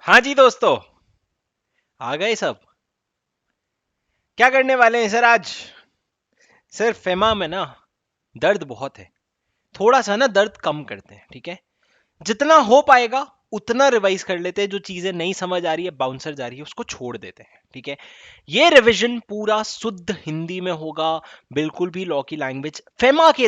हाँ जी दोस्तों, आ गए सब। क्या करने वाले हैं सर आज? सर फेमा में ना दर्द बहुत है। थोड़ा सा ना दर्द कम करते हैं, ठीक है? जितना हो पाएगा उतना रिवाइज कर लेते हैं। जो चीजें नहीं समझ आ रही है, बाउंसर जा रही है, उसको छोड़ देते हैं, ठीक है? ये रिवीजन पूरा शुद्ध हिंदी में होगा। बिल्कुल भी लॉ की लैंग्वेज फेमा के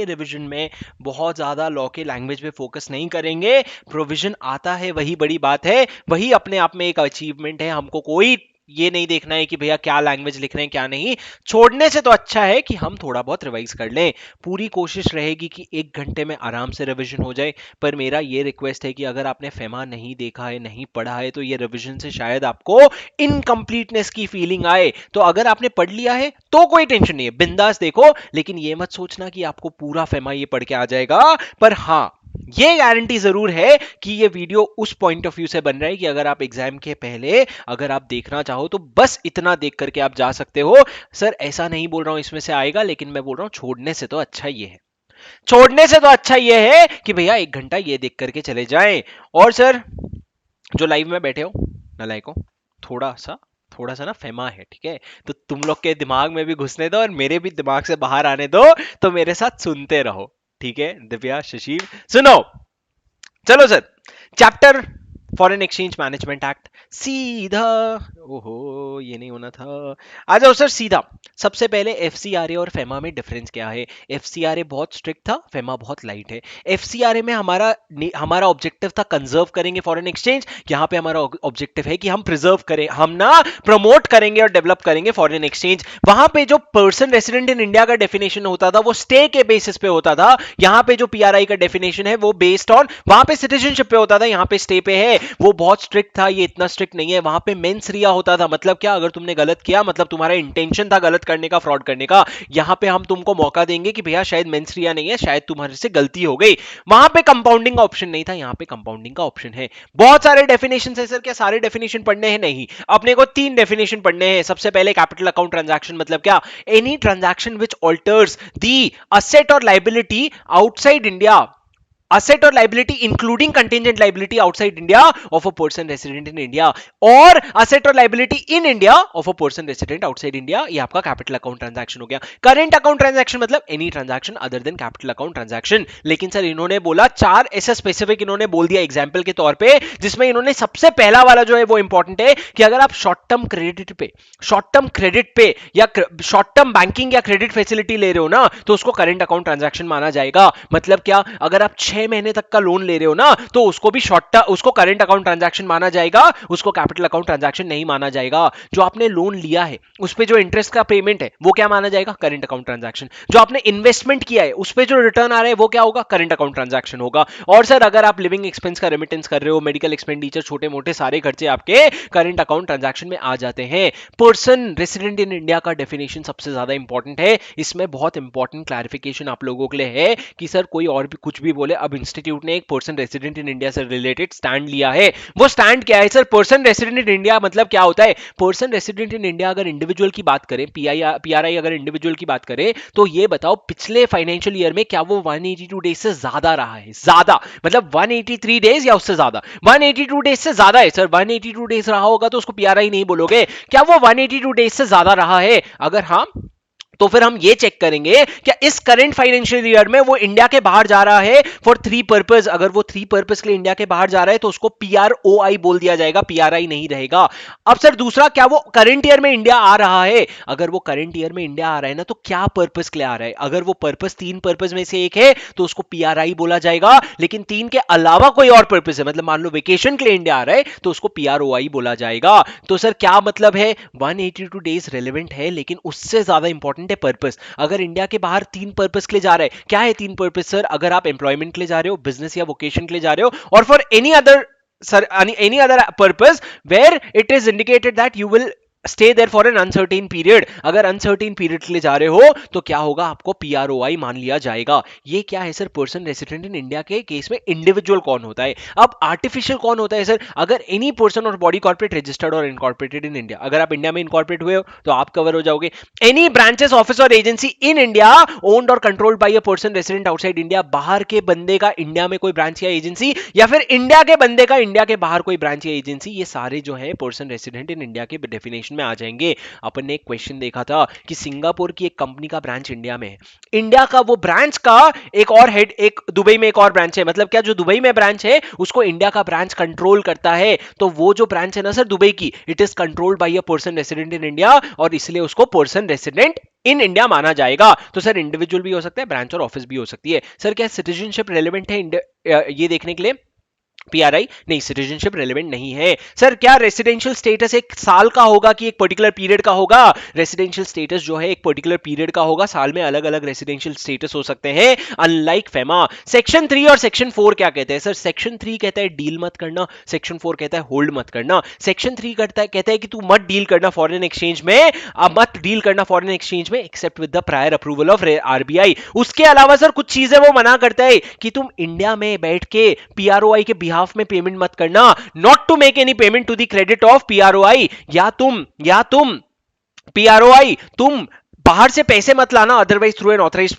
रिवीजन में बहुत ज्यादा लॉ के लैंग्वेज पे फोकस नहीं करेंगे। प्रोविजन आता है, वही बड़ी बात है, वही अपने आप में एक अचीवमेंट है। हमको कोई ये नहीं देखना है कि भैया क्या लैंग्वेज लिख रहे हैं क्या नहीं। छोड़ने से तो अच्छा है कि हम थोड़ा बहुत रिवाइज कर लें। पूरी कोशिश रहेगी कि 1 घंटे में आराम से रिवीजन हो जाए। पर मेरा ये रिक्वेस्ट है कि अगर आपने फेमा नहीं देखा है, नहीं पढ़ा है, तो ये रिवीजन से शायद आपको इनकम्प्लीटनेस की फीलिंग आए। तो अगर आपने पढ़ लिया है तो कोई टेंशन नहीं है, बिंदास देखो। लेकिन ये मत सोचना कि आपको पूरा फेमा ये पढ़ के आ जाएगा। पर हाँ, ये गारंटी जरूर है कि ये वीडियो उस पॉइंट ऑफ व्यू से बन रहा है कि अगर आप एग्जाम के पहले अगर आप देखना चाहो तो बस इतना देख करके आप जा सकते हो। सर ऐसा नहीं बोल रहा हूं इसमें से आएगा, लेकिन मैं बोल रहा हूं छोड़ने से तो अच्छा ये है। छोड़ने से तो अच्छा ये है कि भैया 1 घंटा ये देख करके चले जाएं। और सर, जो लाइव में बैठे हो नलायको, थोड़ा सा ना फेमा है, ठीक है? तो तुम लोग के दिमाग में भी घुसने दो और मेरे भी दिमाग से बाहर आने दो। तो मेरे साथ सुनते रहो, ठीक है? दिव्या, शशि, सुनो। चलो sir, chapter foreign exchange management act, सीधा। ओहो, ये नहीं होना था। आ जाओ सर सीधा। सबसे पहले एफसीआरए और फेमा में डिफरेंस क्या है? एफसीआरए बहुत स्ट्रिक्ट था, फेमा बहुत लाइट है। एफसीआरए में हमारा हमारा ऑब्जेक्टिव था कंजर्व करेंगे फॉरेन एक्सचेंज। यहाँ पे हमारा ऑब्जेक्टिव है कि हम प्रिजर्व करें, हम ना प्रमोट करेंगे और डेवलप करेंगे फॉरेन एक्सचेंज। वहां पे जो पर्सन रेसिडेंट इन इंडिया का डेफिनेशन होता था वो स्टे के बेसिस पे होता था। यहाँ पे जो पीआरआई का डेफिनेशन है वो बेस्ड ऑन वहां पे सिटीजनशिप पे होता था, यहाँ पे स्टे पे है। वो बहुत स्ट्रिक्ट था, ये इतना स्ट्रिक्ट नहीं है। वहां पे मेंस रिया होता था, मतलब क्या, अगर तुमने गलत किया मतलब तुम्हारा इंटेंशन था गलत करने का, फ्रॉड करने का। यहाँ पे हम तुमको मौका देंगे कि भैया शायद मेंस रिया नहीं है, शायद तुम्हारे से गलती हो गई। वहां पे कंपाउंडिंग का ऑप्शन नहीं था, यहाँ पे कंपाउंडिंग का ऑप्शन है। बहुत सारे डेफिनेशन है सर, क्या सारे डेफिनेशन पढ़ने हैं? नहीं, अपने को 3 डेफिनेशन पढ़ने हैं। सबसे पहले कैपिटल अकाउंट ट्रांजैक्शन मतलब क्या? Any transaction which alters the asset और liability outside India, asset or liability including contingent liability outside India of a person resident in India, और asset और liability in India of a person resident outside India। ये आपका capital account transaction हो गया। Current account transaction मतलब any transaction other than capital account transaction. लेकिन sir इन्होंने बोला 4 ऐसा स्पेसिफिक इन्होंने बोल दिया एग्जांपल के तौर पे, जिसमें इन्होंने सबसे पहला वाला जो है वो इंपॉर्टेंट है कि अगर आप शॉर्ट टर्म क्रेडिट पे या शॉर्ट टर्म बैंकिंग या क्रेडिट फैसिलिटी ले रहे हो ना, तो उसको करेंट अकाउंट ट्रांजैक्शन माना जाएगा। मतलब क्या, अगर आप 6 महीने तक का लोन ले रहे हो ना, तो उसको भी उसको करंट अकाउंट ट्रांजैक्शन माना जाएगा, उसको कैपिटल अकाउंट ट्रांजैक्शन नहीं माना जाएगा। जो आपने लोन लिया है उस पे जो इंटरेस्ट का पेमेंट है वो क्या माना जाएगा? Current account transaction. जो आपने इन्वेस्टमेंट किया है उस पे जो रिटर्न आ रहा है वो क्या होगा? करंट अकाउंट ट्रांजैक्शन होगा। और सर अगर आप लिविंग एक्सपेंस का रेमिटेंस कर रहे हो, मेडिकल एक्सपेंडिचर, छोटे मोटे सारे खर्चे आपके करंट अकाउंट ट्रांजैक्शन में आ जाते हैं। पर्सन रेसिडेंट इन इंडिया का डेफिनेशन सबसे ज्यादा इंपॉर्टेंट है। इसमें बहुत इंपॉर्टेंट क्लैरिफिकेशन आप लोगों के लिए है कि सर कोई और भी कुछ भी बोले, अब इंस्टीट्यूट ने एक पर्सन रेसिडेंट इन इंडिया से रिलेटेड स्टैंड लिया है। वो स्टैंड क्या है sir? Person resident in India मतलब क्या होता है? पर्सन रेसिडेंट इन इंडिया अगर इंडिविजुअल की बात करें, पीआरआई अगर इंडिविजुअल की बात करें, तो ये बताओ पिछले फाइनेंशियल ईयर में क्या वो 182 डेज से ज्यादा रहा है? ज्यादा मतलब 183 डेज या उससे ज्यादा? 182 डेज से ज्यादा है सर। 182 डेज रहा होगा तो उसको पीआरआई नहीं बोलोगे। क्या वो 182 डेज से ज्यादा रहा है? अगर हाँ, तो फिर हम ये चेक करेंगे क्या इस करंट फाइनेंशियल ईयर में वो इंडिया के बाहर जा रहा है फॉर 3 पर्पस। अगर वो 3 पर्पस के लिए इंडिया के बाहर जा रहा है तो उसको पीआरओआई बोल दिया जाएगा, पीआरआई नहीं रहेगा। अब सर दूसरा, क्या वो करंट ईयर में इंडिया आ रहा है? अगर वो करंट ईयर में इंडिया आ रहा है ना, तो क्या पर्पस के लिए आ रहा है? अगर वो पर्पस 3 पर्पस में से एक है तो उसको पीआरआई बोला जाएगा। लेकिन 3 के अलावा कोई और पर्पस है, मतलब मान लो वेकेशन के लिए इंडिया आ रहा है, तो उसको पीआरओआई बोला जाएगा। तो सर क्या मतलब है? 182 डेज रेलेवेंट है, लेकिन उससे ज्यादा इंपॉर्टेंट है पर्पस। अगर इंडिया के बाहर 3 पर्पस के लिए जा रहा है, क्या है 3 पर्पस सर? अगर आप एम्प्लॉयमेंट के लिए जा रहे हो, बिजनेस या वोकेशन के लिए जा रहे हो, और for any other sir, any other purpose where it is indicated that you will stay there for an uncertain period. अगर अनसर्टेन पीरियड के लिए जा रहे हो तो क्या होगा, आपको पीआरओआई मान लिया जाएगा। ये क्या है sir, person resident in India के केस में इंडिविजुअल कौन होता है। अब आर्टिफिशियल कौन होता है सर, अगर एनी पर्सन और बॉडी कॉर्पोरेट रजिस्टर्ड और इनकॉर्पोरेटेड इन इंडिया, अगर आप इंडिया में इनकॉर्पोरेट हुए हो तो आप कवर हो जाओगे। एनी ब्रांचेस ऑफिस और एजेंसी इन इंडिया ओन्ड और controlled by a person resident outside India, बाहर के बंदे का इंडिया में कोई ब्रांच या एजेंसी, या फिर इंडिया के बंदे का इंडिया के बाहर कोई ब्रांच या एजेंसी, ये सारे जो है पर्सन रेसिडेंट इन इंडिया के डेफिनेशन में आ जाएंगे। अपन ने एक क्वेश्चन देखा था कि सिंगापुर की एक कंपनी का ब्रांच इंडिया में है, इंडिया का वो ब्रांच का एक और हेड, एक दुबई में एक और ब्रांच है, मतलब क्या जो दुबई में ब्रांच है उसको इंडिया का ब्रांच कंट्रोल करता है, तो वो जो ब्रांच है ना सर दुबई की, it is controlled by a person resident in India, और इसलिए उसको पर्सन रेसिडेंट इन इंडिया माना जाएगा। तो सर इंडिविजुअल भी हो सकता है, ब्रांच और ऑफिस भी हो सकती है। सर क्या सिटीजनशिप रेलेवेंट है ये देखने के लिए, पीआरआई नहीं, सिटीजनशिप रेलेवेंट नहीं है। सर क्या रेसिडेंशियल स्टेटस एक साल का होगा कि एक पर्टिकुलर पीरियड का होगा, रेसिडेंशियल स्टेटस जो है एक पर्टिकुलर पीरियड का होगा, साल में अलग अलग रेसिडेंशियल स्टेटस हो सकते हैं अनलाइक फेमा। सेक्शन 3 और सेक्शन 4 क्या कहते हैं सर, सेक्शन 3 कहता है डील मत करना, सेक्शन 4 कहता है होल्ड मत करना। सेक्शन 3 कहता है कि तू मत डील करना फॉरेन एक्सचेंज में, मत डील करना फॉरेन एक्सचेंज में except with the prior approval of RBI. उसके अलावा सर कुछ चीजें वो मना करता है कि तुम इंडिया में बैठ के पीआरओआई के बिहाफ में पेमेंट मत करना, not to make any payment to the credit of PROI, या तुम पीआरओआई तुम बाहर से पैसे मत लाना, otherwise through an authorised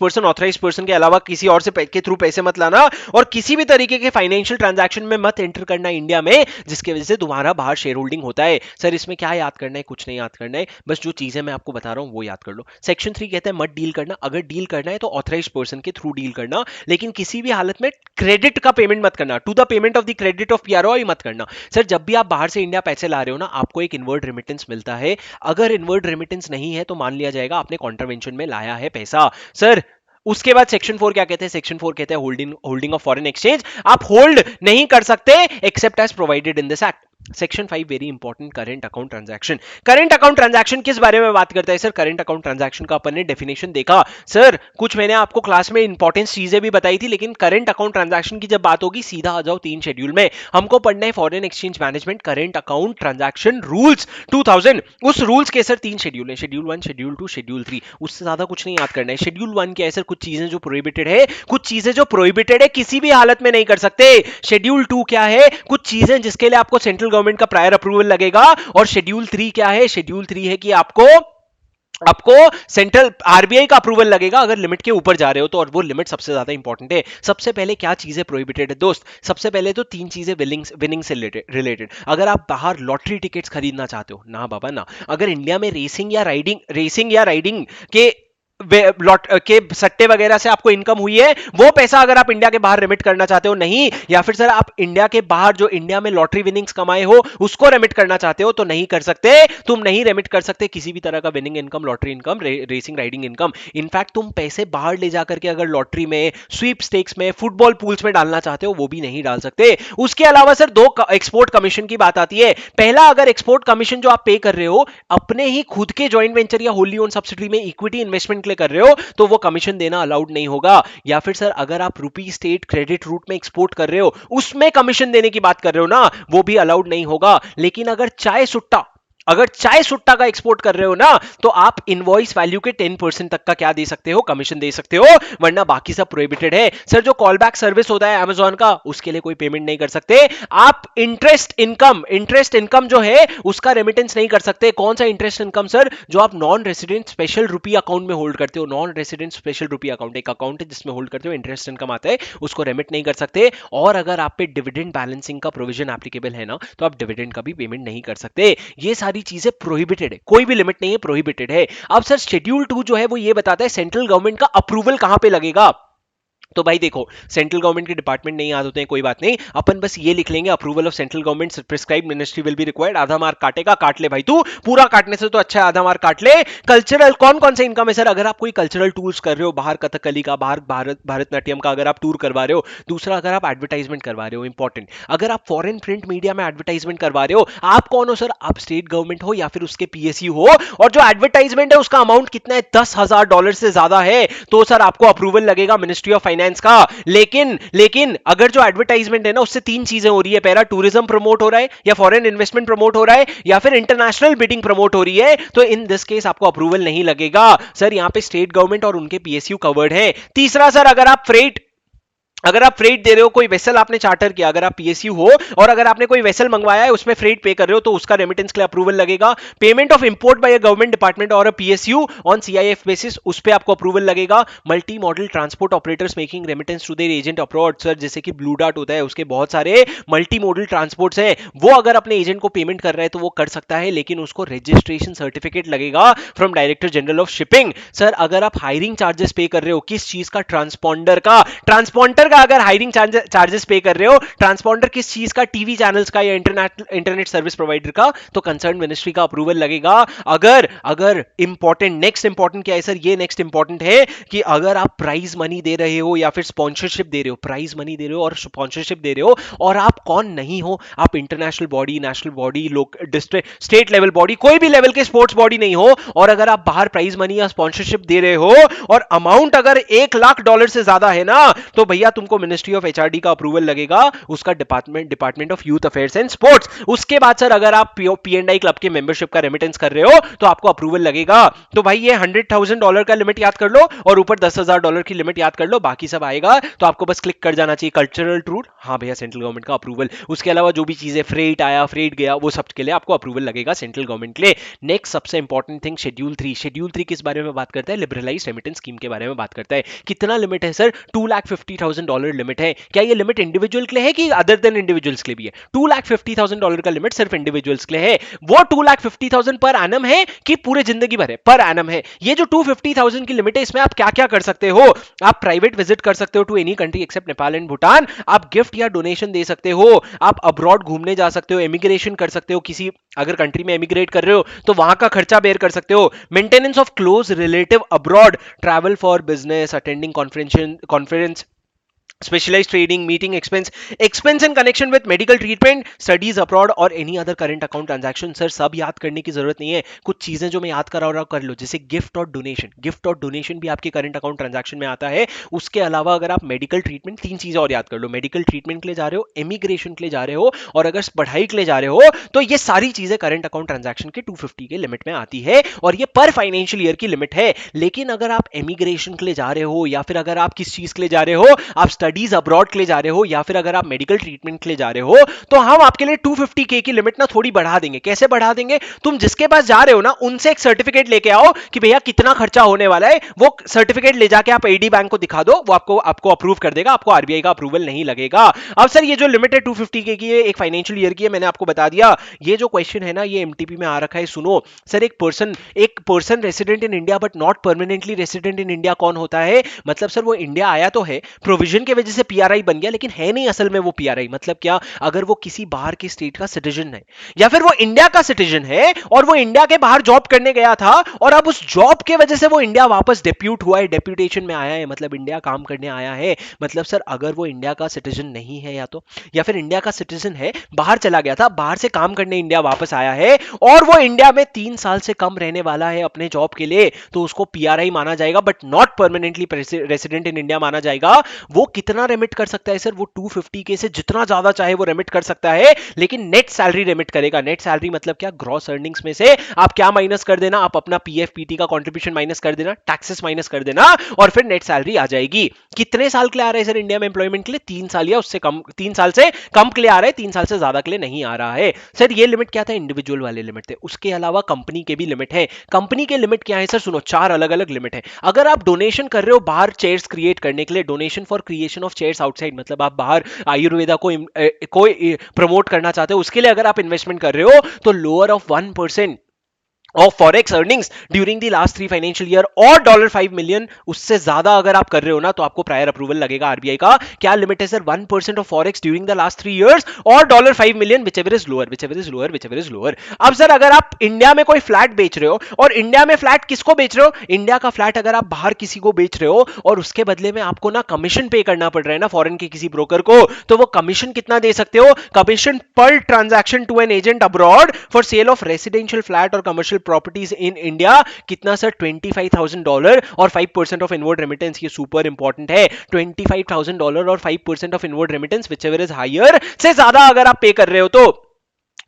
person के अलावा किसी और से के थ्रू पैसे मत लाना, और किसी भी तरीके के फाइनेंशियल ट्रांजैक्शन में मत एंटर करना इंडिया में जिसकी वजह से तुम्हारा बाहर शेयर होल्डिंग होता है। सर इसमें क्या याद करना है, कुछ नहीं याद करना है, बस जो चीजें मैं आपको बता रहा हूं वो याद कर लो। सेक्शन 3 कहता है मत डील करना, अगर डील करना है तो ऑथराइज्ड पर्सन के थ्रू डील करना, लेकिन किसी भी हालत में क्रेडिट का पेमेंट मत करना, to the payment of the credit of PROI मत करना। सर जब भी आप बाहर से इंडिया पैसे ला रहे हो ना, आपको एक इनवर्ड रेमिटेंस मिलता है, अगर इनवर्ड रेमिटेंस नहीं है तो मान लिया जाएगा आपने कॉन्ट्रावेंशन में लाया है पैसा। सर उसके बाद सेक्शन 4 क्या कहते हैं, सेक्शन 4 कहते हैं होल्डिंग ऑफ फॉरेन एक्सचेंज, आप होल्ड नहीं कर सकते except as provided in this act. Section 5 very important, current account transaction. Current account transaction किस बारे में बात करता है सर, करंट अकाउंट ट्रांजैक्शन का अपन ने डेफिनेशन देखा। सर कुछ मैंने आपको क्लास में इंपॉर्टेंट चीजें भी बताई थी, लेकिन करंट अकाउंट ट्रांजैक्शन की जब बात होगी सीधा आ जाओ 3 शेड्यूल में, हमको पढ़ना है foreign exchange management current account transaction rules 2000। उस रूल्स के सर 3 शेड्यूल है, शेड्यूल 1, शेड्यूल 2, शेड्यूल 3, उससे ज्यादा कुछ नहीं याद करना है। शेड्यूल 1 क्या है सर, कुछ चीजें जो प्रोहिबिटेड है, कुछ चीजें जो प्रोहिबिटेड है किसी भी हालत में नहीं कर सकते। शेड्यूल 2 क्या है, कुछ चीजें जिसके लिए आपको सेंट्रल गवर्नमेंट का प्रायर अप्रूवल लगेगा। और शेड्यूल 3 क्या है, शेड्यूल 3 है कि आपको सेंट्रल आरबीआई का अप्रूवल लगेगा अगर लिमिट के ऊपर जा रहे हो तो, और वो लिमिट सबसे ज्यादा इंपॉर्टेंट है। सबसे पहले क्या चीजें प्रोहिबिटेड है दोस्त, सबसे पहले तो 3 चीजें विनिंग से रिलेटेड। अगर आप बाहर लॉटरी टिकट्स खरीदना चाहते हो ना बाबा ना, अगर इंडिया में रेसिंग या राइडिंग के सट्टे वगैरह से आपको इनकम हुई है, वो पैसा अगर आप इंडिया के बाहर रिमिट करना चाहते हो नहीं, या फिर सर आप इंडिया के बाहर जो इंडिया में लॉटरी विनिंग्स कमाए हो उसको रिमिट करना चाहते हो तो नहीं कर सकते, तुम नहीं रिमिट कर सकते किसी भी तरह का winning income, lottery income, racing riding income. In fact तुम पैसे बाहर ले जाकर के अगर लॉटरी में, स्वीप स्टेक्स में, फुटबॉल पूल्स में डालना चाहते हो वो भी नहीं डाल सकते। उसके अलावा सर 2 एक्सपोर्ट कमीशन की बात आती है। पहला, अगर एक्सपोर्ट कमीशन जो आप पे कर रहे हो अपने ही खुद के जॉइंट वेंचर या होली ओन सब्सिडी में इक्विटी इन्वेस्टमेंट के लिए कर रहे हो तो वो कमीशन देना अलाउड नहीं होगा। या फिर सर अगर आप रुपी स्टेट क्रेडिट रूट में एक्सपोर्ट कर रहे हो उसमें कमीशन देने की बात कर रहे हो ना, वो भी अलाउड नहीं होगा। लेकिन अगर चाय सुट्टा का एक्सपोर्ट कर रहे हो ना तो आप इनवॉइस वैल्यू के 10% तक का क्या दे सकते हो, कमीशन दे सकते हो, वरना बाकी सब प्रोहिबिटेड है। सर जो कॉल बैक सर्विस होता है अमेजॉन का, उसके लिए कोई पेमेंट नहीं कर सकते आप। इंटरेस्ट इनकम जो है उसका रेमिटेंस नहीं कर सकते। कौन सा इंटरेस्ट इनकम सर, जो आप नॉन रेसिडेंट स्पेशल रुपी अकाउंट में होल्ड करते हो, नॉन रेसिडेंट स्पेशल रुपी अकाउंट एक अकाउंट है जिसमें होल्ड करते हो, इंटरेस्ट इनकम आता है, उसको रेमिट नहीं कर सकते। और अगर आप पे डिविडेंड बैलेंसिंग का प्रोविजन एप्लीकेबल है ना तो आप डिविडेंड का भी पेमेंट नहीं कर सकते। ये सारी चीजें प्रोहिबिटेड है, कोई भी लिमिट नहीं है, प्रोहिबिटेड है। अब सर शेड्यूल 2 जो है वो ये बताता है सेंट्रल गवर्नमेंट का अप्रूवल कहां पे लगेगा। तो भाई देखो, सेंट्रल गवर्नमेंट के डिपार्टमेंट नहीं याद होते हैं, कोई बात नहीं, अपन बस ये लिख लेंगे approval of central government prescribe ministry will be required. आधा मार्क काटेगा, काट ले भाई तू, पूरा काटने से तो अच्छा है आधा मार्क काट ले। कल्चरल कौन कौन से इनकम है सर, अगर आप कोई कल्चरल टूर्स कर रहे हो बाहर, कथकली का, बाहर भारतनाट्यम का अगर आप टूर करवा रहे हो। दूसरा, अगर आप एडवर्टाइजमेंट करवा रहे हो, इंपॉर्टेंट, अगर आप फॉरेन प्रिंट मीडिया में एडवर्टाइजमेंट करवा रहे हो। आप कौन हो सर, आप स्टेट गवर्नमेंट हो या फिर उसके पीएसयू हो, और जो एडवर्टाइजमेंट है उसका अमाउंट कितना है, $10,000 से ज्यादा है तो सर आपको अप्रूवल लगेगा मिनिस्ट्री ऑफ फाइनेंस का। लेकिन लेकिन अगर जो एडवर्टाइजमेंट है ना उससे तीन चीजें हो रही है, पहला टूरिज्म प्रमोट हो रहा है या फॉरेन इन्वेस्टमेंट प्रमोट हो रहा है या फिर इंटरनेशनल बिडिंग प्रमोट हो रही है, तो इन दिस केस आपको अप्रूवल नहीं लगेगा सर। यहां पे स्टेट गवर्नमेंट और उनके पीएसयू कवर्ड है। तीसरा सर, अगर आप फ्रेट दे रहे हो, कोई वेसल आपने चार्टर किया, अगर आप पीएसयू हो और अगर आपने कोई वेसल मंगवाया है उसमें फ्रेट पे कर रहे हो, तो उसका रेमिटेंस के लिए अप्रूवल लगेगा। Payment of import by a government department और a PSU on CIF basis, उस पे आपको अप्रूवल लगेगा। Multimodal transport operators making remittance to their agent abroad, sir जैसे कि ब्लू डार्ट होता है, उसके बहुत सारे मल्टी मॉडल ट्रांसपोर्ट्स हैं, वो अगर अपने एजेंट को पेमेंट कर रहा है तो वो कर सकता है, लेकिन उसको रजिस्ट्रेशन सर्टिफिकेट लगेगा from director general of shipping. Sir अगर आप हायरिंग चार्जेस पे कर रहे हो, किस चीज का, ट्रांसपॉन्डर का अगर हायरिंग चार्जेस पे कर रहे हो, ट्रांसपॉन्डर किस चीज का, टीवी चैनल्स का या इंटरनेट सर्विस प्रोवाइडर का, तो कंसर्न मिनिस्ट्री का अप्रूवल लगेगा। अगर नेक्स्ट इंपॉर्टेंट क्या है सर, ये नेक्स्ट इंपॉर्टेंट है कि अगर आप प्राइज मनी दे रहे हो या फिर स्पॉन्सरशिप दे रहे हो, प्राइज मनी दे रहे हो और स्पॉन्सरशिप दे रहे हो, और आप कौन नहीं हो, आप international body, national body, district, state level body, कोई भी लेवल के स्पोर्ट्स बॉडी नहीं हो, और अगर आप बाहर प्राइज मनी या स्पॉन्सरशिप दे रहे हो और अमाउंट अगर $1,00,000 से ज्यादा है ना, तो भैया तुमको मिनिस्ट्री ऑफ एचआरडी का अप्रूवल लगेगा, उसका department of youth affairs and sports. उसके बाद सर अगर आप पी&आई क्लब के मेंबरशिप का रेमिटेंस कर रहे हो तो आपको अप्रूवल लगेगा। तो भाई ये $100,000 का लिमिट याद कर लो और ऊपर $10,000 की लिमिट याद कर लो, बाकी सब आएगा। तो आपको बस क्लिक कर जाना चाहिए कल्चरल टूर, हाँ भैया सेंट्रल गवर्नमेंट का अप्रूवल। उसके अलावा जो भी चीजें फ्रेट आया, फ्रेट गया, वो सब के लिए आपको अप्रूवल लगेगा सेंट्रल गवर्नमेंट के लिए। नेक्स्ट सबसे इंपॉर्टेंट थिंग शेड्यूल 3। शेड्यूल 3 किस बारे में बात करता है, लिबरलाइज्ड रेमिटेंस स्कीम के बारे में बात करता है। कितना लिमिट है सर, $2,50,000 लिमिट है। क्या ये लिमिट इंडिविजुअल के लिए है कि अदर देन इंडिविजुअल्स के लिए भी है? $2,50,000 का लिमिट सिर्फ इंडिविजुअल्स के लिए है। वो $2,50,000 पर एनम है कि पूरे जिंदगी भर है? पर एनम है। ये जो 250,000 की लिमिट है, इसमें आप क्या क्या कर सकते हो? आप प्राइवेट विजिट कर सकते हो to any country except Nepal and Bhutan, आप गिफ्ट या डोनेशन दे सकते हो, आप अब्रॉड घूमने जा सकते हो, एमिग्रेशन कर सकते हो, किसी अगर कंट्री में एमिग्रेट कर रहे हो तो वहां का खर्चा बेयर कर सकते हो, maintenance of close relative abroad, travel for business, attending conference, specialised trading, meeting expense in connection with medical treatment, studies abroad और any other current account transaction. Sir सब याद करने की जरूरत नहीं है, कुछ चीजें जो मैं याद करा रहा हूं कर लो, जैसे गिफ्ट और डोनेशन। गिफ्ट और डोनेशन भी आपके करंट अकाउंट ट्रांजैक्शन में आता है। उसके अलावा अगर आप मेडिकल ट्रीटमेंट, तीन चीजें और याद कर लो, मेडिकल ट्रीटमेंट के लिए जा रहे हो, इमिग्रेशन के लिए जा रहे हो, और अगर पढ़ाई के लिए जा रहे हो, तो ये सारी चीजें करंट अकाउंट ट्रांजैक्शन के 250 के लिमिट में आती है, और ये पर फाइनेंशियल ईयर की लिमिट है। लेकिन अगर आप इमिग्रेशन के लिए जा रहे हो, या फिर अगर आप किस चीज के लिए जा रहे हो, आप स्टडीज अब्रॉड के लिए जा रहे हो, या फिर अगर आप मेडिकल ट्रीटमेंट के लिए जा रहे हो, तो हम आपके लिए 250K की लिमिट ना थोड़ी बढ़ा देंगे। कैसे बढ़ा देंगे? तुम जिसके पास जा रहे हो ना, उनसे एक सर्टिफिकेट लेके आओ कि भैया कितना खर्चा होने वाला है। वो सर्टिफिकेट ले जाके आप एडी बैंक को दिखा दो, वो आपको अप्रूव कर देगा, आपको आरबीआई का अप्रूवल नहीं लगेगा। अब सर ये जो लिमिट है 250K की है, एक फाइनेंशियल ईयर की है, मैंने आपको बता दिया। ये जो क्वेश्चन है ना, ये एमटीपी में आ रखा है, सुनो सर। एक person resident in India but not permanently resident in India कौन होता है? मतलब सर वो इंडिया आया तो है, प्रोविजन की वजह से पीआरआई बन गया, लेकिन है नहीं असल में वो पीआरआई। मतलब क्या? अगर वो किसी बाहर के स्टेट का सिटीजन है, या फिर वो इंडिया का सिटीजन है और वो इंडिया के बाहर जॉब करने गया था, और अब उस जॉब के वजह से वो इंडिया वापस डेप्यूट हुआ है, डेप्यूटेशन में आया है, मतलब इंडिया काम करने आया है। मतलब सर अगर वो इंडिया का सिटीजन नहीं है, या फिर इंडिया का सिटीजन है, बाहर चला गया था, बाहर से काम करने इंडिया वापस आया है, और वो इंडिया में 3 साल से कम रहने वाला है अपने जॉब के लिए, तो उसको पीआरआई माना जाएगा, but not permanently resident in India माना जाएगा। वो कितना रेमिट कर सकता है सर? वो 250K से जितना ज्यादा चाहे वो रेमिट कर सकता है, लेकिन नेट सैलरी रेमिट करेगा। नेट सैलरी मतलब क्या? ग्रॉस अर्निंग्स में से आप क्या माइनस कर देना, आप अपना पीएफ पीटी का कंट्रीब्यूशन माइनस कर देना, टैक्सेस माइनस कर देना, और फिर नेट सैलरी आ जाएगी। कितने साल के लिए आ रहा है सर इंडिया में एम्प्लॉयमेंट के लिए? 3 साल या उससे कम, 3 साल से कम के लिए आ रहा है, 3 साल से ज्यादा के लिए नहीं आ रहा है। सर ये लिमिट क्या था? इंडिविजुअल वाले लिमिट थे। उसके अलावा कंपनी के भी लिमिट है। कंपनी के लिमिट क्या है सर? सुनो, 4 अलग अलग लिमिट है। अगर आप डोनेशन कर रहे हो बाहर चेयर्स क्रिएट करने के लिए, donation for creation of chairs outside, मतलब आप बाहर आयुर्वेदा को प्रमोट करना चाहते हो, उसके लिए अगर आप इन्वेस्टमेंट कर रहे हो, तो lower of 1% of forex earnings during the last 3 financial year और $5 मिलियन, उससे ज्यादा अगर आप कर रहे हो ना, तो आपको प्रायर अप्रूवल लगेगा आरबीआई का। क्या लिमिट है sir? 1% of forex during the last 3 years और $5 मिलियन, विचएवर इज लोअर। अब सर अगर आप इंडिया में कोई फ्लैट बेच रहे हो, और इंडिया में फ्लैट किसको बेच रहे हो? इंडिया का फ्लैट अगर आप बाहर किसी को बेच रहे हो, और उसके बदले में आपको ना कमीशन पे करना पड़ रहा है ना फॉरेन के किसी ब्रोकर को, तो वो कमीशन कितना दे सकते हो? कमीशन पर transaction to an agent abroad for sale of residential flat और कमर्शियल प्रॉपर्टीज इन इंडिया, कितना सर? $25,000 और 5% ऑफ इनवर्ड रेमिटेंस। ये सुपर इंपॉर्टेंट है, $25,000 और 5% of inward remittance, whichever is higher, से ज्यादा अगर आप पे कर रहे हो तो।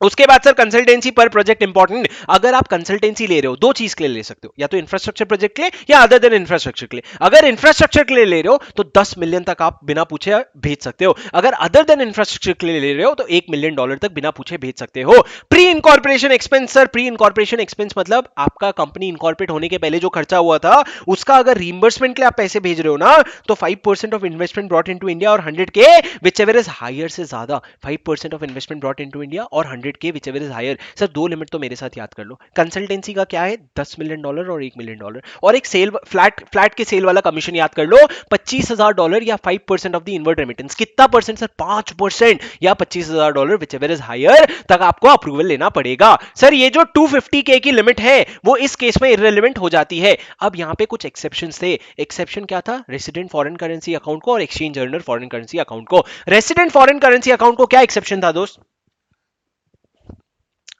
उसके बाद सर कंसल्टेंसी पर प्रोजेक्ट इंपॉर्टेंट। अगर आप कंसल्टेंसी ले रहे हो, दो चीज के लिए ले सकते हो, या तो इंफ्रास्ट्रक्चर प्रोजेक्ट के लिए या अदर देन इंफ्रास्ट्रक्चर के लिए। अगर इंफ्रास्ट्रक्चर के लिए ले रहे हो तो 10 मिलियन तक आप बिना पूछे भेज सकते हो। अगर अदर देन इंफ्रास्ट्रक्चर के लिए ले रहे हो तो $1 मिलियन तक बिना पूछे भेज सकते हो। Pre incorporation expense sir, pre incorporation expense मतलब आपका कंपनी इनकॉर्पोरेट होने के पहले जो खर्चा हुआ था उसका अगर रीइंबर्समेंट के लिए आप पैसे भेज रहे हो ना, तो 5% of investment brought into India और 100K whichever is higher, से ज्यादा 5% of investment brought into India और 100K whichever is higher. Sir दो लिमिट तो मेरे साथ याद कर लो। कंसल्टेंसी का क्या है? $10 मिलियन और $1 मिलियन। और एक सेल फ्लैट के सेल वाला कमीशन याद कर लो, $25,000 या 5% ऑफ द इनवर्ड रेमिटेंस। कितना परसेंट सर? 5% या $25,000 विच एवर इज हायर तक आपको अप्रूवल लेना पड़ेगा। सर ये जो 250K की लिमिट है वो इस केस में इररिलेवेंट हो जाती है। अब यहां पे कुछ एक्सेप्शंस थे। एक्सेप्शन क्या था? रेसिडेंट फॉरेन करेंसी अकाउंट को और exchange earner foreign currency account को। रेसिडेंट फॉरेन करेंसी अकाउंट को क्या एक्सेप्शन था दोस्त?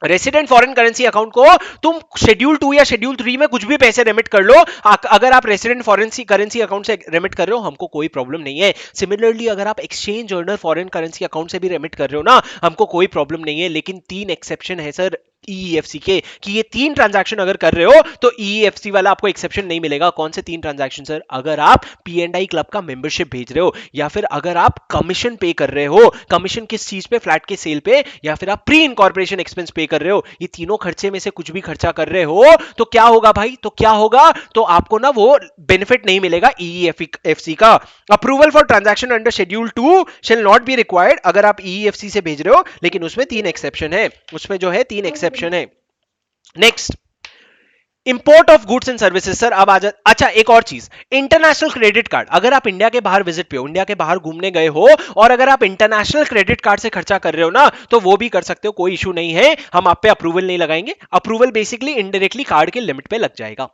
रेसिडेंट फॉरेन करेंसी अकाउंट को तुम शेड्यूल 2 या शेड्यूल 3 में कुछ भी पैसे रेमिट कर लो। अगर आप रेसिडेंट फॉरेन करेंसी अकाउंट से रेमिट कर रहे हो हमको कोई प्रॉब्लम नहीं है। सिमिलरली अगर आप exchange earner foreign currency account से भी रेमिट कर रहे हो ना, हमको कोई प्रॉब्लम नहीं है। लेकिन 3 एक्सेप्शन है सर EEFC के, कि ये 3 ट्रांजैक्शन अगर कर रहे हो तो EEFC वाला आपको एक्सेप्शन नहीं मिलेगा। कौन से 3 ट्रांजैक्शन सर? अगर आप P&I क्लब का मेंबरशिप भेज रहे हो, या फिर अगर आप कमीशन पे कर रहे हो। कमीशन किस चीज पे? फ्लैट के सेल पे, या फिर आप प्री इनकॉर्पोरेशन एक्सपेंस पे कर रहे हो। ये तीनों खर्चे में से कुछ भी खर्चा कर रहे हो तो क्या होगा भाई? तो क्या होगा? तो आपको ना वो बेनिफिट नहीं मिलेगा EEFC का। Approval for transaction under schedule 2 shall not be required अगर आप EEFC से भेज रहे हो, लेकिन उसमें 3 एक्सेप्शन है। उसमें जो है 3 एक्सेप्शन है। Next, import of goods and services sir. अब आ जा, अच्छा एक और चीज, इंटरनेशनल क्रेडिट कार्ड। अगर आप इंडिया के बाहर विजिट पे हो, इंडिया के बाहर घूमने गए हो और अगर आप इंटरनेशनल क्रेडिट कार्ड से खर्चा कर रहे हो ना, तो वो भी कर सकते हो, कोई इशू नहीं है। हम आप पे अप्रूवल नहीं लगाएंगे। अप्रूवल बेसिकली इनडायरेक्टली कार्ड के लिमिट पे लग जाएगा।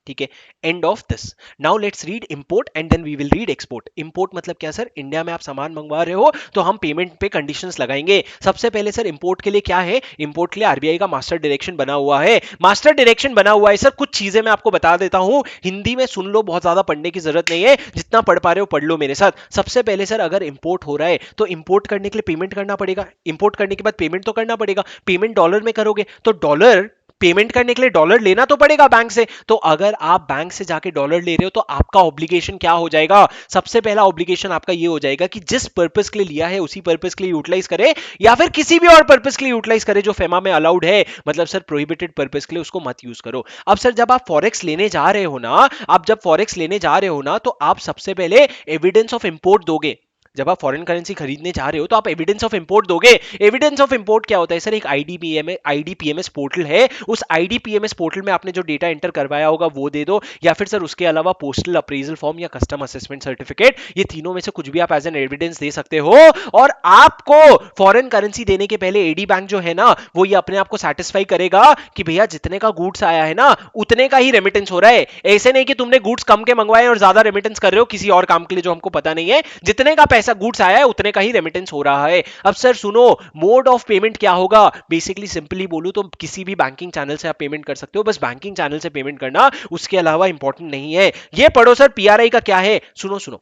ठीक है, end of this. Now let's read import and then we will read export. Import मतलब क्या सर? इंडिया में आप सामान मंगवा रहे हो तो हम पेमेंट पे कंडीशंस लगाएंगे। सबसे पहले सर इंपोर्ट के लिए क्या है? इंपोर्ट के लिए आरबीआई का मास्टर डायरेक्शन बना हुआ है। मास्टर डायरेक्शन बना हुआ है सर, कुछ चीजें मैं आपको बता देता हूं, हिंदी में सुन लो, बहुत ज्यादा पढ़ने की जरूरत नहीं है, जितना पढ़ पा रहे हो पढ़ लो मेरे साथ। सबसे पहले सर अगर इंपोर्ट हो रहा है तो इंपोर्ट करने के लिए पेमेंट करना पड़ेगा। इंपोर्ट करने के बाद पेमेंट तो करना पड़ेगा। पेमेंट डॉलर में करोगे तो डॉलर पेमेंट करने के लिए डॉलर लेना तो पड़ेगा बैंक से। तो अगर आप बैंक से जाके डॉलर ले रहे हो तो आपका ऑब्लिगेशन क्या हो जाएगा? सबसे पहला ऑब्लिगेशन आपका ये हो जाएगा कि जिस पर्पस के लिए लिया है उसी पर्पस के लिए यूटिलाइज करे, या फिर किसी भी और पर्पस के लिए यूटिलाइज करे जो फेमा में अलाउड है। मतलब सर प्रोहिबिटेड पर्पस के लिए उसको मत यूज करो। अब सर जब आप फॉरेक्स लेने जा रहे हो ना, आप जब फॉरेक्स लेने जा रहे हो ना, तो आप सबसे पहले एविडेंस ऑफ इंपोर्ट दोगे। जब आप फॉरेन करेंसी खरीदने जा रहे हो तो आप एविडेंस ऑफ इंपोर्ट दोगे। एविडेंस ऑफ इंपोर्ट क्या होता है सर? एक आईडीपीएमएस पोर्टल है, उस आईडीपीएमएस पोर्टल में आपने जो डेटा एंटर करवाया होगा वो दे दो, या फिर सर उसके अलावा पोस्टल अप्रेजल फॉर्म या कस्टम असेसमेंट सर्टिफिकेट, ये तीनों में से कुछ भी आप एज एन एविडेंस दे सकते हो। और आपको फॉरेन करेंसी देने के पहले एडी बैंक जो है ना, वो ये अपने आप को सेटिस्फाई करेगा कि भैया जितने का गुड्स आया है ना उतने का ही रेमिटेंस हो रहा है। ऐसे नहीं कि तुमने गुड्स कम के मंगवाए और ज्यादा रेमिटेंस कर रहे हो किसी और काम के लिए जो हमको पता नहीं है। जितने का पैसा गुड्स आया है उतने का ही रेमिटेंस हो रहा है। अब सर सुनो, मोड ऑफ पेमेंट क्या होगा? बेसिकली सिंपली बोलूं तो किसी भी बैंकिंग चैनल से आप पेमेंट कर सकते हो, बस बैंकिंग चैनल से पेमेंट करना, उसके अलावा इंपॉर्टेंट नहीं है। ये पढ़ो सर, पीआरआई का क्या है? सुनो सुनो,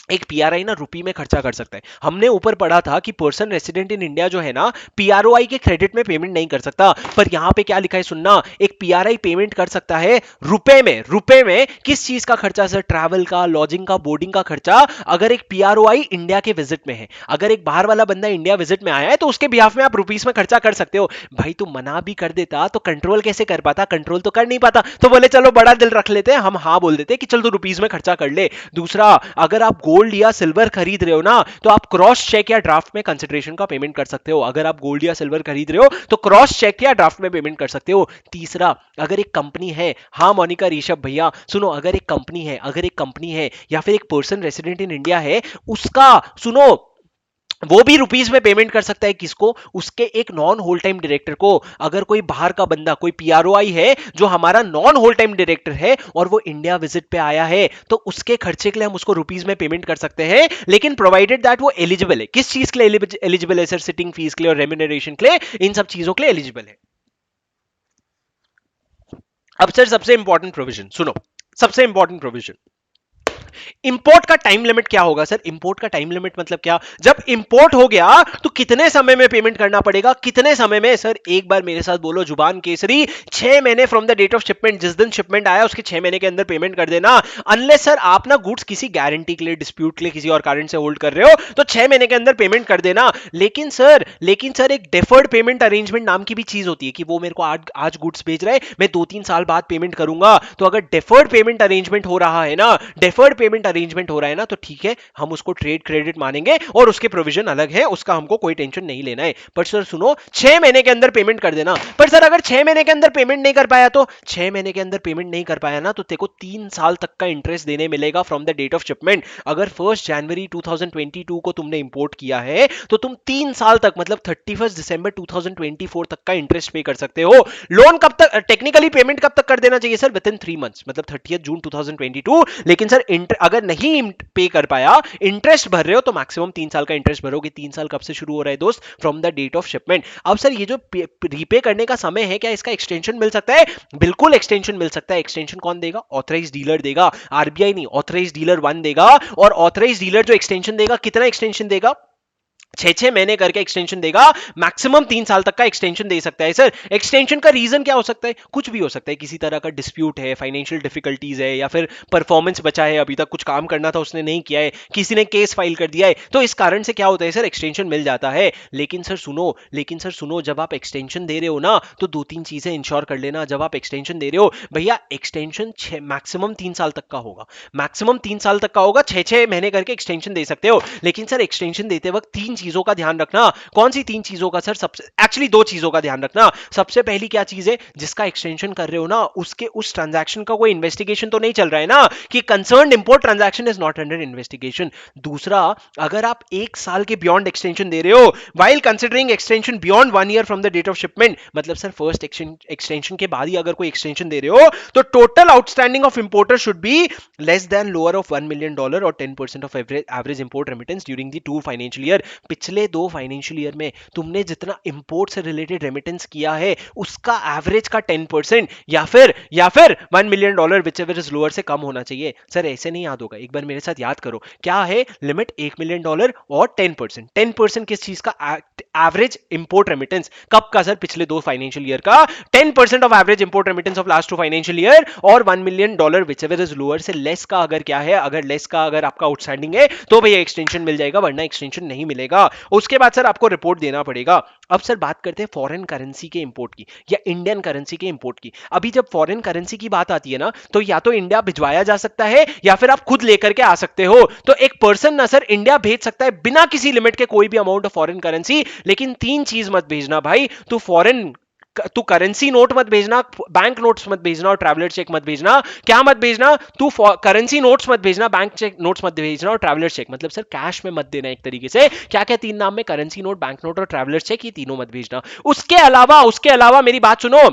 एक पीआरआई ना रुपी में खर्चा कर सकता है। हमने ऊपर पढ़ा था कि पर्सन रेसिडेंट इन इंडिया जो है ना, पीआरओआई के क्रेडिट में पेमेंट नहीं कर सकता, पर यहां पे क्या लिखा है सुनना, एक पीआरआई पेमेंट कर सकता है रुपए में। रुपए में किस चीज का खर्चा सर? ट्रैवल का, लॉजिंग का, बोर्डिंग का खर्चा। अगर एक पीआरओआई इंडिया के विजिट में है, अगर एक बाहर वाला बंदा इंडिया विजिट में आया है तो उसके बिहाफ में आप रुपीस में खर्चा कर सकते हो। भाई तू मना भी कर देता तो कंट्रोल कैसे कर पाता? कंट्रोल तो कर नहीं पाता, तो बोले चलो बड़ा दिल रख लेते हैं, हम हाँ बोल देते कि चल तू रुपीस में खर्चा कर ले। दूसरा, अगर आप गोल्ड या सिल्वर खरीद रहे हो ना, तो आप क्रॉस चेक या ड्राफ्ट में कंसिडरेशन का पेमेंट कर सकते हो। अगर आप गोल्ड या सिल्वर खरीद रहे हो तो क्रॉस चेक या ड्राफ्ट में पेमेंट कर सकते हो। तीसरा, अगर एक कंपनी है, हाँ मोनिका ऋषभ भैया सुनो, अगर एक कंपनी है या फिर एक पर्सन रेसिडेंट इन इंडिया है, उसका सुनो वो भी रुपीस में पेमेंट कर सकता है। किसको? उसके एक नॉन होल टाइम डायरेक्टर को। अगर कोई बाहर का बंदा, कोई पीआरओआई है जो हमारा नॉन होल टाइम डायरेक्टर है और वो इंडिया विजिट पे आया है, तो उसके खर्चे के लिए हम उसको रुपीस में पेमेंट कर सकते हैं, लेकिन प्रोवाइडेड दैट वो एलिजिबल है। किस चीज के लिए एलिजिबल है सर? सिटिंग फीस के लिए और रेम्यूनरेशन के लिए, इन सब चीजों के लिए एलिजिबल है। अब सर सबसे इंपॉर्टेंट प्रोविजन सुनो, सबसे इंपॉर्टेंट प्रोविजन, इंपोर्ट का टाइम लिमिट क्या होगा सर? इंपोर्ट का टाइम लिमिट मतलब क्या? जब इंपोर्ट हो गया तो कितने समय में पेमेंट करना पड़ेगा? कितने समय में सर? एक बार मेरे साथ बोलो जुबान केसरी, 6 महीने from the date of shipment, जिस दिन शिपमेंट आया उसके 6 महीने के अंदर पेमेंट कर देना। अनलेस सर आप ना गुड्स किसी गारंटी के लिए, डिस्प्यूट के लिए, किसी और कारण से होल्ड कर रहे हो तो 6 महीने के अंदर पेमेंट कर देना। लेकिन सर एक डेफर्ड पेमेंट अरेंजमेंट नाम की भी चीज होती है कि वो मेरे को आज गुड्स भेज रहे हैं, मैं 2-3 साल बाद पेमेंट करूंगा। तो अगर डेफर्ड पेमेंट अरेंजमेंट हो रहा है ना, डेफर्ड पेमेंट अरेंजमेंट हो रहा है ना, तो ठीक है, हम उसको ट्रेड क्रेडिट मानेंगे और उसके प्रोविजन अलग है, उसका हमको कोई टेंशन नहीं लेना है। पर सर सुनो, 6 महीने के अंदर पेमेंट कर देना। पर सर अगर 6 महीने के अंदर पेमेंट नहीं कर पाया तो 6 महीने के अंदर पेमेंट नहीं कर पाया ना, तो तेको 3 साल तक का इंटरेस्ट देने मिलेगा from the date of shipment. अगर 1 जनवरी 2022 को तुमने इंपोर्ट किया है तो तुम 3 साल तक, मतलब 31 दिसंबर 2024 तक का इंटरेस्ट पे कर सकते हो। लोन कब तक, टेक्निकली पेमेंट कब तक कर देना चाहिए सर? विद इन 3 मंथ्स, मतलब 30 जून 2022। लेकिन सर अगर नहीं पे कर पाया, इंटरेस्ट भर रहे हो, तो मैक्सिमम 3 साल का इंटरेस्ट भरोगे। 3 साल कब से शुरू हो रहा है दोस्त? From the date of shipment. अब सर ये जो रीपे करने का समय है, क्या इसका एक्सटेंशन मिल सकता है? बिल्कुल एक्सटेंशन मिल सकता है। एक्सटेंशन कौन देगा? ऑथराइज डीलर देगा, आरबीआई नहीं, ऑथराइज डीलर 1 देगा। और ऑथराइज डीलर जो एक्सटेंशन देगा, कितना एक्सटेंशन देगा? 6-6 महीने करके एक्सटेंशन देगा। मैक्सिमम 3 साल तक का एक्सटेंशन दे सकता है सर। एक्सटेंशन का रीजन क्या हो सकता है? कुछ भी हो सकता है, किसी तरह का डिस्प्यूट है, फाइनेंशियल डिफिकल्टीज है, या फिर परफॉर्मेंस बचा है, अभी तक कुछ काम करना था उसने नहीं किया है, किसी ने केस फाइल कर दिया है, तो इस कारण से क्या होता है सर? एक्सटेंशन मिल जाता है। लेकिन सर सुनो, जब आप एक्सटेंशन दे रहे हो ना, तो 2-3 चीजें इंश्योर कर लेना। जब आप एक्सटेंशन दे रहे हो भैया, एक्सटेंशन मैक्सिमम 3 साल तक का होगा, मैक्सिमम 3 साल तक का होगा। 6-6 महीने करके एक्सटेंशन दे सकते हो। लेकिन सर एक्सटेंशन देते वक्त 3 चीजों का ध्यान रखना। कौन सी 3 चीजों का सर? सबसे एक्चुअली 2 चीजों का ध्यान रखना। सबसे पहली क्या चीज है? जिसका एक्सटेंशन कर रहे हो ना, उसके उस ट्रांजैक्शन का कोई इन्वेस्टिगेशन तो नहीं चल रहा है ना, कि concerned import transaction is not under investigation. दूसरा, अगर आप 1 साल के बियॉन्ड एक्सटेंशन दे रहे हो, while considering extension beyond 1 year from the date of shipment, मतलब सर फर्स्ट एक्सटेंशन के बाद ही अगर कोई एक्सटेंशन दे रहे हो, तो total outstanding of importer should be less then lower of $1 million और 10% of average import remittance during the 2 financial year. पिछले 2 फाइनेंशियल ईयर में तुमने जितना इंपोर्ट से रिलेटेड रेमिटेंस किया है, उसका एवरेज का 10% या फिर $1 million which ever is lower से कम होना चाहिए। सर ऐसे नहीं याद होगा, एक बार मेरे साथ याद करो। क्या है लिमिट? $1 million और 10%। 10% किस चीज का? Average import remittance. कब का सर? पिछले 2 फाइनेंशियल ईयर का। 10% of average import remittance of last 2 financial year, और $1 million which ever is lower से लेस का अगर क्या है, अगर लेस का अगर आपका आउटस्टैंडिंग है, तो भैया एक्सटेंशन मिल जाएगा, वरना एक्सटेंशन नहीं मिलेगा। उसके बाद सर आपको रिपोर्ट देना पड़ेगा। अब सर बात करते हैं फॉरेन करेंसी के इंपोर्ट की या इंडियन करेंसी के इंपोर्ट की। अभी जब फॉरेन करेंसी की बात आती है ना, तो या तो इंडिया भिजवाया जा सकता है या फिर आप खुद लेकर के आ सकते हो। तो एक पर्सन ना सर इंडिया भेज सकता है बिना किसी लिमिट के कोई भी अमाउंट ऑफ फॉरेन करेंसी। लेकिन 3 चीज मत भेजना भाई, तू करेंसी नोट मत भेजना, बैंक नोट्स मत भेजना और ट्रैवलर चेक मत भेजना। क्या मत भेजना? तू करेंसी नोट्स मत भेजना, बैंक चेक नोट्स मत भेजना और ट्रैवलर चेक, मतलब सर कैश में मत देना। एक तरीके से क्या क्या 3 नाम में? करेंसी नोट, बैंक नोट और ट्रैवलर चेक, ये तीनों मत भेजना। उसके अलावा मेरी बात सुनो,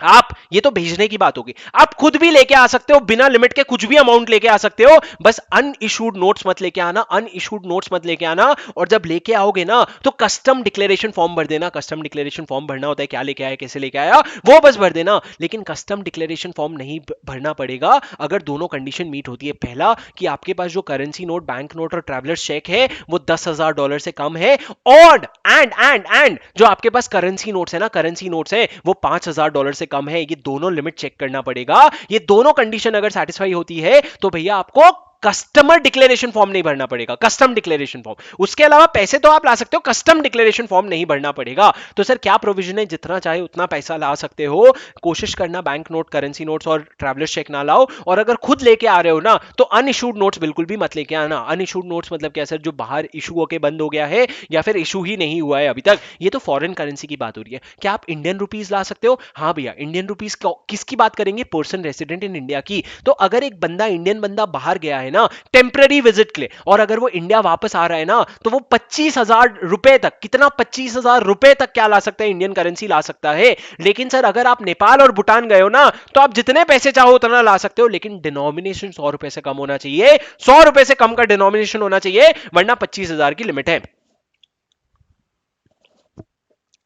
आप ये तो भेजने की बात होगी, आप खुद भी लेके आ सकते हो बिना लिमिट के, कुछ भी अमाउंट लेके आ सकते हो। बस अनइशूड नोट्स मत लेके आना, अनइशूड नोट्स मत लेके आना। और जब लेके आओगे ना, तो कस्टम डिक्लेरेशन फॉर्म भर देना। कस्टम डिक्लेरेशन फॉर्म भरना होता है क्या लेके आया, कैसे लेके आया, वो बस भर देना। लेकिन कस्टम डिक्लेरेशन फॉर्म नहीं भरना पड़ेगा अगर दोनों कंडीशन मीट होती है। पहला, कि आपके पास जो करेंसी नोट, बैंक नोट और ट्रैवलर चेक है वो $10,000 से कम है, और एंड जो आपके पास करेंसी नोट्स है ना, करेंसी नोट्स है वो $5,000 से कम है। ये दोनों लिमिट चेक करना पड़ेगा। ये दोनों कंडीशन अगर सेटिस्फाई होती है, तो भैया आपको कस्टमर डिक्लेरेशन फॉर्म नहीं भरना पड़ेगा, कस्टम डिक्लेरेशन फॉर्म। उसके अलावा पैसे तो आप ला सकते हो, कस्टम डिक्लेरेशन फॉर्म नहीं भरना पड़ेगा। तो सर क्या प्रोविजन है? जितना चाहे उतना पैसा ला सकते हो। कोशिश करना बैंक नोट, करेंसी नोट्स और ट्रैवलर चेक ना लाओ। और अगर खुद लेके आ रहे हो ना, तो अनइशूड नोट्स बिल्कुल भी मत लेके आना। अनइशूड नोट्स मतलब क्या सर? जो बाहर इशू होके बंद हो गया है या फिर इशू ही नहीं हुआ है अभी तक। ये तो फॉरेन करेंसी की बात हो रही है। क्या आप इंडियन रुपीज ला सकते हो? हाँ भैया, इंडियन रुपीज किसकी बात करेंगे? पर्सन रेसिडेंट इन इंडिया की। तो अगर एक बंदा, इंडियन बंदा बाहर गया है ना टेम्पररी विजिट के लिए, और अगर वो इंडिया वापस आ रहा है ना, तो वो 25,000 रुपए तक, कितना 25,000 रुपए तक क्या ला सकता है? इंडियन करेंसी ला सकता है। लेकिन सर अगर आप नेपाल और भूटान गए हो ना, तो आप जितने पैसे चाहो उतना ला सकते हो, लेकिन डिनोमिनेशन 100 रुपए से कम होना चाहिए। 100 रुपए से कम का डिनोमिनेशन होना चाहिए, वरना 25,000 की लिमिट है।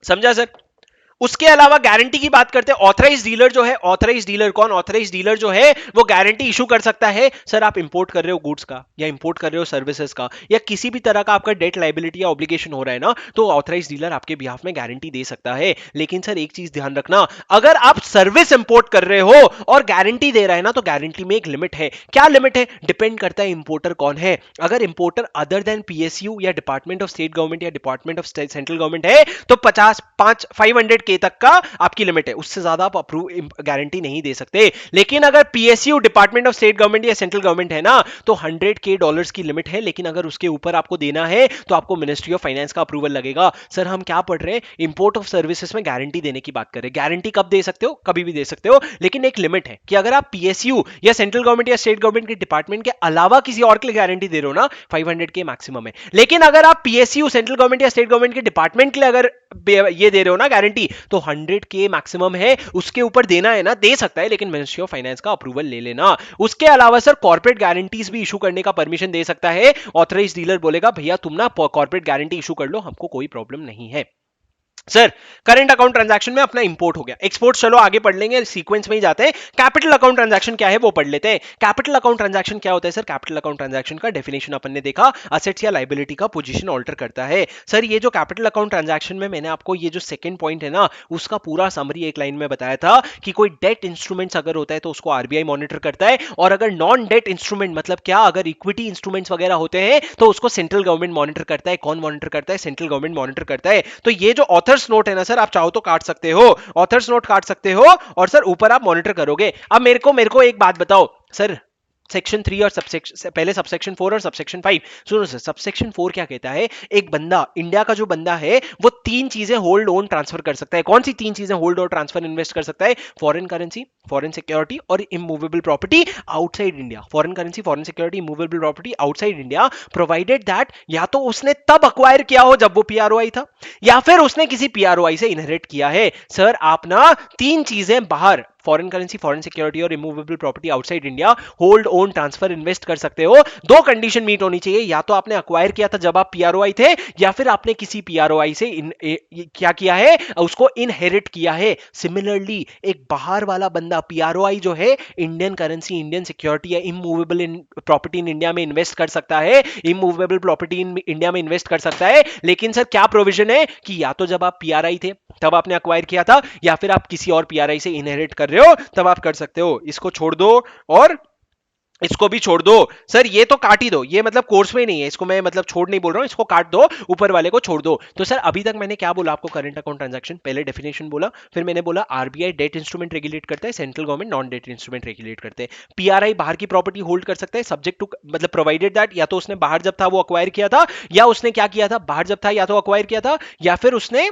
समझा सर? उसके अलावा गारंटी की बात करते हैं, ऑथराइज डीलर जो है, ऑथराइज डीलर कौन, ऑथराइज डीलर जो है वो गारंटी इशू कर सकता है। सर आप इंपोर्ट कर रहे हो गुड्स का या इंपोर्ट कर रहे हो सर्विसेज का या किसी भी तरह का आपका डेट लाइबिलिटी या ऑब्लिगेशन हो रहा है ना, तो ऑथराइज डीलर आपके बिहाफ में गारंटी दे सकता है। लेकिन सर एक चीज ध्यान रखना, अगर आप सर्विस इंपोर्ट कर रहे हो और गारंटी दे रहा है ना, तो गारंटी में एक लिमिट है। क्या लिमिट है? डिपेंड करता है इंपोर्टर कौन है। अगर इंपोर्टर अदर देन पीएसयू या डिपार्टमेंट ऑफ स्टेट गवर्नमेंट या डिपार्टमेंट ऑफ सेंट्रल गवर्नमेंट है, तो 500 के तक का आपकी लिमिट है, उससे ज्यादा आप अप्रूव गारंटी नहीं दे सकते। लेकिन अगर PSU department of state government या सेंट्रल गवर्नमेंट है ना, तो 100 डॉलर्स की लिमिट है। लेकिन अगर उसके ऊपर आपको देना है तो आपको मिनिस्ट्री ऑफ फाइनेंस का अप्रूवल लगेगा। सर हम क्या पढ़ रहे हैं, इंपोर्ट ऑफ सर्विसेज में गारंटी देने की बात कर रहे हैं। गारंटी कब दे सकते हो? कभी भी दे सकते हो, लेकिन एक लिमिट है कि अगर आप पीएसयू या सेंट्रल गवर्नमेंट या स्टेट गवर्नमेंट के डिपार्टमेंट के अलावा किसी और के लिए गारंटी दे रहे हो ना, 500 के मैक्सिमम है। लेकिन अगर आप पीएसयू सेंट्रल गवर्नमेंट या स्टेट गवर्नमेंट के डिपार्टमेंट के लिए अगर ये दे रहे हो ना गारंटी, तो 100 के मैक्सिमम है। उसके ऊपर देना है ना, दे सकता है, लेकिन मिनिस्ट्री ऑफ फाइनेंस का अप्रूवल ले लेना। उसके अलावा सर कॉर्पोरेट गारंटीज भी इशू करने का परमिशन दे सकता है। ऑथराइज डीलर बोलेगा भैया तुम ना कॉर्पोरेट गारंटी इशू कर लो, हमको कोई प्रॉब्लम नहीं है। सर करंट अकाउंट ट्रांजैक्शन में अपना इंपोर्ट हो गया, एक्सपोर्ट चलो आगे पढ़ लेंगे, सीक्वेंस में ही जाते हैं। कैपिटल अकाउंट ट्रांजैक्शन क्या है वो पढ़ लेते हैं। कैपिटल अकाउंट ट्रांजैक्शन क्या होता है? सर कैपिटल अकाउंट ट्रांजैक्शन का डेफिनेशन अपन ने देखा, असेट्स या लायबिलिटी का पोजीशन ऑल्टर करता है। सर ये जो कैपिटल अकाउंट ट्रांजैक्शन में मैंने आपको ये जो सेकंड पॉइंट है ना, उसका पूरा समरी एक लाइन में बताया था कि कोई डेट इंस्ट्रूमेंट्स अगर होता है तो उसको आरबीआई मॉनिटर करता है, और अगर नॉन डेट इंस्ट्रूमेंट मतलब क्या, अगर इक्विटी इंस्ट्रूमेंट्स वगैरह होते हैं तो उसको सेंट्रल गवर्नमेंट मॉनिटर करता है। कौन मॉनिटर करता है? सेंट्रल गवर्नमेंट मॉनिटर करता है। तो ये जो ऑथर्स नोट है ना सर, आप चाहो तो काट सकते हो, ऑथर्स नोट काट सकते हो, और सर ऊपर आप मॉनिटर करोगे। अब मेरे को एक बात बताओ सर, सेक्शन 3 और सबसेक्शन, पहले सबसेक्शन 4 और सबसेक्शन 5 सुनो सर। सबसेक्शन 4 क्या कहता है? एक बंदा, इंडिया का जो बंदा है वो 3 चीजें होल्ड ओन ट्रांसफर कर सकता है। कौन सी 3 चीजें होल्ड और ट्रांसफर इन्वेस्ट कर सकता है? फॉरेन करेंसी, फॉरेन सिक्योरिटी और immovable property outside India. Foreign currency, foreign security, immovable property outside India, provided that या तो उसने तब अक्वायर किया हो जब वो पीआरओआई था, या फिर उसने किसी पीआरओआई से इनहेरिट किया है। सर आप ना 3 चीजें बाहर, फॉरेन करेंसी, फॉरेन सिक्योरिटी और immovable property outside India, hold own transfer invest कर सकते हो। 2 कंडीशन मीट होनी चाहिए, या तो आपने अक्वायर किया था जब आप पीआरओआई थे, या फिर आपने किसी पीआरओआई से क्या किया है, उसको इनहेरिट किया है। सिमिलरली एक बाहर वाला बंदा पीआरओआई जो है, इंडियन करेंसी, इंडियन सिक्योरिटी या इमूवेबल प्रॉपर्टी इन इंडिया में इन्वेस्ट कर सकता है, इमूवेबल प्रॉपर्टी इन इंडिया में इन्वेस्ट कर सकता है। लेकिन सर क्या प्रोविजन है कि या तो जब आप पीआरआई थे तब आपने अक्वायर किया था, या फिर आप किसी और पीआरआई से इनहेरिट कर रहे हो तब आप कर सकते हो। इसको छोड़ दो और इसको भी छोड़ दो। सर ये तो काट ही दो, ये मतलब कोर्स में नहीं है, इसको मैं मतलब छोड़ नहीं बोल रहा हूं, इसको काट दो, ऊपर वाले को छोड़ दो। तो सर अभी तक मैंने क्या बोला आपको? करंट अकाउंट ट्रांजैक्शन, पहले डेफिनेशन बोला, फिर मैंने बोला आरबीआई डेट इंस्ट्रूमेंट रेगुलेट करता है, central government non debt instrument regulate करते हैं। पीआरआई बाहर की प्रॉपर्टी होल्ड कर सकता है सब्जेक्ट टू, मतलब प्रोवाइडेड दैट या तो उसने बाहर जब था वो अक्वायर किया था, या उसने क्या किया था, बाहर जब था या तो अक्वायर किया था, या फिर उसने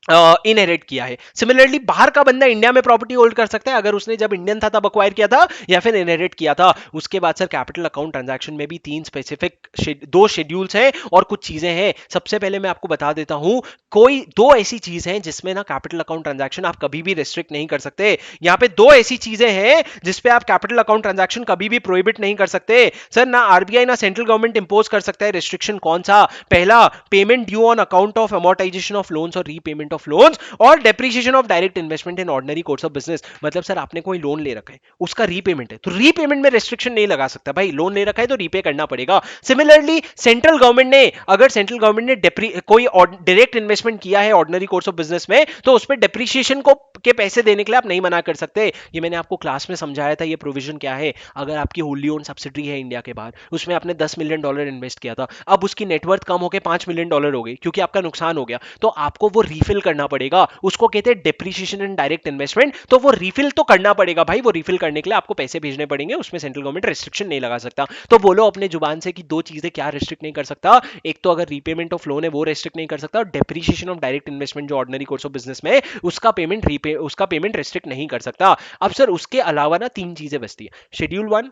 इनहेरिट किया है। सिमिलरली बाहर का बंदा इंडिया में प्रॉपर्टी होल्ड कर सकता है अगर उसने जब इंडियन था तब अक्वायर किया था, या फिर इनहेरिट किया था। उसके बाद सर कैपिटल अकाउंट ट्रांजैक्शन में भी 3 स्पेसिफिक 2 शेड्यूल्स हैं और कुछ चीजें हैं। सबसे पहले मैं आपको बता देता हूं, कोई 2 ऐसी चीज हैं जिसमें ना कैपिटल अकाउंट ट्रांजैक्शन आप कभी भी रिस्ट्रिक्ट नहीं कर सकते। यहां पे 2 ऐसी चीजें हैं जिसपे आप कैपिटल अकाउंट ट्रांजैक्शन कभी भी प्रोहिबिट नहीं कर सकते। सर ना आरबीआई ना सेंट्रल गवर्नमेंट इंपोज कर सकता है रिस्ट्रिक्शन। कौन सा? पहला, payment due on account of amortisation of loans और रीपेमेंट ऑफ लोन्स, और depreciation of direct investment in ordinary course of business. मतलब सर आपने कोई लोन ले रखा है, उसका रीपेमेंट है, तो रीपेमेंट में रेस्ट्रिक्शन नहीं लगा सकता भाई, लोन ले रखा है तो रीपे करना पड़ेगा। सिमिलरली सेंट्रल गवर्नमेंट ने, अगर सेंट्रल गवर्नमेंट ने कोई डायरेक्ट इन्वेस्टमेंट किया है ऑर्डिनरी कोर्स ऑफ बिजनेस में, तो उस पर डेप्रिसिएशन को के पैसे देने के लिए आप नहीं मना कर सकते। ये मैंने आपको क्लास में समझाया था, ये प्रोविजन क्या है। अगर आपकी होल्डी ओन सब्सिडरी है इंडिया के बाहर, उसमें आपने $10 मिलियन इन्वेस्ट किया था, अब उसकी नेटवर्थ कम होकर $5 मिलियन हो गई क्योंकि आपका नुकसान हो गया, तो आपको वो रीफिल करना पड़ेगा। उसको कहते हैं डेप्रिसिएशन इन डायरेक्ट इन्वेस्टमेंट। तो वो रीफिल तो करना पड़ेगा भाई, वो रीफिल करने के लिए आपको पैसे भेजने पड़ेंगे, उसमें सेंट्रल गवर्नमेंट रिस्ट्रिक्शन नहीं लगा सकता। तो बोलो अपने जुबान से कि 2 चीजें क्या रिस्ट्रिक्ट नहीं कर सकता। एक तो अगर रीपेमेंट ऑफ लोन है वो रिस्ट्रिक्ट नहीं कर सकता, और डेप्रिसिएशन ऑफ डायरेक्ट इन्वेस्टमेंट जो ऑर्डिनरी कोर्स ऑफ बिजनेस में उसका पेमेंट रिस्ट्रिक्ट नहीं कर सकता। अब सर उसके अलावा ना 3 चीजें बचती है। शेड्यूल 1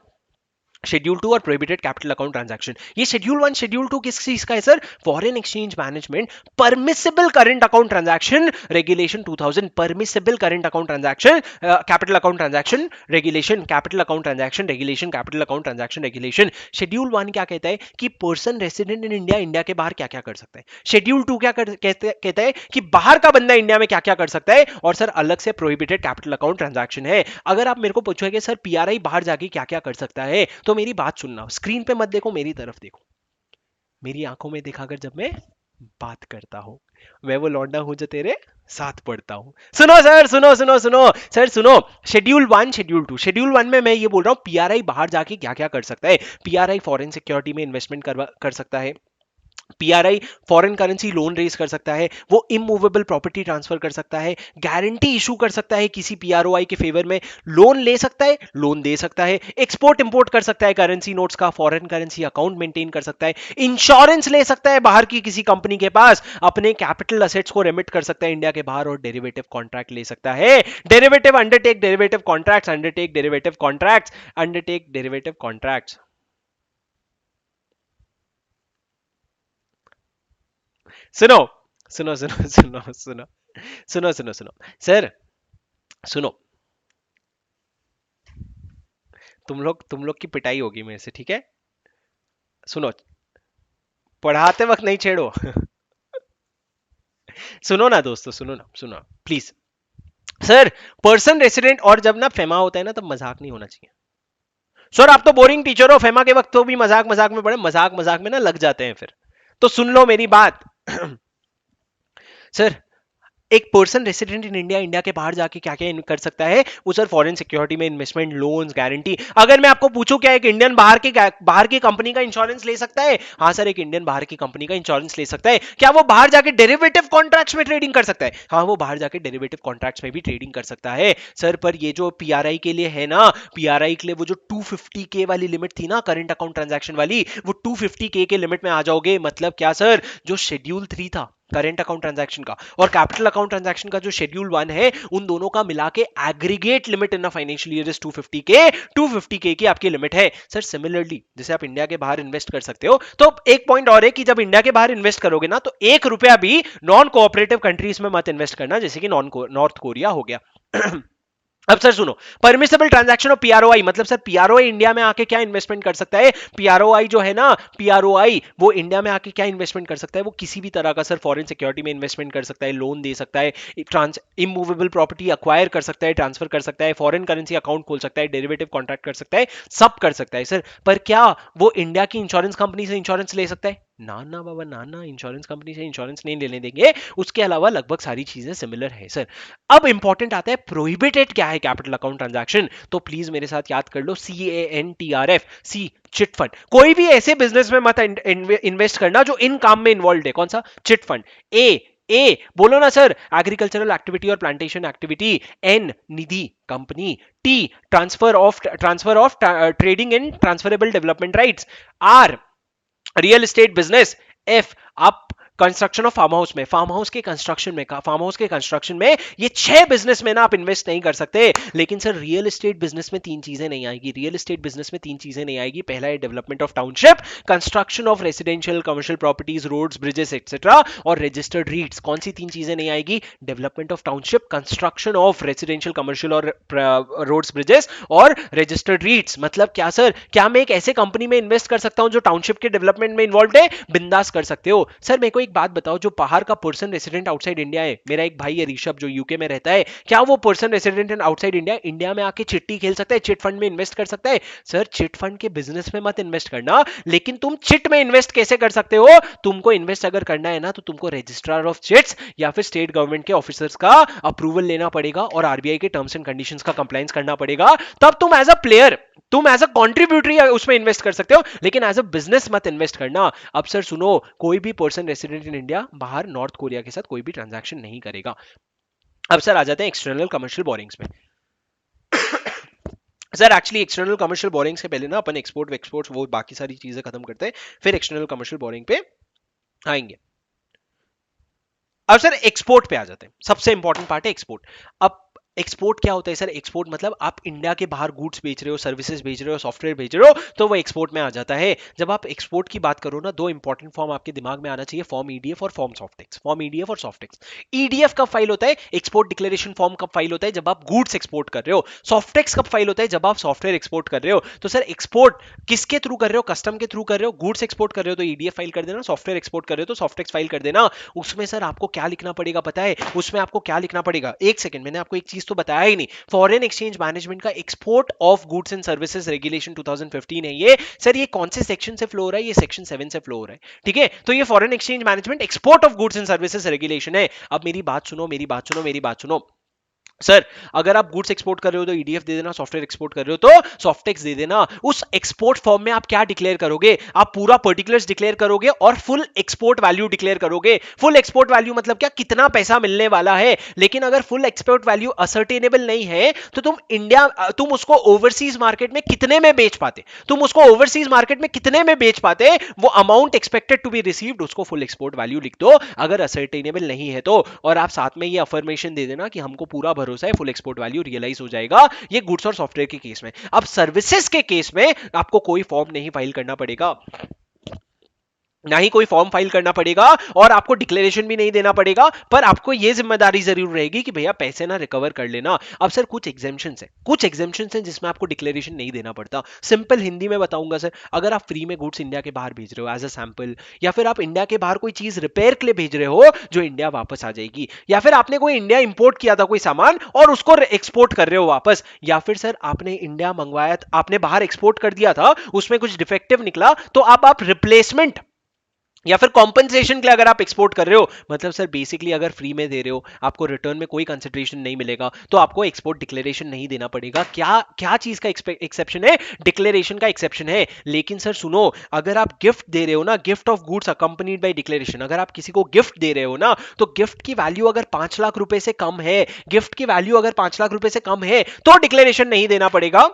शेड्यूल 2 और प्रोहिबिटेड कैपिटल अकाउंट ट्रांजैक्शन। ये शेड्यूल 1 शेड्यूल 2 किस चीज का है sir? Foreign exchange management permissible current account transaction regulation 2000, permissible current account transaction capital account transaction regulation, capital account transaction regulation, capital account transaction regulation. Schedule 1 क्या कहता है कि person resident in India, India के बाहर क्या क्या कर सकता है। शेड्यूल 2 क्या कहता है कि बाहर का बंदा इंडिया में क्या क्या कर सकता है, और सर अलग से प्रोहिबिटेड कैपिटल अकाउंट ट्रांजैक्शन है। अगर आप मेरे को पूछोगे सर पीआरआई बाहर जाके क्या क्या कर सकता है, तो मेरी बात सुनना, स्क्रीन पे मत देखो, मेरी तरफ देखो, मेरी आंखों में देखा कर जब मैं बात करता हूं, मैं वो लौंडा हूं जो तेरे साथ पढ़ता हूं। सुनो सर, सुनो सुनो सुनो सर, सुनो। शेड्यूल 1 शेड्यूल 2, शेड्यूल 1 में मैं ये बोल रहा हूं पीआरआई बाहर जाके क्या क्या कर सकता है। पीआरआई फॉरेन सिक्योरिटी में इन्वेस्टमेंट कर सकता है। PRI foreign currency loan raise कर सकता है, वो इमूवेबल प्रॉपर्टी ट्रांसफर कर सकता है, गारंटी इशू कर सकता है किसी पीआरओआई के फेवर में, लोन ले सकता है, लोन दे सकता है, एक्सपोर्ट इंपोर्ट कर सकता है करेंसी नोट्स का, फॉरेन करेंसी अकाउंट मेंटेन कर सकता है, इंश्योरेंस ले सकता है बाहर की किसी कंपनी के पास, अपने कैपिटल असेट्स को रेमिट कर सकता है इंडिया के बाहर, और डेरिवेटिव कॉन्ट्रैक्ट ले सकता है। Derivative undertake derivative contracts, undertake derivative contracts, undertake derivative contracts. सुनो सुनो सुनो सुनो सुनो सुनो सुनो सुनो सर, सुनो, तुम लोग की पिटाई होगी मेरे से, ठीक है? सुनो, पढ़ाते वक्त नहीं छेड़ो। सुनो ना दोस्तों, सुनो ना, सुनो प्लीज। सर पर्सन रेसिडेंट, और जब ना फेमा होता है ना, तब मजाक नहीं होना चाहिए। सर आप तो बोरिंग टीचर हो, फेमा के वक्त तो भी मजाक मजाक में पढ़े, मजाक मजाक में ना लग जाते हैं फिर। तो सुन लो मेरी बात। सर एक person resident in India, India के बाहर जाके क्या क्या कर सकता है, वो सर फॉरेन सिक्योरिटी में इन्वेस्टमेंट, लोन्स, गारंटी। अगर मैं आपको पूछूं क्या एक इंडियन बाहर की कंपनी का इंश्योरेंस ले सकता है? हाँ सर, एक इंडियन बाहर की कंपनी का इंश्योरेंस ले सकता है। क्या वो बाहर जाके डेरिवेटिव कॉन्ट्रैक्ट्स में ट्रेडिंग कर सकता है? हाँ, वो बाहर जाके डेरिवेटिव कॉन्ट्रैक्ट्स में भी ट्रेडिंग कर सकता है सर। पर ये जो पीआरआई के लिए है ना, पीआरआई के लिए वो जो 250K वाली लिमिट थी ना, करंट अकाउंट ट्रांजैक्शन वाली, वो 250K के लिमिट में आ जाओगे। मतलब क्या सर, जो शेड्यूल 3 था करेंट अकाउंट ट्रांजैक्शन का और कैपिटल अकाउंट ट्रांजैक्शन का जो शेड्यूल 1 है, उन दोनों का मिला के aggregate limit in financial year is 250K की आपकी लिमिट है सर। सिमिलरली जैसे आप इंडिया के बाहर इन्वेस्ट कर सकते हो, तो एक पॉइंट और है कि जब इंडिया के बाहर इन्वेस्ट करोगे ना, तो 1 रुपया भी नॉन कोऑपरेटिव कंट्रीज में मत इन्वेस्ट करना, जैसे कि नॉर्थ कोरिया हो गया। अब सर सुनो, परमिसेबल ट्रांजैक्शन ऑफ पीआरओआई, मतलब सर पीआरओआई इंडिया में आके क्या इन्वेस्टमेंट कर सकता है? पीआरओआई जो है ना, पीआरओआई वो इंडिया में आके क्या इन्वेस्टमेंट कर सकता है? वो किसी भी तरह का सर फॉरेन सिक्योरिटी में इन्वेस्टमेंट कर सकता है, लोन दे सकता है, ट्रांस इमूवेबल प्रॉपर्टी अक्वायर कर सकता है, ट्रांसफर कर सकता है, फॉरेन करेंसी अकाउंट खोल सकता है, डेरिवेटिव कॉन्ट्रैक्ट कर सकता है, सब कर सकता है सर। पर क्या वो इंडिया की इंश्योरेंस कंपनी से इंश्योरेंस ले सकता है? ना ना बाबा, ना ना, इंश्योरेंस कंपनी से इंश्योरेंस नहीं लेने देंगे। उसके अलावा लगभग सारी चीजें सिमिलर है सर। अब इंपॉर्टेंट आता है प्रोहिबिटेड क्या है कैपिटल अकाउंट ट्रांजैक्शन, तो प्लीज मेरे साथ याद कर लो, CANTRF, सी चिट फंड। कोई भी ऐसे बिजनेस में मत इन्वेस्ट करना जो इन काम में इन्वॉल्व है। कौन सा? Chit fund. ए बोलो ना सर, एग्रीकल्चरल एक्टिविटी और plantation activity. N Nidhi company. T transfer of trading in transferable development rights. R real estate business. F आप कंस्ट्रक्शन ऑफ फार्म हाउस में, फार्म हाउस के कंस्ट्रक्शन में ये 6 बिजनेस में ना आप इन्वेस्ट नहीं कर सकते। लेकिन सर रियल एस्टेट बिजनेस में 3 चीजें नहीं आएगी, रियल एस्टेट बिजनेस में 3 चीजें नहीं आएगी। पहला है development of township, construction of residential commercial properties, roads, bridges etcetera, और रजिस्टर्ड रीट्स। कौन सी 3 चीजें नहीं आएगी? Development of township, construction of residential commercial और रोड्स ब्रिजेस, और रजिस्टर्ड रीट्स। मतलब क्या सर, क्या मैं एक ऐसे कंपनी में इन्वेस्ट कर सकता हूं जो टाउनशिप के डेवलपमेंट में इन्वॉल्व है? बिंदास कर सकते हो सर। मेरे को एक बात बताओ, जो बाहर का पर्सन रेसिडेंट आउटसाइड इंडिया है, मेरा एक भाई है ऋषभ जो यूके में रहता है, क्या वो person resident and outside India India में आके चिट्टी खेल सकता है, चिट फंड में इन्वेस्ट कर सकता है? सर चिट फंड के बिजनेस में मत इन्वेस्ट करना, लेकिन तुम चिट में इन्वेस्ट कैसे कर सकते हो? तुमको इन्वेस्ट अगर करना है ना, तो तुमको रजिस्ट्रार ऑफ चिट्स या फिर स्टेट गवर्नमेंट के ऑफिसर्स का अप्रूवल लेना पड़ेगा और आरबीआई के टर्म्स एंड कंडीशंस का कंप्लायंस करना पड़ेगा। तब तुम एज अ प्लेयर, तुम एज अ कॉन्ट्रीब्यूटरी उसमें इन्वेस्ट कर सकते हो, लेकिन एज अ बिजनेस मत इन्वेस्ट करना। अब सर सुनो, कोई भी पर्सन रेसिडेंट इन इंडिया बाहर नॉर्थ कोरिया के साथ कोई भी ट्रांजैक्शन नहीं करेगा। अब सर आ जाते हैं एक्सटर्नल कमर्शियल बोरिंग्स में। Sir actually external commercial borings के पहले ना अपन एक्सपोर्ट वेक्सपोर्ट वो बाकी सारी चीजें खत्म करते हैं, फिर एक्सटर्नल कमर्शियल बोरिंग पे आएंगे। अब सर एक्सपोर्ट पे आ जाते हैं, सबसे इंपॉर्टेंट पार्ट है एक्सपोर्ट। अब एक्सपोर्ट क्या होता है सर? एक्सपोर्ट मतलब आप इंडिया के बाहर गुड्स बेच रहे हो, सर्विसेज बेच रहे हो, सॉफ्टवेयर बेच रहे हो, तो वो एक्सपोर्ट में आ जाता है। जब आप एक्सपोर्ट की बात करो ना, दो इंपॉर्टेंट फॉर्म आपके दिमाग में आना चाहिए, फॉर्म ईडीएफ और फॉर्म सॉफ्टेक्स। फॉर्म ईडीएफ और सॉफ्टेक्स। ईडीएफ कब फाइल होता है? एक्सपोर्ट डिक्लेरेशन फॉर्म कब फाइल होता है? जब आप गुड्स एक्सपोर्ट कर रहे हो। सॉफ्टेक्स कब फाइल होता है? जब आप सॉफ्टवेयर एक्सपोर्ट कर रहे हो। तो सर एक्सपोर्ट किसके थ्रू कर रहे हो? कस्टम के थ्रू कर रहे हो। गुड्स एक्सपोर्ट कर रहे हो तो ईडीएफ फाइल कर देना, सॉफ्टवेयर एक्सपोर्ट कर रहे हो तो सॉफ्टेक्स फाइल कर देना। उसमें सर आपको क्या लिखना पड़ेगा पता है? उसमें आपको क्या लिखना पड़ेगा? एक सेकंड, मैंने आपको एक चीज तो बताया ही नहीं। फॉरेन एक्सचेंज मैनेजमेंट का export of goods and services regulation 2015 है ये। सर ये कौन से सेक्शन से फ्लो हो रहा है? ये सेक्शन 7 से फ्लो हो रहा है, ठीक है। तो ये foreign exchange management export of goods and services regulation है। अब मेरी बात सुनो, मेरी बात सुनो, मेरी बात सुनो। सर अगर आप गुड्स एक्सपोर्ट कर रहे हो तो ईडीएफ दे देना, सॉफ्टवेयर एक्सपोर्ट कर रहे हो तो सॉफ्टेक्स दे देना। उस एक्सपोर्ट फॉर्म में आप क्या डिक्लेयर करोगे? आप पूरा पर्टिकुलर्स डिक्लेयर करोगे और फुल एक्सपोर्ट वैल्यू डिक्लेयर करोगे। फुल एक्सपोर्ट वैल्यू मतलब क्या? कितना पैसा मिलने वाला है। लेकिन अगर फुल एक्सपोर्ट वैल्यू असर्टेनेबल नहीं है तो तुम उसको ओवरसीज मार्केट में कितने में बेच पाते? तुम उसको ओवरसीज मार्केट में कितने में बेच पाते? वो amount expected to be received, उसको फुल एक्सपोर्ट वैल्यू लिख दो अगर असर्टेनेबल नहीं है तो। और आप साथ में ये अफर्मेशन दे देना कि हमको पूरा भरोसा है फुल एक्सपोर्ट वैल्यू रियलाइज हो जाएगा। ये गुड्स और सॉफ्टवेयर के केस में। अब सर्विसेज के केस में आपको कोई फॉर्म नहीं फाइल करना पड़ेगा, ना ही कोई फॉर्म फाइल करना पड़ेगा और आपको डिक्लेरेशन भी नहीं देना पड़ेगा। पर आपको यह जिम्मेदारी जरूर रहेगी कि भैया पैसे ना रिकवर कर लेना। अब सर कुछ एग्जेम्पशंस है, कुछ एग्जेम्पशंस हैं जिसमें आपको डिक्लेरेशन नहीं देना पड़ता। सिंपल हिंदी में बताऊंगा सर, अगर आप फ्री में गुड्स इंडिया के बाहर भेज रहे हो एज अ सैंपल, या फिर आप इंडिया के बाहर कोई चीज रिपेयर के लिए भेज रहे हो जो इंडिया वापस आ जाएगी, या फिर आपने कोई इंडिया इंपोर्ट किया था कोई सामान और उसको एक्सपोर्ट कर रहे हो वापस, या फिर सर आपने इंडिया मंगवाया, आपने बाहर एक्सपोर्ट कर दिया था, उसमें कुछ डिफेक्टिव निकला तो अब आप रिप्लेसमेंट या फिर कॉम्पनसेशन के लिए अगर आप एक्सपोर्ट कर रहे हो, मतलब सर बेसिकली अगर फ्री में दे रहे हो, आपको रिटर्न में कोई कंसिडरेशन नहीं मिलेगा, तो आपको एक्सपोर्ट डिक्लेरेशन नहीं देना पड़ेगा। क्या क्या चीज का एक्सेप्शन है? डिक्लेरेशन का एक्सेप्शन है। लेकिन सर सुनो, अगर आप गिफ्ट दे रहे हो ना, gift of goods accompanied by declaration, अगर आप किसी को गिफ्ट दे रहे हो ना, तो गिफ्ट की वैल्यू अगर 5 लाख रुपए से कम है, गिफ्ट की वैल्यू अगर 5 लाख रुपए से कम है तो डिक्लेरेशन नहीं देना पड़ेगा।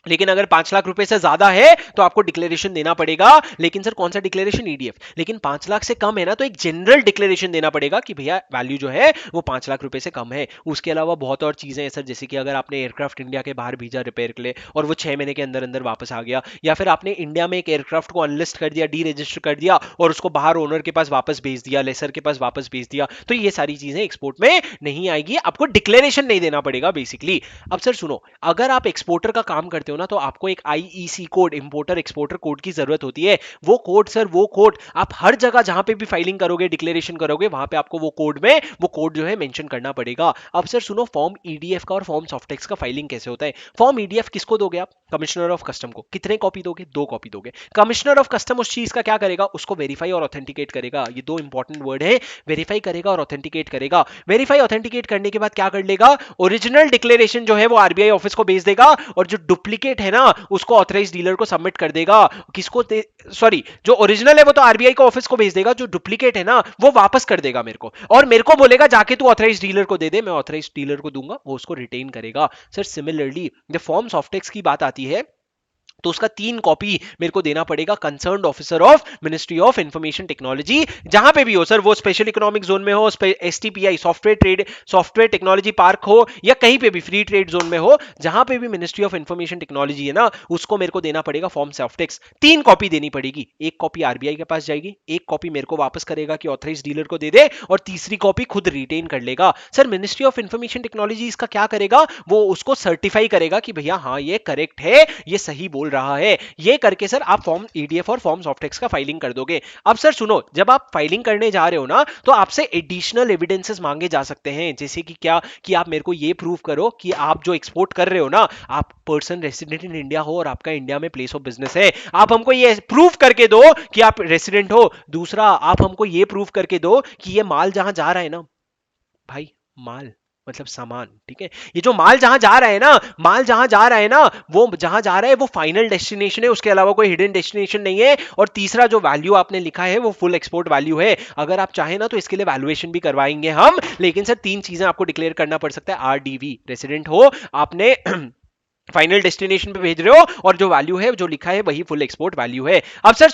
लेकिन अगर 5 लाख रुपए से ज्यादा है तो आपको डिक्लेरेशन देना पड़ेगा। लेकिन सर कौन सा डिक्लेरेशन? ईडीएफ। लेकिन 5 लाख से कम है ना, तो एक जनरल डिक्लेरेशन देना पड़ेगा कि भैया वैल्यू जो है वो 5 लाख रुपए से कम है। उसके अलावा बहुत और चीजें हैं सर, जैसे कि अगर आपने एयरक्राफ्ट इंडिया के बाहर भेजा रिपेयर के लिए और वो 6 महीने के अंदर अंदर वापस आ गया, या फिर आपने इंडिया में एक एयरक्राफ्ट को अनलिस्ट कर दिया, डी रजिस्टर कर दिया और उसको बाहर ओनर के पास वापस भेज दिया, लेसर के पास वापस भेज दिया, तो ये सारी चीजें एक्सपोर्ट में नहीं आएगी, आपको डिक्लेरेशन नहीं देना पड़ेगा बेसिकली। अब सर सुनो, अगर आप एक्सपोर्टर का काम करते हो ना, तो आपको एक IEC code, importer exporter code की जरूरत होती है। वो कोड सर, वो कोड आप हर जगह जहां पे भी फाइलिंग करोगे, डिक्लेरेशन करोगे, वहां पे आपको वो कोड में वो कोड जो है मेंशन करना पड़ेगा। अब सर सुनो, फॉर्म ईडीएफ का और फॉर्म सॉफ्टेक्स का फाइलिंग कैसे होता है? फॉर्म ईडीएफ किसको दोगे आप? कमिश्नर ऑफ कस्टम को। कितने कॉपी दोगे? 2 कॉपी दोगे। कमिश्नर ऑफ कस्टम उस चीज का क्या करेगा? उसको वेरीफाई और ऑथेंटिकेट करेगा। ये 2 इंपॉर्टेंट वर्ड है, वेरीफाई करेगा और ऑथेंटिकेट करेगा। वेरीफाई ऑथेंटिकेट करने के बाद क्या कर लेगा? ओरिजिनल डिक्लेरेशन जो है वो आरबीआई ऑफिस को भेज देगा, और जो डुप्लीकेट है ना उसको ऑथराइज डीलर को सबमिट कर देगा। किसको? सॉरी, जो ओरिजिनल है वो तो आरबीआई को ऑफिस को भेज देगा, जो डुप्लीकेट है ना वो वापस कर देगा मेरे को, और मेरे को बोलेगा जाके तू ऑथराइज डीलर को दे दे। मैं ऑथराइज डीलर को दूंगा, वो उसको रिटेन करेगा। सर सिमिलरली जब फॉर्म सॉफ्टेक्स की बात आती है तो उसका 3 कॉपी मेरे को देना पड़ेगा concerned officer of ministry of information technology, जहां पे भी हो सर, वो स्पेशल इकोनॉमिक जोन में हो, एसटीपीआई सॉफ्टवेयर टेक्नोलॉजी पार्क हो, या कहीं पे भी फ्री ट्रेड जोन में हो, जहां पे भी मिनिस्ट्री ऑफ इंफॉर्मेशन टेक्नोलॉजी है ना, उसको मेरे को देना पड़ेगा फॉर्म सॉफ्टेक्स। 3 कॉपी देनी पड़ेगी। एक कॉपी आरबीआई के पास जाएगी, एक कॉपी मेरे को वापस करेगा कि ऑथराइज डीलर को दे दे, और तीसरी कॉपी खुद रिटेन कर लेगा। Sir ministry of information technology इसका क्या करेगा? वो उसको सर्टिफाई करेगा कि भैया हाँ ये करेक्ट है, ये सही बोल रहा है। ये करके सर आप फॉर्म ईडीएफ और फॉर्म सॉफ्टेक्स का फाइलिंग कर दोगे। अब सर सुनो, जब आप फाइलिंग करने जा रहे हो ना, तो आपसे एडिशनल एविडेंसेस मांगे जा सकते हैं, जैसे कि क्या, कि आप मेरे को ये प्रूव करो कि आप जो एक्सपोर्ट कर रहे हो ना, आप पर्सन रेसिडेंट इन इंडिया हो और आपका इंडिया में प्लेस ऑफ बिजनेस है। आप हमको ये प्रूव करके दो कि आप रेसिडेंट हो। दूसरा, आप हमको ये प्रूव करके दो कि ये माल जहां जा रहा है ना, भाई माल मतलब सामान, ठीक है, ये जो माल जहां जा रहा है ना, माल जहां जा रहा है ना, वो जहां जा रहा है वो फाइनल डेस्टिनेशन है, उसके अलावा कोई हिडन डेस्टिनेशन नहीं है। और तीसरा जो वैल्यू आपने लिखा है वो फुल एक्सपोर्ट वैल्यू है। अगर आप चाहें ना तो इसके लिए वैल्यूएशन भी करवाएंगे हम, लेकिन सर 3 चीजें आपको डिक्लेयर करना पड़ सकता है। आरडीवी, रेसिडेंट हो आपने फाइनल डेस्टिनेशन पे भेज रहे हो और जो वैल्यू है जो लिखा है वही फुल एक्सपोर्ट वैल्यू है। अब सर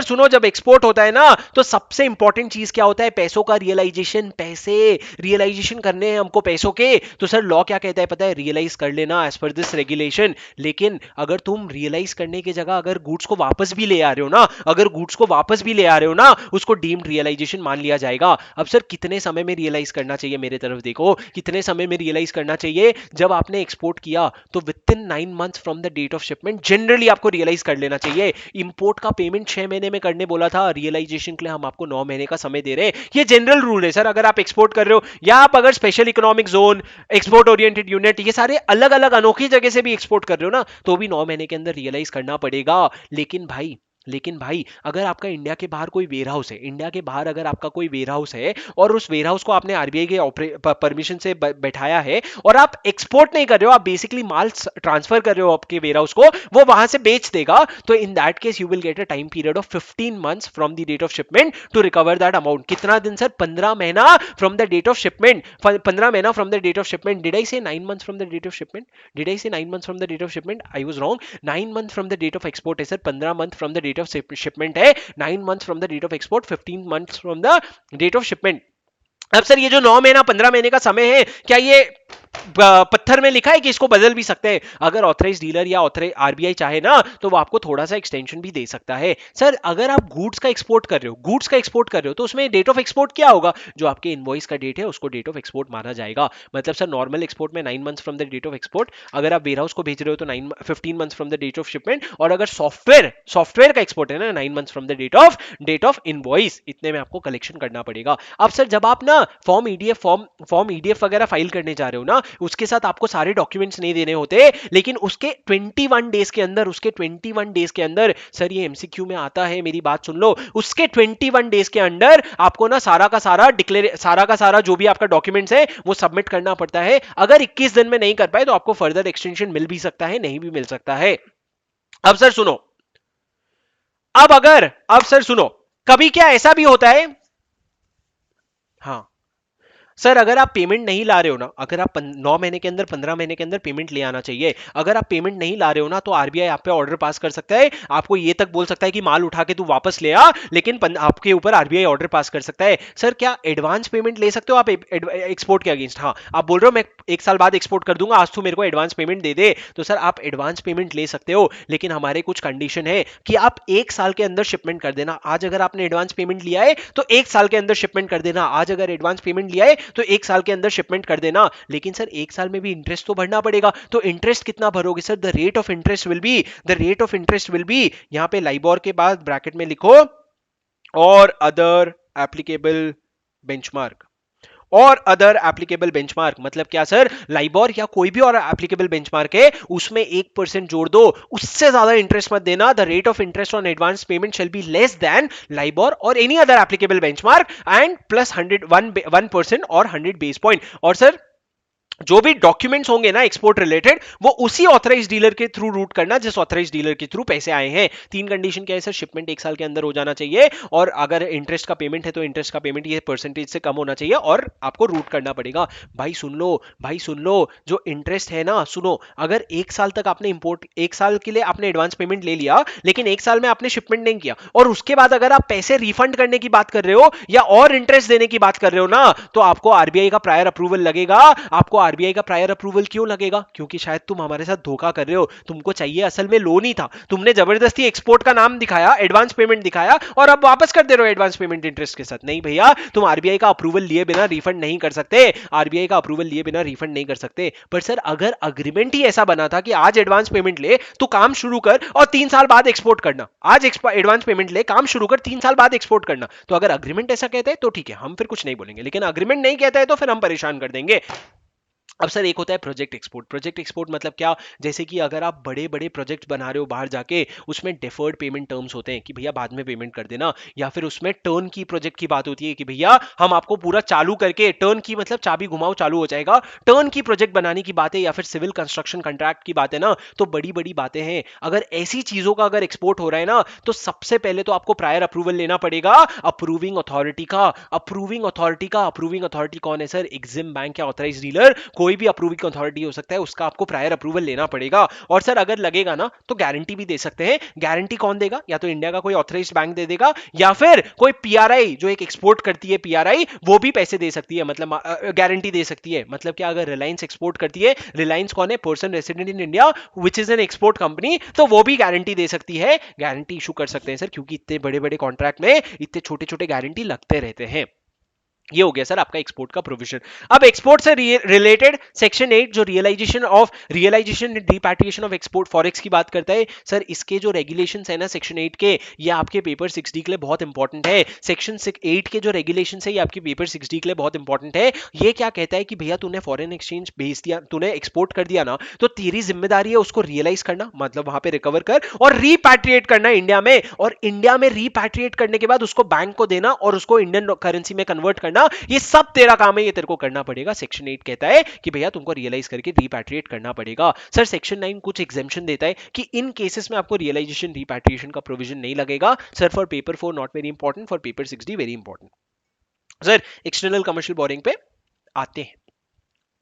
सुनो, जब एक्सपोर्ट होता है ना तो सबसे इंपॉर्टेंट चीज क्या होता है? पैसों का रियलाइजेशन। पैसे रियलाइजेशन करने हैं हमको पैसों के, तो सर लॉ क्या कहता है पता है? रियलाइज कर लेना एज पर दिस रेगुलेशन। लेकिन अगर तुम रियलाइज करने की जगह अगर गुड्स को वापस भी ले आ रहे हो ना, अगर गुड्स को वापस भी ले आ रहे हो ना, उसको डीम्ड रियलाइजेशन मान लिया जाएगा। अब सर कितने समय में रियलाइज करना चाहिए? मेरे तरफ देखो, कितने समय में रियलाइज करना चाहिए? जब आपने एक्सपोर्ट किया तो within 9 months from the date of shipment generally आपको रियलाइज कर लेना चाहिए। इंपोर्ट का पेमेंट 6 महीने में करने बोला था, रियलाइजेशन के लिए हम आपको 9 महीने का समय दे रहे हैं। ये जनरल रूल है सर। अगर आप एक्सपोर्ट कर रहे हो या आप अगर special economic zone, export oriented unit, ये सारे अलग अलग अनोखी जगह से भी एक्सपोर्ट कर रहे हो ना, तो भी 9 महीने के अंदर रियलाइज करना पड़ेगा। लेकिन भाई अगर आपका इंडिया के बाहर कोई वेयर हाउस है, इंडिया के बाहर अगर आपका कोई वेयर हाउस है और उस वेयर हाउस को आपने आरबीआई के परमिशन से बैठाया है और आप एक्सपोर्ट नहीं कर रहे हो, आप बेसिकली माल ट्रांसफर कर रहे हो आपके वेयर हाउस को, वो वहां से बेच देगा, तो in that case you will get a time period of 15 months from the date of shipment to recover that amount. कितना दिन सर? 15 महीना from the date of shipment. 15 महीना from the date of shipment. Did I say 9 months from the date of shipment? Did I say 9 months from the date of shipment? I was wrong. 9 months from the date of export है sir, 15 month from the date of shipment है, 9 months from the date of export, 15 months from the date of shipment. अब sir ये जो 9 महीना 15 महीने का समय है, क्या ये पत्थर में लिखा है कि इसको बदल भी सकते हैं? अगर ऑथराइज डीलर या आरबीआई चाहे ना तो वो आपको थोड़ा सा एक्सटेंशन भी दे सकता है। सर अगर आप गुड्स का एक्सपोर्ट कर रहे हो, तो उसमें डेट ऑफ एक्सपोर्ट क्या होगा? जो आपके इनवॉइस का डेट है उसको डेट ऑफ एक्सपोर्ट माना जाएगा। मतलब सर नॉर्मल एक्सपोर्ट में 9 months from the date of export, अगर आप वेयर हाउस को भेज रहे हो तो 15 months from the date of shipment, और अगर सॉफ्टवेयर का एक्सपोर्ट है ना 9 months from the date of invoice, इतने में आपको कलेक्शन करना पड़ेगा। अब सर जब आप ना फॉर्म ईडीएफ वगैरह फाइल करने जा रहे हो ना, उसके साथ आपको सारे डॉक्यूमेंट्स नहीं देने होते, लेकिन उसके 21 डेज के अंदर सर ये एमसीक्यू में आता है, मेरी बात सुन लो, उसके 21 डेज के अंदर आपको ना सारा का सारा जो भी आपका डॉक्यूमेंट्स है वो सबमिट करना पड़ता है। अगर 21 दिन में नहीं कर पाए तो आपको फर्दर एक्सटेंशन मिल भी सकता है, नहीं भी मिल सकता है। अब सर सुनो, अब सर सुनो, कभी क्या ऐसा भी होता है, हाँ सर अगर आप पेमेंट नहीं ला रहे हो ना, अगर आप 9 महीने के अंदर 15 महीने के अंदर पेमेंट ले आना चाहिए, अगर आप पेमेंट नहीं ला रहे हो ना तो आरबीआई आप पे ऑर्डर पास कर सकता है, आपको ये तक बोल सकता है कि माल उठा के तू वापस ले आ, लेकिन आपके ऊपर आरबीआई ऑर्डर पास कर सकता है। सर क्या एडवांस पेमेंट ले सकते हो आप एक्सपोर्ट के अगेंस्ट? हाँ, आप बोल रहे हो मैं 1 साल बाद एक्सपोर्ट कर दूंगा, आज तू मेरे को एडवांस पेमेंट दे दे, तो सर आप एडवांस पेमेंट ले सकते हो, लेकिन हमारे कुछ कंडीशन है कि आप 1 साल के अंदर शिपमेंट कर देना। आज अगर आपने एडवांस पेमेंट लिया है तो 1 साल के अंदर शिपमेंट कर देना, आज अगर एडवांस पेमेंट लिया है तो 1 साल के अंदर शिपमेंट कर देना। लेकिन सर 1 साल में भी इंटरेस्ट तो भरना पड़ेगा, तो इंटरेस्ट कितना भरोगे sir? The rate of interest will be यहां पे लाइबोर के बाद ब्रैकेट में लिखो और अदर एप्लीकेबल बेंचमार्क। मतलब क्या सर? लाइबोर या कोई भी और एप्लीकेबल बेंचमार्क है उसमें 1% जोड़ दो, उससे ज्यादा इंटरेस्ट मत देना। The rate of interest on advance payment shall be less than LIBOR और any other applicable benchmark and plus 1% और 100 बेस पॉइंट। और सर जो भी डॉक्यूमेंट्स होंगे ना एक्सपोर्ट रिलेटेड, वो उसी ऑथराइज डीलर के थ्रू रूट करना जिस ऑथराइज डीलर के थ्रू पैसे आए हैं। 3 कंडीशन क्या है सर? शिपमेंट 1 साल के अंदर हो जाना चाहिए, और अगर इंटरेस्ट का पेमेंट है तो इंटरेस्ट का पेमेंट ये परसेंटेज से कम होना चाहिए, और आपको रूट करना पड़ेगा। भाई सुन लो, जो इंटरेस्ट है ना, सुनो, अगर 1 साल तक आपने इंपोर्ट, 1 साल के लिए आपने एडवांस पेमेंट ले लिया, लेकिन 1 साल में आपने शिपमेंट नहीं किया, और उसके बाद अगर आप पैसे रिफंड करने की बात कर रहे हो या और इंटरेस्ट देने की बात कर रहे हो ना, तो आपको आरबीआई का प्रायर अप्रूवल लगेगा। आपको आरबीआई का प्रायर अप्रूवल क्यों लगेगा? क्योंकि शायद तुम हमारे साथ धोखा कर रहे हो, तुमको चाहिए असल में लोन ही था, तुमने जबरदस्ती एक्सपोर्ट का नाम दिखाया, एडवांस पेमेंट दिखाया, और अब वापस कर दे रहे हो एडवांस पेमेंट इंटरेस्ट के साथ। नहीं भैया, तुम आरबीआई का अप्रूवल लिए बिना रिफंड नहीं कर सकते, आरबीआई का अप्रूवल लिए बिना रिफंड नहीं कर सकते। पर सर अगर अग्रीमेंट ही ऐसा बना था कि आज एडवांस पेमेंट ले तो काम शुरू कर और 3 साल बाद एक्सपोर्ट करना, आज एडवांस पेमेंट ले, काम शुरू कर, 3 साल बाद एक्सपोर्ट करना, तो अगर अग्रीमेंट ऐसा कहता है तो ठीक है, हम फिर कुछ नहीं बोलेंगे, लेकिन अग्रीमेंट नहीं कहता है तो फिर हम परेशान कर देंगे। अब सर एक होता है प्रोजेक्ट एक्सपोर्ट मतलब क्या? जैसे कि अगर आप बड़े बड़े प्रोजेक्ट बना रहे हो बाहर जाके, उसमें डिफर्ड पेमेंट टर्म्स होते हैं कि भैया बाद में पेमेंट कर देना, या फिर उसमें टर्न की प्रोजेक्ट की बात होती है कि भैया हम आपको पूरा चालू करके, टर्न की मतलब चाबी घुमाओ चालू हो जाएगा, टर्न की प्रोजेक्ट बनाने की बात है, या फिर सिविल कंस्ट्रक्शन कॉन्ट्रैक्ट की बात है ना, तो बड़ी बड़ी बातें हैं। अगर ऐसी चीजों का अगर एक्सपोर्ट हो रहा है ना, तो सबसे पहले तो आपको प्रायर अप्रूवल लेना पड़ेगा अप्रूविंग अथॉरिटी का। अप्रूविंग अथॉरिटी कौन है सर? एग्जिम बैंक या ऑथराइज डीलर कोई भी अप्रूविंग अथॉरिटी हो सकता है, उसका आपको प्रायर अप्रूवल लेना पड़ेगा। और सर अगर लगेगा ना तो गारंटी भी दे सकते हैं। गारंटी कौन देगा? या तो इंडिया का कोई ऑथराइज्ड बैंक दे देगा, या फिर कोई पीआरआई जो एक एक्सपोर्ट करती है पीआरआई, वो भी पैसे दे सकती है, मतलब गारंटी दे सकती है। मतलब क्या, अगर रिलायंस एक्सपोर्ट करती है, रिलायंस कौन है? Person resident in India which is an export company, तो वो भी गारंटी दे सकती है, गारंटी इशू कर सकते हैं सर, क्योंकि इतने बड़े बड़े कॉन्ट्रैक्ट में इतने छोटे छोटे गारंटी लगते रहते हैं। ये हो गया सर आपका एक्सपोर्ट का प्रोविजन। अब एक्सपोर्ट से रिलेटेड सेक्शन 8 जो realisation and repatriation of export forex की बात करता है सर, इसके जो रेगुलेशंस है ना सेक्शन 8 के, ये आपके पेपर 6D के लिए बहुत इंपॉर्टेंट है। सेक्शन 8 के जो रेगुलेशंस है ये आपके पेपर 6D के लिए बहुत इंपॉर्टेंट है। ये क्या कहता है कि भैया तूने फॉरेन एक्सचेंज भेज दिया, तूने एक्सपोर्ट कर दिया ना, तो तेरी जिम्मेदारी है उसको रियलाइज करना, मतलब वहां पे रिकवर कर और रिपैट्रिएट करना इंडिया में, और इंडिया में रिपैट्रिएट करने के बाद उसको बैंक को देना और उसको इंडियन करेंसी में कन्वर्ट करना, ये सब तेरा काम है, ये तेरे को करना पड़ेगा। सेक्शन 8 कहता है कि भैया तुमको रियलाइज करके रिपैट्रिएट करना पड़ेगा। सर सेक्शन 9 कुछ एग्जेम्पशन देता है कि इन केसेस में आपको रियलाइजेशन रिपैट्रिएशन का प्रोविजन नहीं लगेगा। Sir for paper 4 not very important, for paper 6D very important. Sir external commercial boring पे आते हैं,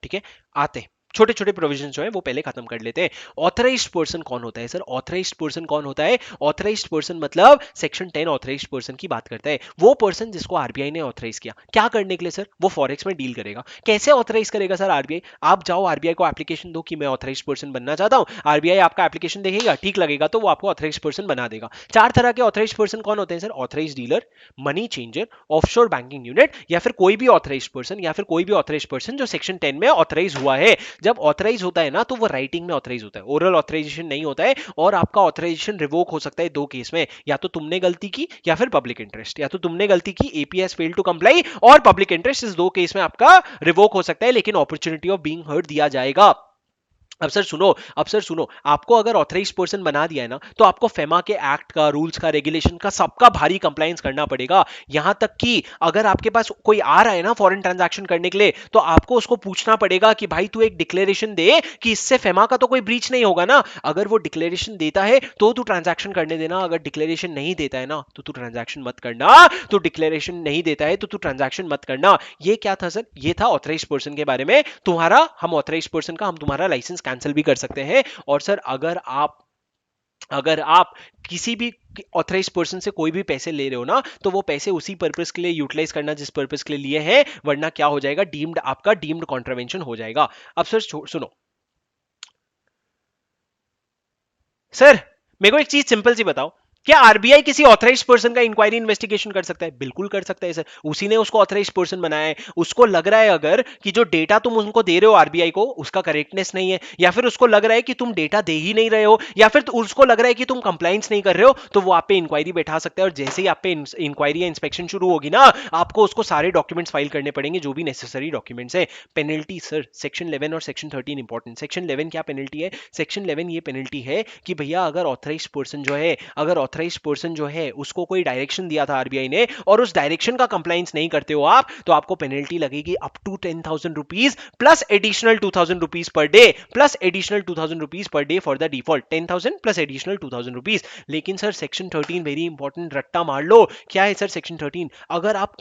ठीक है, आते हैं। छोटे छोटे प्रोविजन जो है वो पहले खत्म कर लेते हैं। ऑथराइज्ड पर्सन कौन होता है सर? ऑथराइज्ड पर्सन कौन होता है? ऑथराइज्ड पर्सन मतलब सेक्शन 10 ऑथराइज्ड पर्सन की बात करता है। वो पर्सन जिसको आरबीआई ने ऑथराइज किया, क्या करने के लिए सर? वो फॉरेक्स में डील करेगा। कैसे ऑथराइज करेगा सर आरबीआई? आप जाओ आरबीआई को एप्लीकेशन दो कि मैं ऑथराइज्ड पर्सन बनना चाहता हूं, आरबीआई आपका एप्लीकेशन देखेगा, ठीक लगेगा तो वो आपको ऑथराइज्ड पर्सन बना देगा। 4 तरह के ऑथराइज्ड पर्सन कौन होते हैं sir? Authorised dealer, money changer, offshore banking unit, या फिर कोई भी ऑथराइज्ड पर्सन, या फिर कोई भी ऑथराइज्ड पर्सन जो सेक्शन 10 में ऑथराइज हुआ है। जब ऑथराइज होता है ना तो वो राइटिंग में ऑथराइज होता है, ओरल ऑथराइजेशन नहीं होता है। और आपका ऑथराइजेशन रिवोक हो सकता है 2 केस में, या तो तुमने गलती की या फिर पब्लिक इंटरेस्ट, या तो तुमने गलती की, एपीएस फेल टू कंप्लाई, और पब्लिक इंटरेस्ट, इस 2 केस में आपका रिवोक हो सकता है, लेकिन अपॉर्चुनिटी ऑफ बीइंग हर्ड दिया जाएगा। अब सर सुनो, आपको अगर ऑथराइज्ड पर्सन बना दिया है ना, तो आपको फेमा के एक्ट का, रूल्स का, रेगुलेशन का, सबका भारी कंप्लायंस करना पड़ेगा। यहां तक कि अगर आपके पास कोई आ रहा है ना फॉरेन ट्रांजैक्शन करने के लिए, तो आपको उसको पूछना पड़ेगा कि भाई तू एक डिक्लेरेशन दे कि इससे फेमा का तो कोई ब्रीच नहीं होगा ना। अगर वो डिक्लेरेशन देता है तो तू ट्रांजैक्शन करने देना, अगर डिक्लेरेशन नहीं देता है ना तो तू ट्रांजैक्शन मत करना, तो डिक्लेरेशन नहीं देता है तो तू ट्रांजैक्शन मत करना। ये क्या था सर? ये था ऑथराइज्ड पर्सन के बारे में। तुम्हारा, हम ऑथराइज्ड पर्सन का हम तुम्हारा लाइसेंस कैंसिल भी कर सकते हैं। और सर अगर आप किसी भी ऑथराइज पर्सन से कोई भी पैसे ले रहे हो ना, तो वो पैसे उसी पर्पस के लिए यूटिलाइज करना जिस पर्पस के लिए लिए हैं, वरना क्या हो जाएगा? आपका डीम्ड कॉन्ट्रावेंशन हो जाएगा। अब सर सुनो सर, मेरे को एक चीज सिंपल सी बताओ, क्या आरबीआई किसी ऑथराइज्ड पर्सन का इंक्वायरी इन्वेस्टिगेशन कर सकता है? बिल्कुल कर सकता है सर, उसी ने उसको ऑथराइज्ड पर्सन बनाया है। उसको लग रहा है अगर कि जो डेटा तुम उनको दे रहे हो आरबीआई को उसका करेक्टनेस नहीं है, या फिर उसको लग रहा है कि तुम डेटा दे ही नहीं रहे हो, या फिर उसको लग रहा है कि तुम कंप्लाइंस नहीं कर रहे हो, तो वो आप पे इंक्वायरी बैठा सकता है। और जैसे ही आप पे इंक्वायरी या इंस्पेक्शन शुरू होगी ना, आपको उसको सारे डॉक्यूमेंट्स फाइल करने पड़ेंगे, जो भी नेसेसरी डॉक्यूमेंट्स है। पेनल्टी सर, सेक्शन 11 और सेक्शन 13 इंपॉर्टेंट। सेक्शन 11 क्या पेनल्टी है? सेक्शन 11 ये पेनल्टी है कि भैया अगर ऑथराइज्ड पर्सन जो है उसको कोई डायरेक्शन दिया था आरबीआई ने, और उस डायरेक्शन का कंप्लायंस नहीं करते हो आप, तो आपको पेनल्टी लगेगी up to 10,000 rupees plus additional 2,000 rupees per day, plus additional 2,000 rupees per day for the default. 10,000 plus additional 2,000 rupees. लेकिन सर सेक्शन 13 वेरी इंपॉर्टेंट, रट्टा मार लो। क्या है सर सेक्शन 13? अगर आप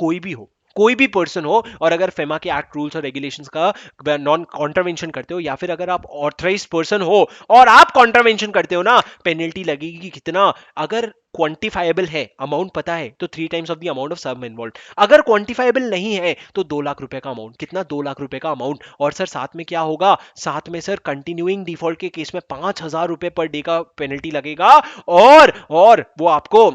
कोई भी पर्सन हो और अगर फेमा के एक्ट, रूल्स और रेगुलेशंस का नॉन कॉन्ट्रावेंशन करते हो, या फिर अगर आप ऑथराइज्ड पर्सन हो और आप कॉन्ट्रावेंशन करते हो ना, पेनल्टी लगेगी कितना? अगर क्वांटिफाइबल है, अमाउंट पता है, तो 3 times of the amount of sum involved. अगर क्वांटिफाइबल नहीं है तो 2 लाख रुपए का अमाउंट। कितना? 2 लाख रुपए का अमाउंट। और सर साथ में क्या होगा? साथ में सर कंटिन्यूइंग डिफॉल्ट के केस में 5,000 रुपए पर डे का पेनल्टी लगेगा, और वो आपको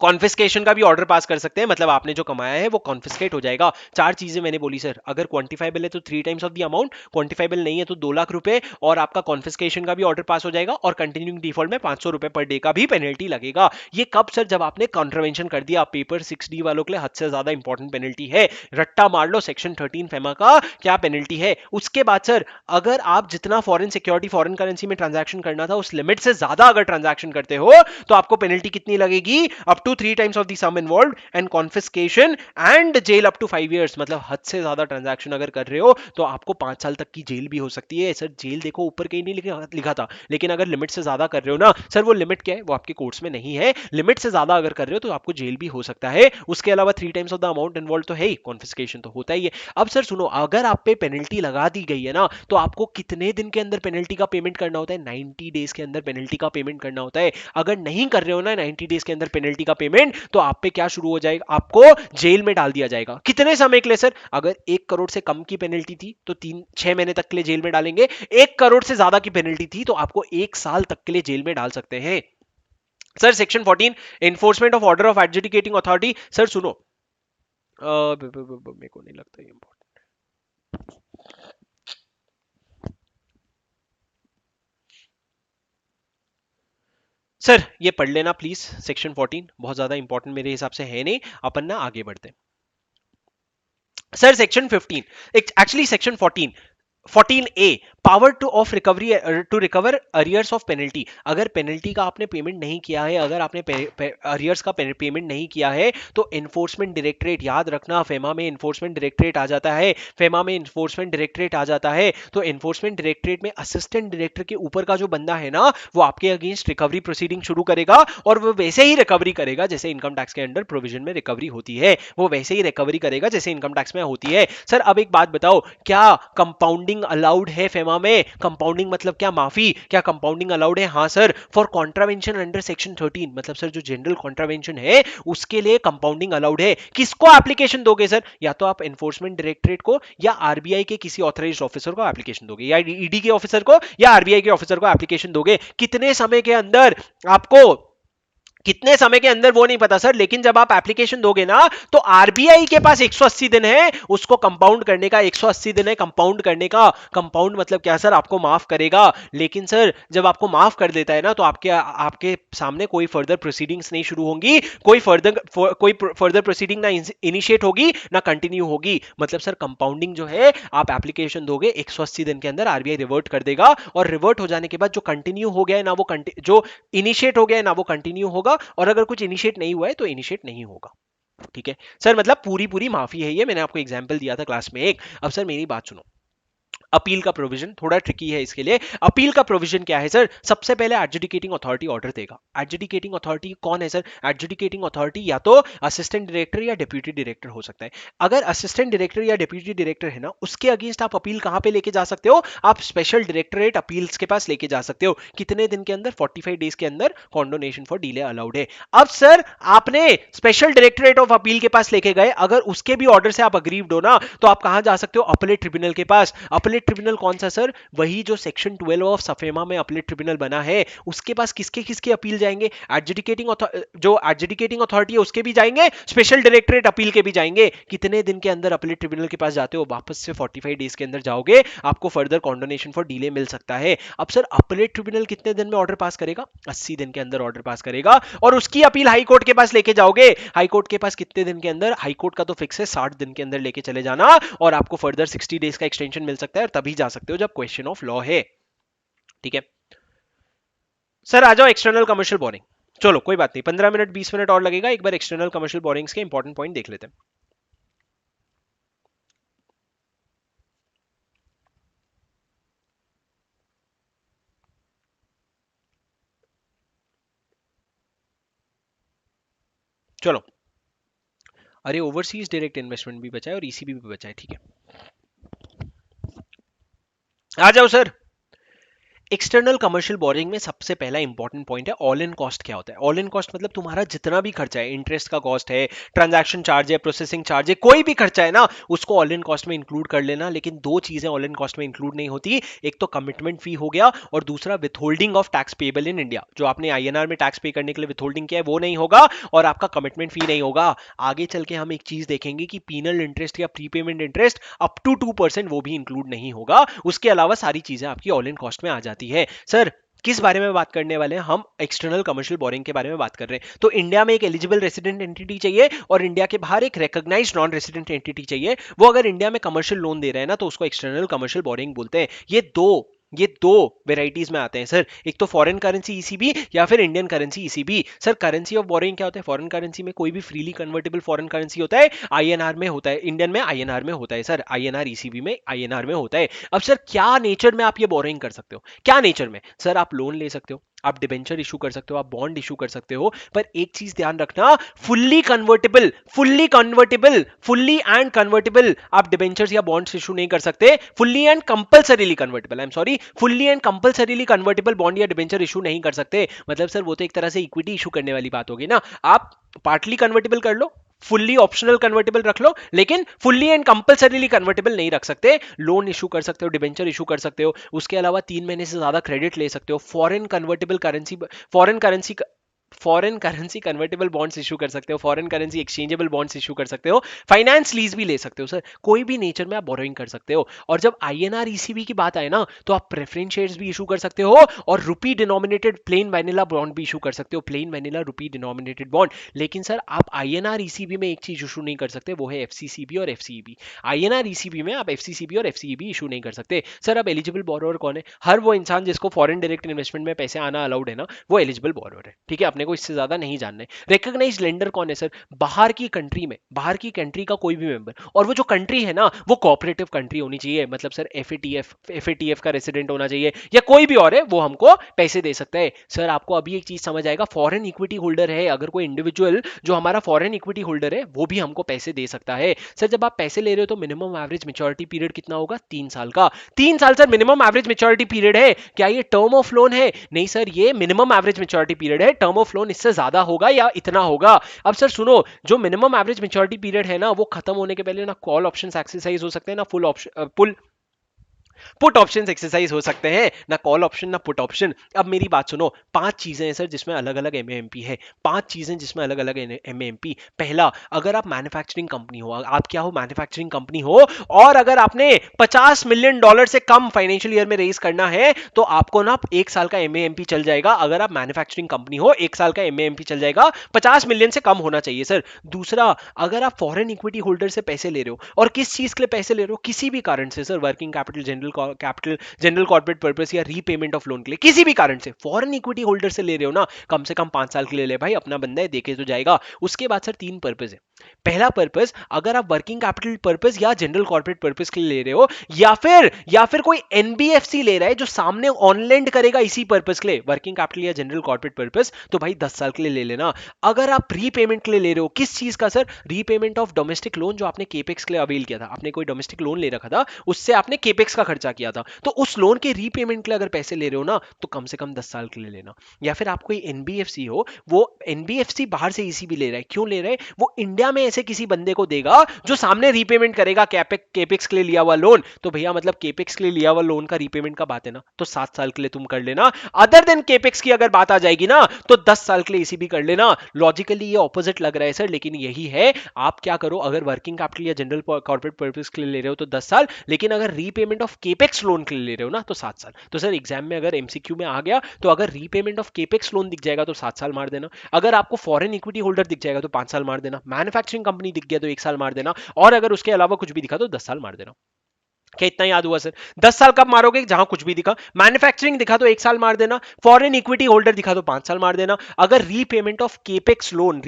कॉन्फिस्केशन का भी ऑर्डर पास कर सकते हैं, मतलब आपने जो कमाया है वो कॉन्फिस्केट हो जाएगा। 4 चीजें मैंने बोली सर, अगर क्वांटिफाइबल है तो 3 times of the amount, quantifiable नहीं है तो 2 लाख रुपए, और आपका कॉन्फिस्केशन का भी ऑर्डर पास हो जाएगा, और कंटिन्यूइंग डिफॉल्ट में 500 रुपए पर डे का भी पेनल्टी लगेगा। ये कब सर? जब आपने कॉन्ट्रावेंशन कर दिया। पेपर 6D वालों के लिए हद से ज्यादा इंपॉर्टेंट पेनल्टी है, रट्टा मार लो। सेक्शन 13 फेमा का क्या पेनल्टी है। उसके बाद सर, अगर आप जितना फॉरेन सिक्योरिटी, फॉरेन करेंसी में ट्रांजैक्शन करना था उस लिमिट से ज्यादा अगर ट्रांजैक्शन करते हो, तो आपको पेनल्टी कितनी लगेगी? Up to 3 times of the sum involve and confiscation and jail up to 5 years. मतलब हद से ज्यादा ट्रांजैक्शन अगर कर रहे हो तो आपको 5 साल तक की जेल भी हो सकती है। सर जेल देखो ऊपर कहीं नहीं लिखा था, लेकिन अगर लिमिट से ज्यादा कर रहे हो ना सर, वो लिमिट क्या है वो आपके कोर्स में नहीं है। लिमिट से ज्यादा अगर कर रहे हो तो आपको जेल भी हो सकता है। उसके अलावा 3 times of the amount involve तो है ही, कॉन्फिस्केशन तो होता ही है। अब सर सुनो, अगर आप पे पेनल्टी लगा दी गई है ना, तो आपको कितने दिन के अंदर पेनल्टी का पेमेंट करना होता है? 90 डेज के अंदर पेनल्टी का पेमेंट करना होता है। अगर नहीं कर रहे हो ना 90 डेज के अंदर पेनल्टी का पेमेंट, तो आप पे क्या शुरू हो जाएगा? आपको जेल में डाल दिया जाएगा। कितने समय के लिए सर? अगर 1 करोड़ से कम की पेनल्टी थी तो 6 महीने तक के लिए जेल में डालेंगे। 1 करोड़ से ज्यादा की पेनल्टी थी तो आपको 1 साल तक के लिए जेल में डाल सकते हैं। Sir section 14 enforcement of order of adjudicating authority. Sir सुनो, मेरे को नहीं लगता ये इंपॉर्टेंट। सर ये पढ़ लेना प्लीज, सेक्शन 14 बहुत ज्यादा इंपॉर्टेंट मेरे हिसाब से है नहीं, अपन ना आगे बढ़ते हैं। Sir section 15, actually section 14A power to of recovery to recover arrears of penalty. अगर पेनल्टी का आपने पेमेंट नहीं किया है, अगर आपने अरियर्स का पेमेंट नहीं किया है, तो एनफोर्समेंट डायरेक्टरेट, याद रखना फेमा में एनफोर्समेंट डायरेक्टरेट आ जाता है। फेमा में एनफोर्समेंट डायरेक्टरेट आ जाता है तो एनफोर्समेंट डायरेक्टरेट में असिस्टेंट डायरेक्टर के ऊपर का जो बंदा है ना, वो आपके अगेंस्ट रिकवरी प्रोसीडिंग शुरू करेगा। और वो वैसे ही रिकवरी करेगा जैसे इनकम टैक्स के अंडर प्रोविजन में रिकवरी होती है, वो वैसे ही रिकवरी करेगा जैसे इनकम टैक्स में होती है। सर अब एक बात बताओ, क्या कंपाउंडिंग अलाउड है फेमा में? कंपाउंडिंग मतलब क्या? माफी। क्या कंपाउंडिंग अलाउड है? हाँ sir, for contravention under section 13, मतलब सर जो जनरल कॉन्ट्रावेंशन है उसके लिए कंपाउंडिंग अलाउड है। किसको एप्लीकेशन दोगे सर? या तो आप एनफोर्समेंट डायरेक्टरेट को या आरबीआई के किसी ऑथराइज्ड ऑफिसर को एप्लीकेशन दोगे, या ईडी के ऑफिसर को या आरबीआई के ऑफिसर को एप्लीकेशन दोगे। कितने समय के अंदर? आपको कितने समय के अंदर वो नहीं पता सर, लेकिन जब आप एप्लीकेशन दोगे ना तो आरबीआई के पास 180 दिन है उसको कंपाउंड करने का। 180 दिन है कंपाउंड करने का। कंपाउंड मतलब क्या सर? आपको माफ करेगा। लेकिन सर जब आपको माफ कर देता है ना तो आपके सामने कोई फर्दर प्रोसीडिंग्स नहीं शुरू होंगी, कोई फर्दर प्रोसीडिंग ना इनिशिएट होगी ना कंटिन्यू होगी। मतलब सर कंपाउंडिंग जो है, आप एप्लीकेशन दोगे 180 दिन के अंदर आरबीआई रिवर्ट कर देगा, और रिवर्ट हो जाने के बाद जो कंटिन्यू हो गया है ना वो जो इनिशिएट हो गया है ना वो कंटिन्यू होगा, और अगर कुछ इनिशिएट नहीं हुआ है तो इनिशिएट नहीं होगा। ठीक है सर, मतलब पूरी पूरी माफी है ये। मैंने आपको एग्जांपल दिया था क्लास में एक। अब सर मेरी बात सुनो, अपील का प्रोविजन थोड़ा ट्रिकी है इसके लिए। अपील का प्रोविजन क्या है सर? सबसे पहले एडजुडिकेटिंग अथॉरिटी ऑर्डर देगा। एडजुडिकेटिंग अथॉरिटी कौन है सर? एडजुडिकेटिंग अथॉरिटी या तो असिस्टेंट डायरेक्टर या डिप्यूटी डायरेक्टर हो सकता है। अगर असिस्टेंट डायरेक्टर या डिप्यूटी डायरेक्टर है ना, उसके अगेंस्ट आप अपील कहां पे लेके जा सकते हो? आप स्पेशल डायरेक्टरेट अपील्स के पास लेके जा सकते हो। कितने दिन के अंदर? 45 डेज के अंदर कॉन्डोनेशन फॉर डिले अलाउड है। अब सर आपने स्पेशल डायरेक्टरेट ऑफ अपील के पास लेके गए, अगर उसके भी ऑर्डर से आप अग्रीव्ड हो ना, तो आप कहां जा सकते हो? अपीलेट ट्रिब्यूनल के पास। अपीलेट ट्रिब्यूनल कौन सा सर? वही जो सेक्शन 12 ऑफ सफेमा में अपीलेट ट्रिब्यूनल बना है, उसके पास किसके किसके अपील जाएंगे? जो एडजुडिकेटिंग अथॉरिटी है उसके भी जाएंगे, स्पेशल डायरेक्टरेट अपील के भी जाएंगे। कितने दिन के अंदर अपीलेट ट्रिब्यूनल के पास जाते हो? वापस से 45 डेज के अंदर जाओगे, आपको फर्दर कॉन्डोनेशन फॉर डिले मिल सकता है। अब सर अपीलेट ट्रिब्यूनल कितने दिन में ऑर्डर पास करेगा? 80 दिन के अंदर ऑर्डर पास करेगा, और उसकी अपील हाई कोर्ट के पास लेके जाओगे। हाई कोर्ट के पास कितने दिन के अंदर? हाई कोर्ट का तो फिक्स है 60 दिन के अंदर लेके चले जाना, और आपको फर्दर 60 डेज का एक्सटेंशन मिल सकता है, और तभी जा सकते हो जब क्वेश्चन ऑफ लॉ है। ठीक है सर, आ जाओ एक्सटर्नल कमर्शियल बोरिंग। चलो कोई बात नहीं, 15 मिनट 20 मिनट और लगेगा, एक बार एक्सटर्नल कमर्शियल बोरिंग्स के इंपॉर्टेंट पॉइंट देख लेते हैं। चलो, अरे ओवरसीज डायरेक्ट इन्वेस्टमेंट भी बचा है और ईसीबी भी बचा है। ठीक है, आ जाओ सर। एक्सटर्नल कमर्शियल बोरिंग में सबसे पहला इंपॉर्टेंट पॉइंट है ऑल इन कॉस्ट। क्या होता है ऑल इन कॉस्ट? मतलब तुम्हारा जितना भी खर्चा है, इंटरेस्ट का कॉस्ट है, ट्रांजैक्शन चार्ज है, प्रोसेसिंग चार्ज है, कोई भी खर्चा है ना, उसको ऑल इन कॉस्ट में इंक्लूड कर लेना। लेकिन दो चीजें ऑल इन कॉस्ट में इंक्लूड नहीं होती, एक तो कमिटमेंट फी हो गया, और दूसरा withholding of tax payable in India. जो आपने आईएनआर में टैक्स पे करने के लिए विथहोल्डिंग किया है वो नहीं होगा, और आपका कमिटमेंट फी नहीं होगा। आगे चल के हम एक चीज देखेंगे कि पीनल इंटरेस्ट या प्रीपेमेंट इंटरेस्ट अप टू 2% वो भी इंक्लूड नहीं होगा। उसके अलावा सारी चीजें आपकी ऑल इन कॉस्ट में आ जाती है। सर किस बारे में बात करने वाले हैं हम? एक्सटर्नल कमर्शियल बोरिंग के बारे में बात कर रहे हैं। तो इंडिया में एक एलिजिबल रेसिडेंट एंटिटी चाहिए, और इंडिया के बाहर एक रिकॉग्नाइज्ड नॉन रेसिडेंट एंटिटी चाहिए। वो अगर इंडिया में कमर्शियल लोन दे रहे हैं ना, तो उसको एक्सटर्नल कमर्शियल बोरिंग बोलते हैं। ये दो ये दो वेराइटीज में आते हैं सर, एक तो फॉरेन करेंसी ईसीबी या फिर Indian currency ECB. Sir currency of borrowing क्या होता है, फॉरेन करेंसी में कोई भी फ्रीली कन्वर्टेबल फॉरेन करेंसी होता है, आईएनआर में होता है, इंडियन में आईएनआर में होता है सर, आईएनआर ईसीबी में आईएनआर में होता है। अब सर क्या नेचर में आप ये बोरोइंग कर सकते हो, क्या नेचर में सर, आप लोन ले सकते हो, आप डिबेंचर इशू कर सकते हो, आप बॉन्ड इशू कर सकते हो, पर एक चीज ध्यान रखना, fully convertible, fully convertible, fully and convertible आप डिबेंचर्स या बॉन्ड्स इशू नहीं कर सकते, fully and compulsorily convertible, I am sorry, fully and compulsorily convertible bond या डिबेंचर इशू नहीं कर सकते। मतलब सर वो तो एक तरह से इक्विटी इशू करने वाली बात होगी ना, आप पार्टली कन्वर्टेबल कर लो, फुल्ली ऑप्शनल कन्वर्टेबल रख लो, लेकिन फुल्ली एंड कंपल्सरीली कन्वर्टेबल नहीं रख सकते। लोन इशू कर सकते हो, डिबेंचर इशू कर सकते हो, उसके अलावा 3 महीने से ज्यादा क्रेडिट ले सकते हो, foreign convertible currency, foreign currency convertible bonds issue कर सकते हो, foreign currency exchangeable bonds issue कर सकते हो, फाइनेंस लीज भी ले सकते हो सर, कोई भी नेचर में आप बोरोइंग कर सकते हो। और जब आईएनआर ईसीबी की बात आए ना, तो आप प्रेफरेंस शेयर्स भी इशू कर सकते हो और रुपी डिनोमिनेटेड प्लेन वैनिला बॉन्ड भी इशू कर सकते हो, प्लेन वैनिला रुपी डिनोमिनेटेड बॉन्ड। लेकिन सर आप आईएनआर ईसीबी में एक चीज इशू नहीं कर सकते, वो है एफसीसीबी और एफसीईबी। आईएनआर ईसीबी में आप एफसीसीबी और एफसीईबी इशू नहीं कर सकते। सर अब एलिजिबल बोरोअर कौन है, हर वो इंसान जिसको फॉरेन डायरेक्ट इन्वेस्टमेंट में पैसे आना अलाउड है ना, वो एलिजिबल बोरोअर है, ठीक है, अपने को इससे ज्यादा नहीं जानना है। रिकॉग्नाइज्ड लेंडर कौन है सर, बाहर की कंट्री में, बाहर की कंट्री का कोई भी मेंबर, और वो जो कंट्री है ना वो कोऑपरेटिव कंट्री होनी चाहिए, मतलब सर एफएटीएफ का रेसिडेंट होना चाहिए, या कोई भी और है वो हमको पैसे दे सकता है। सर आपको अभी एक चीज समझ आएगा, फॉरेन इक्विटी होल्डर है अगर कोई इंडिविजुअल जो हमारा फॉरेन इक्विटी होल्डर है, वो भी हमको पैसे दे सकता है। सर जब आप पैसे ले रहे हो तो मिनिमम एवरेज मेच्योरिटी पीरियड कितना होगा, 3 साल का, 3 साल sir minimum average maturity period है। क्या ये टर्म ऑफ लोन है, नहीं सर, ये मिनिमम एवरेज मेच्योरिटी पीरियड है, टर्म ऑफ लोन इससे ज्यादा होगा या इतना होगा। अब सर सुनो, जो मिनिमम एवरेज मेच्योरिटी पीरियड है ना, वो खत्म होने के पहले ना कॉल ऑप्शंस एक्सरसाइज हो सकते हैं, ना full option put option exercise हो सकते हैं, ना कॉल ऑप्शन ना पुट ऑप्शन। अब मेरी बात सुनो, 5 चीजें हैं सर जिसमें अलग अलग एमएएमपी है, 5 चीजें जिसमें अलग अलग एमएएमपी। पहला, अगर आप मैन्युफैक्चरिंग कंपनी हो, आप क्या हो, मैन्युफैक्चरिंग कंपनी हो, और अगर आपने $50 मिलियन से कम फाइनेंशियल ईयर में रेज करना है, तो आपको ना 1 साल का एमएएमपी चल जाएगा। अगर आप मैन्युफैक्चरिंग कंपनी हो, 1 साल का एमएएमपी चल जाएगा, 50 मिलियन से कम होना चाहिए सर। दूसरा, अगर आप फॉरेन इक्विटी होल्डर से पैसे ले रहे हो, और किस चीज के लिए पैसे ले रहे हो, किसी भी कारण से sir, working capital, general corporate purpose या रीपेमेंट ऑफ लोन के लिए, किसी भी कारण से फॉरेन इक्विटी होल्डर से ले रहे हो ना, कम से कम 5 साल के लिए ले भाई, अपना बंदा है, देखे तो जाएगा। उसके बाद सर 3 पर्पस है। पहला पर्पस, अगर आप वर्किंग कैपिटल पर्पस या जनरल कॉर्पोरेट पर्पस के लिए ले रहे हो, या फिर कोई एनबीएफसी ले रहा है जो सामने ऑन लेंड करेगा इसी पर्पस के लिए, वर्किंग कैपिटल या जनरल कॉर्पोरेट पर्पस, तो भाई 10 साल के लिए ले लेना। अगर आप रीपेमेंट के लिए ले रहे हो, किस चीज का sir, repayment of domestic loan जो आपने केपेक्स के लिए अवेल किया था, आपने कोई डोमेस्टिक लोन ले रखा था, उससे आपने केपेक्स का खर्चा किया था, तो उस लोन के रीपेमेंट के लिए अगर पैसे ले रहे हो ना, तो कम से कम 10 साल के लिए लेना। या फिर आप कोई एनबीएफसी हो, वो एनबीएफसी बाहर से ईसीबी ले रहा है, क्यों ले रहा है, वो इंडिया में ऐसे किसी बंदे को देगा जो सामने रीपेमेंट करेगा केपेक्स के लिए लिया हुआ लोन, तो भैया मतलब केपेक्स के लिए लिया हुआ लोन का रीपेमेंट का बात है ना, तो 7 साल के लिए तुम कर लेना। अदर देन केपेक्स की अगर बात आ जाएगी ना, तो 10 साल के लिए ईसीबी कर लेना। लॉजिकली ये ऑपोजिट लग रहा है सर, लेकिन यही है। आप क्या करो, अगर वर्किंग कैपिटल या जनरल कॉर्पोरेट पर्पस के लिए ले रहे हो तो 10 साल, लेकिन अगर रीपेमेंट ऑफ केपेक्स लोन के लिए ले रहे हो ना, तो 7 साल। तो सर एग्जाम में अगर एमसीक्यू में आ गया, तो अगर रीपेमेंट ऑफ केपेक्स लोन दिख जाएगा तो 7 साल मार देना, अगर आपको फॉरेन इक्विटी होल्डर दिख जाएगा तो 5 साल मार देना, मैन्युफैक्चरिंग कंपनी दिख गया तो 1 साल मार देना, और अगर उसके अलावा कुछ भी दिखा तो 10 साल मार देना। क्या इतना याद हुआ सर? 10 साल कब मारोगे, जहां कुछ भी दिखा, मैन्युफैक्चरिंग दिखा तो 1 साल मार देना, फॉरेन इक्विटी होल्डर दिखा तो 5 साल मार देना, अगर रीपेमेंट ऑफ केपेक्स लोन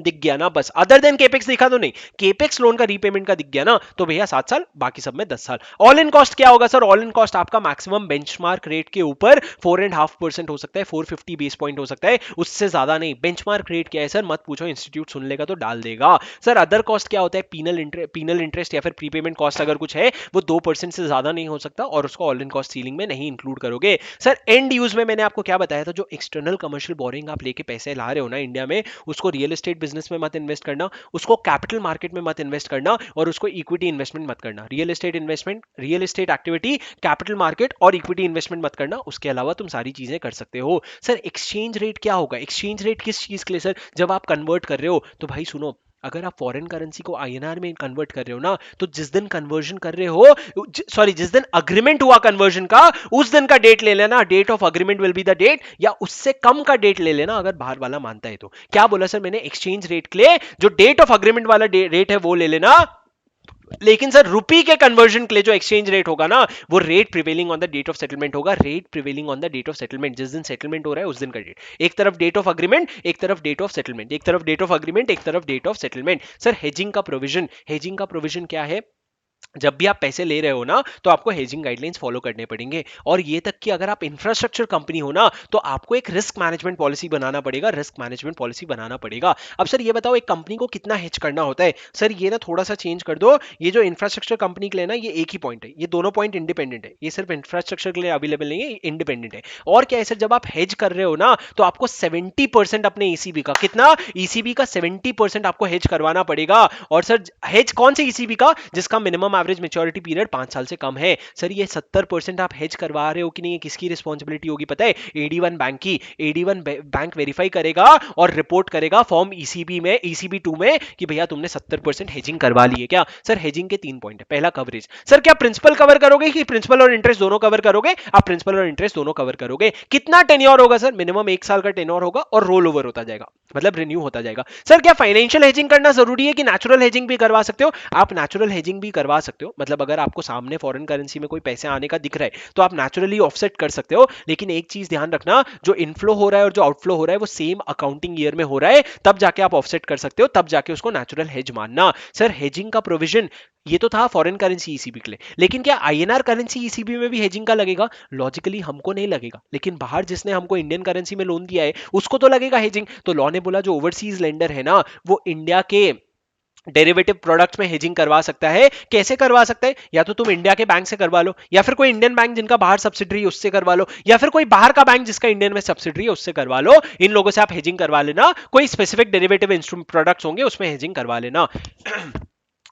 दिख गया ना, बस, अदर देन केपेक्स दिखा तो नहीं, केपेक्स लोन का रीपेमेंट का दिख गया ना, तो भैया 7 साल, बाकी सब में 10 साल। ऑल इन कॉस्ट क्या होगा सर? ऑल इन कॉस्ट आपका मैक्सिमम बेंचमार्क रेट के ऊपर 4.5% हो सकता है, 450 बेस पॉइंट हो सकता है, उससे ज्यादा नहीं। बेंचमार्क रेट क्या है सर, मत पूछो, इंस्टीट्यूट सुन लेगा तो डाल देगा। सर अदर कॉस्ट क्या होता है? पीनल इंटरेस्ट या फिर प्रीपेमेंट कॉस्ट अगर कुछ है, वो 2% से ज्यादा नहीं हो सकता, और उसको ऑल इन कॉस्ट सीलिंग में नहीं इंक्लूड करोगे। सर एंड यूज में मैंने आपको क्या बताया था, जो एक्सटर्नल कमर्शियल बोरिंग आप लेके पैसे ला रहे हो ना इंडिया में, उसको रियल एस्टेट बिजनेस में मत इन्वेस्ट करना, उसको कैपिटल मार्केट में मत इन्वेस्ट करना, और उसको इक्विटी इन्वेस्टमेंट मत करना। Real estate investment, real estate activity, capital market और इक्विटी इन्वेस्टमेंट मत करना, उसके अलावा तुम सारी चीजें कर सकते हो। सर एक्सचेंज रेट क्या होगा? एक्सचेंज रेट किस चीज के लिए सर? जब आप कन्वर्ट कर रहे हो, तो भाई सुनो, अगर आप फॉरेन करेंसी को आईएनआर में कन्वर्ट कर रहे हो ना, तो जिस दिन कन्वर्जन कर रहे हो, सॉरी, जिस दिन अग्रीमेंट हुआ कन्वर्जन का, उस दिन का डेट ले लेना, date of agreement will be the date, या उससे कम का डेट ले लेना अगर बाहर वाला मानता है तो। क्या बोला सर मैंने? एक्सचेंज रेट के लिए जो डेट ऑफ अग्रीमेंट वाला रेट है वो ले लेना, लेकिन सर रुपी के कन्वर्जन के लिए जो एक्सचेंज रेट होगा ना, वो rate prevailing on the date of settlement होगा। Rate prevailing on the date of settlement, जिस दिन सेटलमेंट हो रहा है उस दिन का डेट। एक तरफ डेट ऑफ अग्रीमेंट, एक तरफ डेट ऑफ सेटलमेंट, एक तरफ डेट ऑफ अग्रीमेंट, एक तरफ date of settlement. Sir hedging का प्रोविजन, हेजिंग का प्रोविजन क्या है? जब भी आप पैसे ले रहे हो ना, तो आपको हेजिंग गाइडलाइंस फॉलो करने पड़ेंगे। और ये तक कि अगर आप इंफ्रास्ट्रक्चर कंपनी हो ना, तो आपको एक रिस्क मैनेजमेंट पॉलिसी बनाना पड़ेगा, रिस्क मैनेजमेंट पॉलिसी बनाना पड़ेगा। अब सर ये बताओ, एक कंपनी को कितना हेज करना होता है? सर ये ना थोड़ा सा चेंज कर दो, ये जो इंफ्रास्ट्रक्चर कंपनी के लिए ना, ये एक ही पॉइंट है, ये दोनों पॉइंट इंडिपेंडेंट है, ये सिर्फ इंफ्रास्ट्रक्चर के लिए अवेलेबल नहीं है, इंडिपेंडेंट है। और क्या है सर, जब आप हेज कर रहे हो ना, तो आपको 70% अपने ईसीबी का, कितना? ईसीबी का 70% आपको हेज करवाना पड़ेगा। और सर हेज कौन से ईसीबी का? जिसका मिनिमम एवरेज मेच्योरिटी पीरियड 5 साल से कम है। सर ये 70% आप हेज करवा रहे हो कि नहीं, ये किसकी रिस्पॉन्सिबिलिटी होगी पता है? एडी1 बैंक की। एडी1 बैंक वेरीफाई करेगा और रिपोर्ट करेगा फॉर्म ईसीबी में, ईसीबी 2 में, कि भैया तुमने 70% हेजिंग करवा ली है क्या? सर हेजिंग के 3 पॉइंट है। पहला कवरेज, सर क्या प्रिंसिपल कवर करोगे कि प्रिंसिपल और इंटरेस्ट दोनों कवर करोगे? आप प्रिंसिपल और इंटरेस्ट दोनों कवर करोगे। कितना टेन्योर होगा सर? मिनिमम 1 साल का टेन्योर होगा और रोल ओवर होता जाएगा, मतलब रिन्यू होता जाएगा। सर क्या फाइनेंशियल हेजिंग करना जरूरी है कि नेचुरल हेजिंग भी करवा सकते हो? आप नेचुरल हेजिंग भी करवा सकते हो, मतलब अगर आपको सामने फॉरेन करेंसी में कोई पैसे आने का दिख रहा है, तो आप नेचुरली ऑफसेट कर सकते हो। लेकिन एक चीज ध्यान रखना, जो इनफ्लो हो रहा है और जो आउटफ्लो हो रहा है वो सेम अकाउंटिंग ईयर में हो रहा है, तब जाके आप ऑफसेट कर सकते हो, तब जाके उसको नेचुरल हेज मानना। सर हेजिंग का प्रोविजन ये तो था फॉरेन करेंसी ईसीबी के लिए, लेकिन क्या आईएनआर करेंसी ईसीबी में भी हेजिंग का लगेगा? लॉजिकली हमको नहीं लगेगा, लेकिन बाहर जिसने हमको इंडियन करेंसी में लोन दिया है उसको तो लगेगा हेजिंग। तो लॉ ने बोला जो ओवरसीज लेंडर है ना, वो इंडिया के डेरिवेटिव प्रोडक्ट्स में हेजिंग करवा सकता है। कैसे करवा सकता है? या तो तुम इंडिया के बैंक से करवा लो, या फिर कोई इंडियन बैंक जिनका बाहर सब्सिडरी है उससे करवा लो, या फिर कोई बाहर का बैंक जिसका इंडियन में सब्सिडरी है उससे करवा लो। इन लोगों से आप हेजिंग करवा लेना। कोई स्पेसिफिक डेरिवेटिव इंस्ट्रूमेंट प्रोडक्ट्स होंगे उसमें हेजिंग करवा लेना।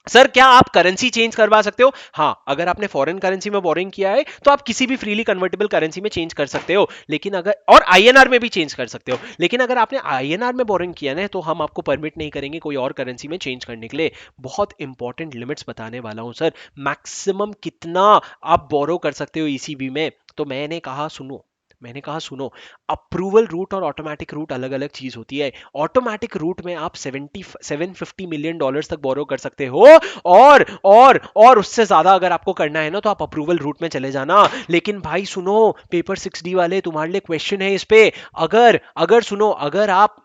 सर क्या आप करेंसी चेंज करवा सकते हो? हाँ, अगर आपने फॉरेन करेंसी में बोरिंग किया है तो आप किसी भी फ्रीली कन्वर्टेबल करेंसी में चेंज कर सकते हो, लेकिन अगर, और आईएनआर में भी चेंज कर सकते हो, लेकिन अगर आपने आईएनआर में बोरिंग किया ना, तो हम आपको परमिट नहीं करेंगे कोई और करेंसी में चेंज करने के लिए। बहुत इंपॉर्टेंट लिमिट्स बताने वाला हूं सर। मैक्सिमम कितना आप बोरो कर सकते हो ईसीबी में? तो मैंने कहा सुनो, अप्रूवल रूट और ऑटोमेटिक रूट अलग अलग चीज होती है। ऑटोमेटिक रूट में आप 750 मिलियन डॉलर्स तक बोरो कर सकते हो, और उससे ज्यादा अगर आपको करना है ना, तो आप अप्रूवल रूट में चले जाना। लेकिन भाई सुनो, पेपर 6D वाले तुम्हारे लिए क्वेश्चन है इस पे। अगर अगर सुनो, अगर आप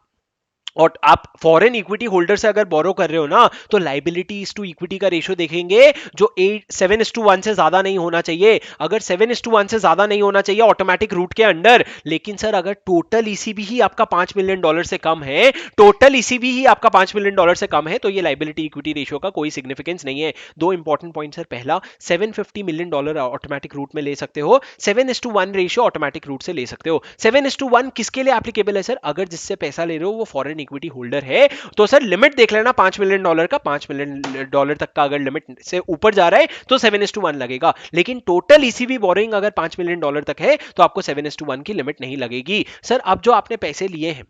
फॉरेन इक्विटी होल्डर से अगर बोरो कर रहे हो ना, तो लाइबिलिटी टू इक्विटी का रेशियो देखेंगे, जो 7:1 से ज्यादा नहीं होना चाहिए। अगर 7:1 से ज्यादा नहीं होना चाहिए ऑटोमेटिक रूट के अंडर। लेकिन सर अगर टोटल ईसीबी ही आपका $5 मिलियन से कम है, टोटल ईसीबी ही आपका $5 मिलियन से कम है, तो ये लाइबिलिटी इक्विटी रेशियो का कोई सिग्निफिकेंस नहीं है। दो इंपॉर्टेंट पॉइंट सर। पहला, $750 मिलियन ऑटोमेटिक रूट में ले सकते हो, 7:1 रेशियो ऑटोमेटिक रूट से ले सकते हो। 7:1 किसके लिए एप्लीकेबल है सर? अगर जिससे पैसा ले रहे हो वो फॉरेन इक्विटी होल्डर है, तो सर लिमिट देख लेना $5 मिलियन का। $5 मिलियन तक का अगर लिमिट से ऊपर जा रहा है तो 7:1 लगेगा। लेकिन टोटल ईसीबी बोरिंग अगर $5 मिलियन तक है तो आपको 7:1 की लिमिट नहीं लगेगी। सर अब जो आपने पैसे लिए हैं,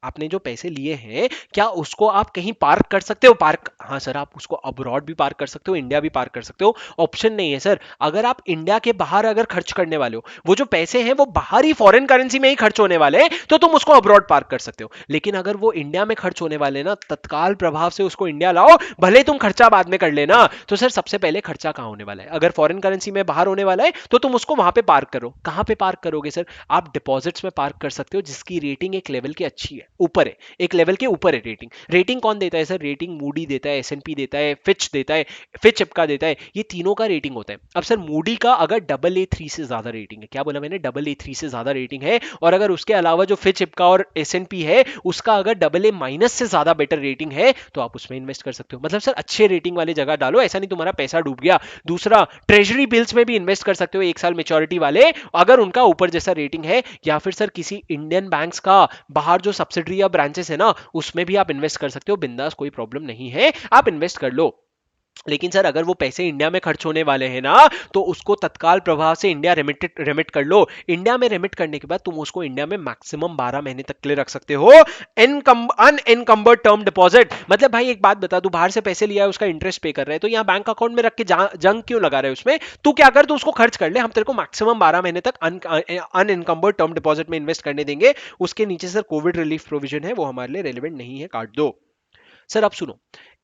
आपने जो पैसे लिए हैं, क्या उसको आप कहीं पार्क कर सकते हो? पार्क, हाँ सर, आप उसको अब्रॉड भी पार्क कर सकते हो, इंडिया भी पार्क कर सकते हो। ऑप्शन नहीं है सर। अगर आप इंडिया के बाहर अगर खर्च करने वाले हो, वो जो पैसे हैं वो बाहर ही फॉरेन करेंसी में ही खर्च होने वाले हैं, तो तुम उसको अब्रॉड पार्क कर सकते हो। लेकिन अगर वो इंडिया में खर्च होने वाले ना, तत्काल प्रभाव से उसको इंडिया लाओ, भले तुम खर्चा बाद में कर लेना। तो सर सबसे पहले खर्चा कहां होने वाला है? अगर फॉरेन करेंसी में बाहर होने वाला है, तो तुम उसको वहां पे पार्क करो। कहां पे पार्क करोगे सर? आप डिपॉजिट्स में पार्क कर सकते हो, जिसकी रेटिंग एक लेवल की अच्छी है, ऊपर है, एक लेवल के ऊपर है रेटिंग। रेटिंग कौन देता है सर? रेटिंग मूडी देता है, एसएनपी देता है, फिच देता है, फिच इप्का देता है। ये तीनों का रेटिंग होता है। अब सर मूडी का अगर AA3 से ज्यादा रेटिंग है, क्या बोला मैंने? AA3 से ज्यादा रेटिंग है, और अगर उसके अलावा जो फिच इप्का और एसएनपी है उसका अगर AA- से ज्यादा बेटर रेटिंग है, तो आप उसमें इन्वेस्ट कर सकते हो। मतलब सर अच्छे रेटिंग वाली जगह डालो, ऐसा नहीं तुम्हारा पैसा डूब गया। दूसरा, ट्रेजरी बिल्स में भी इन्वेस्ट कर सकते हो, 1 साल मेच्योरिटी वाले, अगर उनका ऊपर जैसा रेटिंग है। या फिर सर किसी इंडियन बैंक्स का बाहर जो सब्सिडरी या ब्रांचेस है ना, उसमें भी आप इन्वेस्ट कर सकते हो, बिंदास, कोई प्रॉब्लम नहीं है, आप इन्वेस्ट कर लो। लेकिन सर अगर वो पैसे इंडिया में खर्च होने वाले हैं ना, तो उसको तत्काल प्रभाव से इंडिया रेमिट कर लो। इंडिया में रेमिट करने के बाद तुम उसको इंडिया में मैक्सिमम 12 महीने तक के लिए रख सकते हो। अनएनकम्बर्ड टर्म डिपॉजिट, मतलब भाई एक बात बता, तू बाहर से पैसे लिया है, उसका इंटरेस्ट पे कर रहा है, तो यहाँ बैंक अकाउंट में रख के जंग क्यों लगा रहे है उसमें? तू क्या कर, तू उसको खर्च कर ले, हम तेरे को मैक्सिमम 12 महीने तक अनएनकम्बर्ड टर्म डिपॉजिट में इन्वेस्ट करने देंगे। उसके नीचे सर कोविड रिलीफ प्रोविजन है, वो हमारे लिए रेलिवेंट नहीं है, काट दो। सर अब सुनो,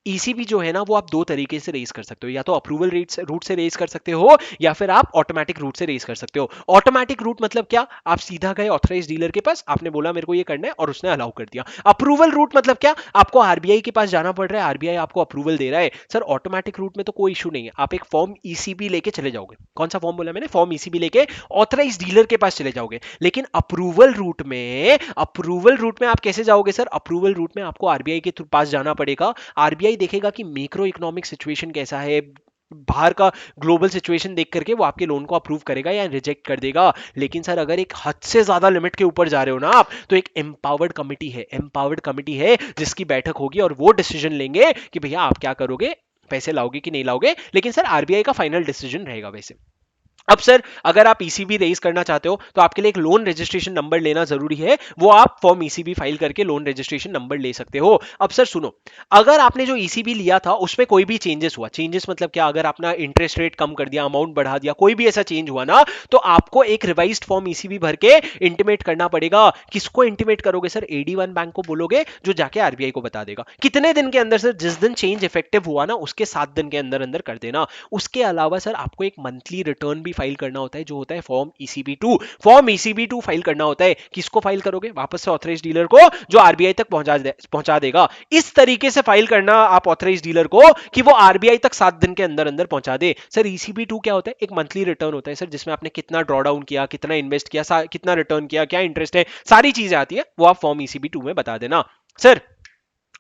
ईसीबी जो है ना वो आप दो तरीके से रेज कर सकते हो, या तो अप्रूवल रूट से रेज कर सकते हो या फिर आप ऑटोमेटिक रूट से रेज कर सकते हो। ऑटोमेटिक रूट मतलब क्या, आप सीधा गए ऑथराइज डीलर के पास, आपने बोला मेरे को ये करना है और उसने अलाउ कर दिया। अप्रूवल रूट मतलब क्या, आपको आरबीआई के पास जाना पड़ रहा है, आरबीआई आपको अप्रूवल दे रहा है। सर ऑटोमेटिक रूट में तो कोई इशू नहीं है, आप एक फॉर्म ईसीबी लेके चले जाओगे। कौन सा फॉर्म बोला मैंने, फॉर्म ईसीबी लेके ऑथराइज डीलर के पास चले जाओगे। लेकिन अप्रूवल रूट में आप कैसे जाओगे सर, अप्रूवल रूट में आपको आरबीआई के पास जाना पड़ेगा। आरबीआई देखेगा कि मैक्रो इकोनॉमिक सिचुएशन कैसा है, बाहर का ग्लोबल सिचुएशन देख करके वो आपके लोन को अप्रूव करेगा या रिजेक्ट कर देगा। लेकिन सर अगर एक हद से ज्यादा लिमिट के ऊपर जा रहे हो ना आप, तो एक एम्पावर्ड कमिटी है जिसकी बैठक होगी और वो डिसीजन लेंगे कि भैया आप क्या करोगे, पैसे लाओगे कि नहीं लाओगे। लेकिन सर आरबीआई का फाइनल डिसीजन रहेगा वैसे। अब सर अगर आप ईसीबी रेज करना चाहते हो तो आपके लिए एक लोन रजिस्ट्रेशन नंबर लेना जरूरी है, वो आप फॉर्म ईसीबी फाइल करके लोन रजिस्ट्रेशन नंबर ले सकते हो। अब सर सुनो, अगर आपने जो ईसीबी लिया था उसमें कोई भी चेंजेस हुआ, चेंजेस मतलब क्या, अगर आपने इंटरेस्ट रेट कम कर दिया, अमाउंट बढ़ा दिया, कोई भी ऐसा चेंज हुआ ना, तो आपको एक रिवाइज्ड फॉर्म ईसीबी भर के इंटीमेट करना पड़ेगा। किसको इंटीमेट करोगे सर, AD1 बैंक को बोलोगे, जो जाके आरबीआई को बता देगा। कितने दिन के अंदर सर, जिस दिन चेंज इफेक्टिव हुआ ना उसके 7 दिन के अंदर अंदर कर देना। उसके अलावा सर आपको एक मंथली रिटर्न भी फाइल करना होता है, जो होता है form ECB 2। Form ECB 2 file करना होता है, किसको फाइल करोगे, वापस से ऑथराइज डीलर को, जो आरबीआई तक पहुंचा देगा। इस तरीके से फाइल करना आप ऑथराइज डीलर को कि वो आरबीआई तक 7 दिन के अंदर अंदर पहुंचा दे। सर ईसीबी 2 क्या होता है, एक मंथली रिटर्न होता है सर, जिसमें आपने कितना ड्रॉ डाउन किया, कितना इन्वेस्ट किया, कितना रिटर्न किया, क्या इंटरेस्ट है, सारी चीजें आती है, वो आप फॉर्म ईसीबी 2 में बता देना। सर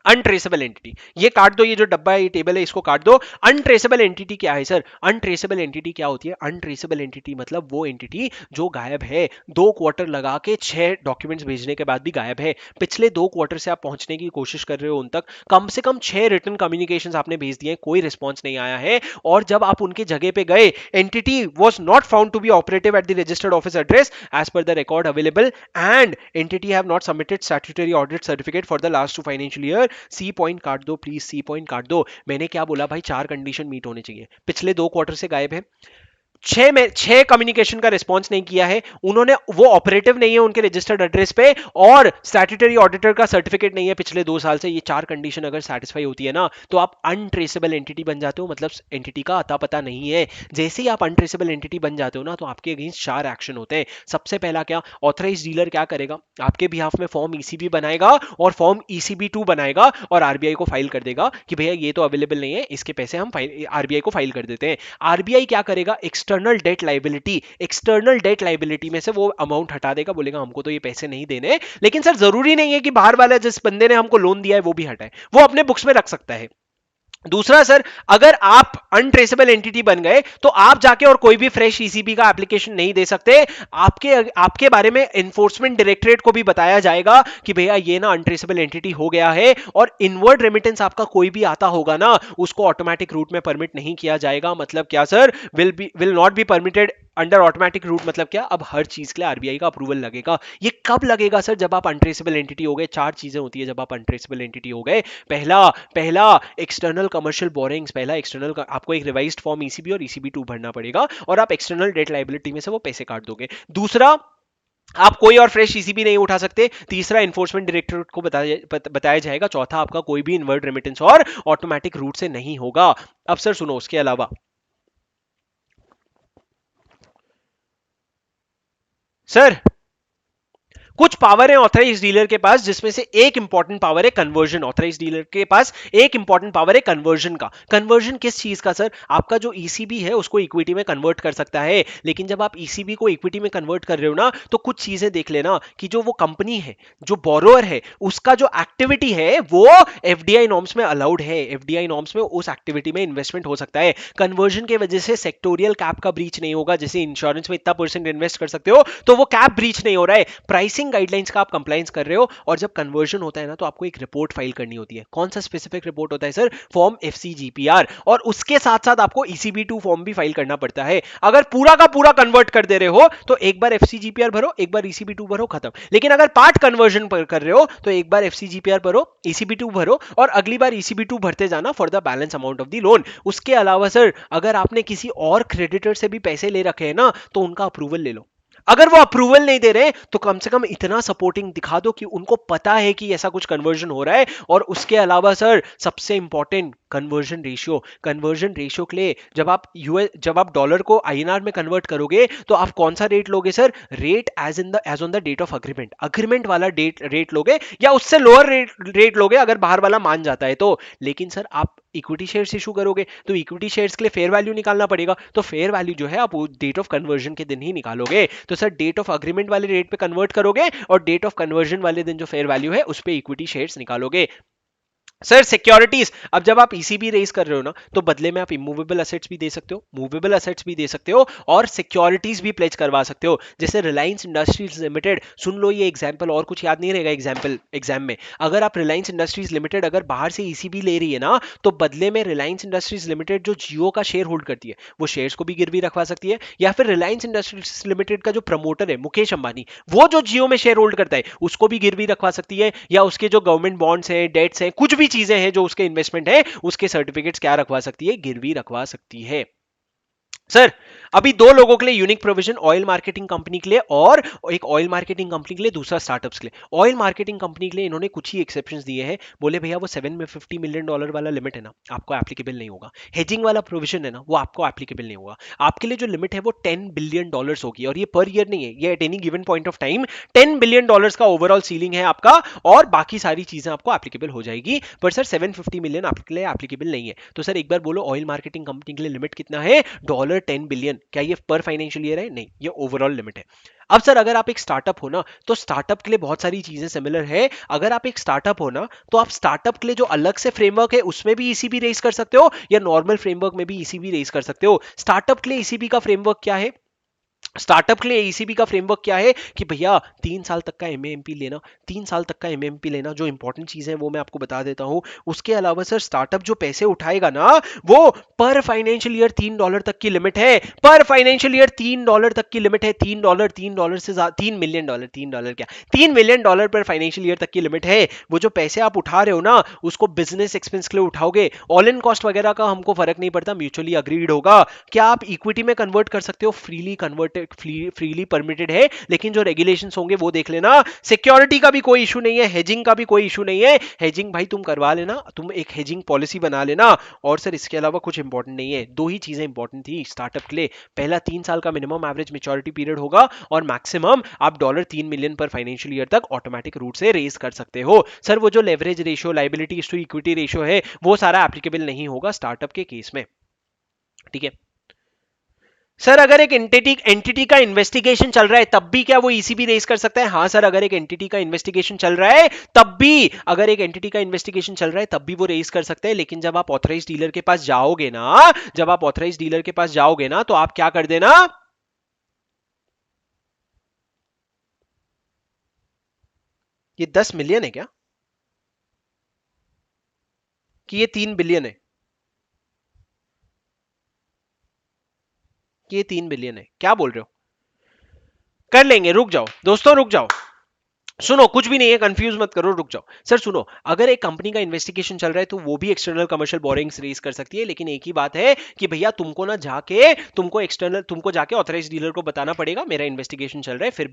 अनट्रेसेबल एंटिटी, ये काट दो, ये जो डब्बा है, ये टेबल है, इसको काट दो। अनट्रेसेबल एंटिटी क्या है सर, अनट्रेसेबल एंटिटी क्या होती है, अनट्रेसेबल एंटिटी मतलब वो एंटिटी जो गायब है, 2 क्वार्टर लगा के 6 डॉक्यूमेंट्स भेजने के बाद भी गायब है। पिछले 2 क्वार्टर से आप पहुंचने की कोशिश कर रहे हो उन तक, कम से कम 6 रिटर्न कम्युनिकेशंस आपने भेज दिए, कोई रिस्पॉन्स नहीं आया है, और जब आप उनके जगह पे गए, entity was not found to be operative at the registered office address as per the record available, and entity have not submitted statutory audit certificate for the last 2 financial year. C point काट दो please, C point काट दो। मैंने क्या बोला भाई, 4 condition meet होने चाहिए, पिछले 2 क्वार्टर से गायब है, 6 कम्युनिकेशन का रिस्पॉन्स नहीं किया है उन्होंने, वो ऑपरेटिव नहीं है उनके रजिस्टर्ड एड्रेस पे, और स्टैट्यूटरी ऑडिटर का सर्टिफिकेट नहीं है पिछले 2 साल से। ये 4 कंडीशन अगर सेटिस्फाई होती है ना, तो आप अनट्रेसेबल एंटिटी बन जाते हो, मतलब एंटिटी का अता पता नहीं है। जैसे ही आप अनट्रेसेबल एंटिटी बन जाते हो ना, तो आपके अगेंस्ट 4 एक्शन होते हैं। सबसे पहला क्या, ऑथराइज डीलर क्या करेगा, आपके बिहाफ में फॉर्म ईसीबी बनाएगा और फॉर्म ईसीबी 2 बनाएगा और आरबीआई को फाइल कर देगा कि भैया ये तो अवेलेबल नहीं है, इसके पैसे हम आरबीआई को फाइल कर देते हैं। आरबीआई क्या करेगा, एक्सटर्नल डेट लाइबिलिटी में से वो अमाउंट हटा देगा, बोलेगा हमको तो ये पैसे नहीं देने। लेकिन सर जरूरी नहीं है कि बाहर वाला जिस बंदे ने हमको लोन दिया है वो भी हटाए, वो अपने बुक्स में रख सकता है। दूसरा सर, अगर आप अनट्रेसेबल एंटिटी बन गए तो आप जाके और कोई भी फ्रेश ईसीबी का एप्लीकेशन नहीं दे सकते। आपके बारे में एनफोर्समेंट डायरेक्टरेट को भी बताया जाएगा कि भैया ये ना अनट्रेसेबल एंटिटी हो गया है, और इनवर्ड रेमिटेंस आपका कोई भी आता होगा ना, उसको ऑटोमेटिक रूट में परमिट नहीं किया जाएगा। मतलब क्या sir, will not be permitted under automatic route. मतलब क्या, अब हर चीज के लिए आरबीआई का अप्रूवल लगेगा। ये कब लगेगा सर, जब आप अनट्रेसेबल एंटिटी हो गए। 4 चीजें होती है जब आप अनट्रेसेबल एंटिटी हो गए। पहला एक्सटर्नल कमर्शियल बोरिंग्स, पहला एक्सटर्नल, आपको एक रिवाइज्ड फॉर्म ईसीबी और ईसीबी 2 भरना पड़ेगा, और आप एक्सटर्नल डेट लाइबिलिटी में से वो पैसे काट दोगे। दूसरा, आप कोई और फ्रेश ईसीबी नहीं उठा सकते। तीसरा, एनफोर्समेंट डायरेक्टरेट को बताया जाएगा। चौथा, आपका कोई भी इनवर्ड रेमिटेंस और ऑटोमेटिक रूट से नहीं होगा। अब सर सुनो, उसके अलावा सर कुछ पावर है ऑथराइज डीलर के पास, जिसमें से एक इंपॉर्टेंट पावर है कन्वर्जन। ऑथराइज डीलर के पास एक इंपॉर्टेंट पावर है कन्वर्जन का। कन्वर्जन किस चीज का सर, आपका जो ईसीबी है उसको इक्विटी में कन्वर्ट कर सकता है। लेकिन जब आप ईसीबी को इक्विटी में कन्वर्ट कर रहे हो ना, तो कुछ चीजें देख लेना कि जो वो कंपनी है, जो बोरोअर है, उसका जो एक्टिविटी है वो एफडीआई नॉर्म्स में अलाउड है। एफडीआई नॉर्म्स में उस एक्टिविटी में इन्वेस्टमेंट हो सकता है। कन्वर्जन के वजह से सेक्टोरियल कैप का ब्रीच नहीं होगा। जैसे इंश्योरेंस में इतना % इन्वेस्ट कर सकते हो, तो वो कैप ब्रीच नहीं हो रहा है। प्राइसिंग गाइडलाइंस का आप कंप्लायंस कर रहे हो। और जब कन्वर्जन होता है ना, तो आपको एक रिपोर्ट फाइल करनी होती है। कौन सा स्पेसिफिक रिपोर्ट होता है सर, फॉर्म एफसीजीपीआर। और उसके साथ साथ आपको ईसीबी 2 फॉर्म भी फाइल करना पड़ता है। अगर पूरा का पूरा कन्वर्ट कर दे रहे हो तो एक बार एफसीजीपीआर भरो, एक बार ईसीबी 2 भरो, खत्म। लेकिन अगर पार्ट कन्वर्जन कर रहे हो तो एक बार एफसीजीपीआर भरो, ईसीबी 2 भरो, और अगली बार ईसीबी 2 भरते जाना for the balance amount of the loan. उसके अलावा सर, अगर आपने किसी और क्रेडिटर से भी पैसे ले रखे हैं ना, तो उनका अप्रूवल ले लो। अगर वो अप्रूवल नहीं दे रहे तो कम से कम इतना सपोर्टिंग दिखा दो कि उनको पता है कि ऐसा कुछ कन्वर्जन हो रहा है। और उसके अलावा सर सबसे इंपॉर्टेंट कन्वर्जन रेशियो के लिए जब आप डॉलर को आईएनआर में कन्वर्ट करोगे तो आप कौन सा रेट लोगे sir? Rate as on the date of agreement वाला रेट लोगे, या उससे लोअर रेट लोगे अगर बाहर वाला मान जाता है तो। लेकिन सर आप इक्विटी शेयर्स इशू करोगे तो इक्विटी शेयर्स के लिए फेयर वैल्यू निकालना पड़ेगा, तो फेयर वैल्यू जो है आप डेट ऑफ कन्वर्जन के दिन ही निकालोगे। तो सर डेट ऑफ अग्रीमेंट वाले रेट पे कन्वर्ट करोगे और डेट ऑफ कन्वर्जन वाले दिन जो फेयर वैल्यू है उस पे इक्विटी शेयर्स निकालोगे। सर सिक्योरिटीज, अब जब आप ईसीबी रेस कर रहे हो ना तो बदले में आप इमूवेबल असेट्स भी दे सकते हो, मूवेबल असेट्स भी दे सकते हो और सिक्योरिटीज भी प्लेज करवा सकते हो। जैसे रिलायंस इंडस्ट्रीज लिमिटेड, सुन लो ये एग्जांपल, और कुछ याद नहीं रहेगा एग्जांपल एग्जाम में। अगर आप रिलायंस इंडस्ट्रीज लिमिटेड अगर बाहर से ईसीबी ले रही है ना तो बदले में रिलायंस इंडस्ट्रीज लिमिटेड जो जियो का शेयर होल्ड करती है वो शेयर्स को भी गिरवी रखवा सकती है, या फिर रिलायंस इंडस्ट्रीज लिमिटेड का जो प्रमोटर है मुकेश अंबानी, वो जो जियो में शेयर होल्ड करता है उसको भी गिरवी रखवा सकती है, या उसके जो गवर्नमेंट बॉन्ड्स हैं, डेट्स हैं, कुछ भी चीजें हैं जो उसके इन्वेस्टमेंट है उसके सर्टिफिकेट्स क्या रखवा सकती है? गिरवी रखवा सकती है। सर अभी दो लोगों के लिए unique provision, oil marketing company के लिए और एक ऑयल मार्केटिंग कंपनी के लिए, दूसरा स्टार्टअप्स के लिए। ऑयल मार्केटिंग कंपनी के लिए इन्होंने कुछ ही एक्सेप्शंस दिए हैं, बोले भैया वो $750 मिलियन वाला लिमिट है ना आपको एप्लीकेबल नहीं होगा, हेजिंग वाला प्रोविजन है ना वो आपको एप्लीकेबल नहीं होगा, आपके लिए जो लिमिट है वो $10 बिलियन होगी, और ये पर ईयर नहीं है, ये at any given point of time $10 billion का ओवरऑल सीलिंग है आपका, और बाकी सारी चीजें आपको एप्लीकेबल हो जाएगी। पर सर 750 मिलियन आपके लिए एप्लीकेबल नहीं है। तो सर एक बार बोलो ऑयल मार्केटिंग कंपनी के लिए लिमिट कितना है? $10 बिलियन। क्या ये पर फाइनेंशियल ईयर है? नहीं, ये ओवरऑल लिमिट है। अब सर अगर आप एक स्टार्टअप हो ना तो स्टार्टअप के लिए बहुत सारी चीजें सिमिलर है। अगर आप एक स्टार्टअप हो ना तो आप स्टार्टअप के लिए जो अलग से फ्रेमवर्क है उसमें भी ईसीबी रेस कर सकते हो, या नॉर्मल फ्रेमवर्क में भी ईसीबी रेस कर सकते हो। स्टार्टअप के लिए ईसीबी का फ्रेमवर्क क्या है? स्टार्टअप के लिए ईसीबी का फ्रेमवर्क क्या है कि भैया 3 साल तक का एमएमपी लेना, 3 साल तक का एमएमपी लेना, जो इंपॉर्टेंट चीजें हैं वो मैं आपको बता देता हूं। उसके अलावा सर स्टार्टअप जो पैसे उठाएगा ना वो पर फाइनेंशियल ईयर $3 तक की लिमिट है, पर फाइनेंशियल ईयर $3 तक की लिमिट है। $3 से ज्यादा, $3 मिलियन, $3 क्या, $3 मिलियन पर फाइनेंशियल ईयर तक की लिमिट है। वो जो पैसे आप उठा रहे हो ना उसको बिजनेस एक्सपेंस के लिए उठाओगे, ऑल इन कॉस्ट वगैरह का हमको फर्क नहीं पड़ता, म्यूचुअली अग्रीड होगा। क्या आप इक्विटी में कन्वर्ट कर सकते हो? फ्रीली परमिटेड है, लेकिन जो रेगुलेशंस होंगे वो देख लेना। सिक्योरिटी का भी कोई इशू नहीं है, हेजिंग का भी कोई इशू नहीं है, हेजिंग भाई तुम करवा लेना, तुम एक हेजिंग पॉलिसी बना लेना। और सर इसके अलावा कुछ इंपॉर्टेंट नहीं है, दो ही चीजें इंपॉर्टेंट थी स्टार्टअप के लिए। पहला 3 साल का मिनिमम एवरेज मेच्योरिटी पीरियड होगा, और मैक्सिमम आप $3 मिलियन पर फाइनेंशियल ईयर तक ऑटोमेटिक रूट से रेज कर सकते हो। सर वो जो leverage ratio, liability to equity ratio है वो सारा एप्लीकेबल नहीं होगा स्टार्टअप के केस में, ठीक है। सर अगर एक एंटिटी का इन्वेस्टिगेशन चल रहा है तब भी क्या वो ईसीबी रेज कर सकता है? हाँ सर, अगर एक एंटिटी का इन्वेस्टिगेशन चल रहा है तब भी, अगर एक एंटिटी का इन्वेस्टिगेशन चल रहा है तब भी वो रेज कर सकते हैं। लेकिन जब आप ऑथराइज डीलर के पास जाओगे ना, जब आप ऑथराइज डीलर के पास जाओगे ना तो आप क्या कर देना, ये 10 मिलियन है क्या कि ये 3 बिलियन है? कि ये 3 बिलियन है? क्या बोल रहे हो? कर लेंगे, रुक जाओ दोस्तों, रुक जाओ, सुनो, कुछ भी नहीं है, कंफ्यूज मत करो, रुक जाओ। सर सुनो, अगर एक कंपनी का इन्वेस्टिगेशन चल रहा है तो वो भी एक्सटर्नल कमर्शियल बोरिंग्स रेज कर सकती है, लेकिन एक ही बात है कि भैया तुमको जाके ऑथराइज डीलर को बताना पड़ेगा मेरा इन्वेस्टिगेशन चल रहा है, फिर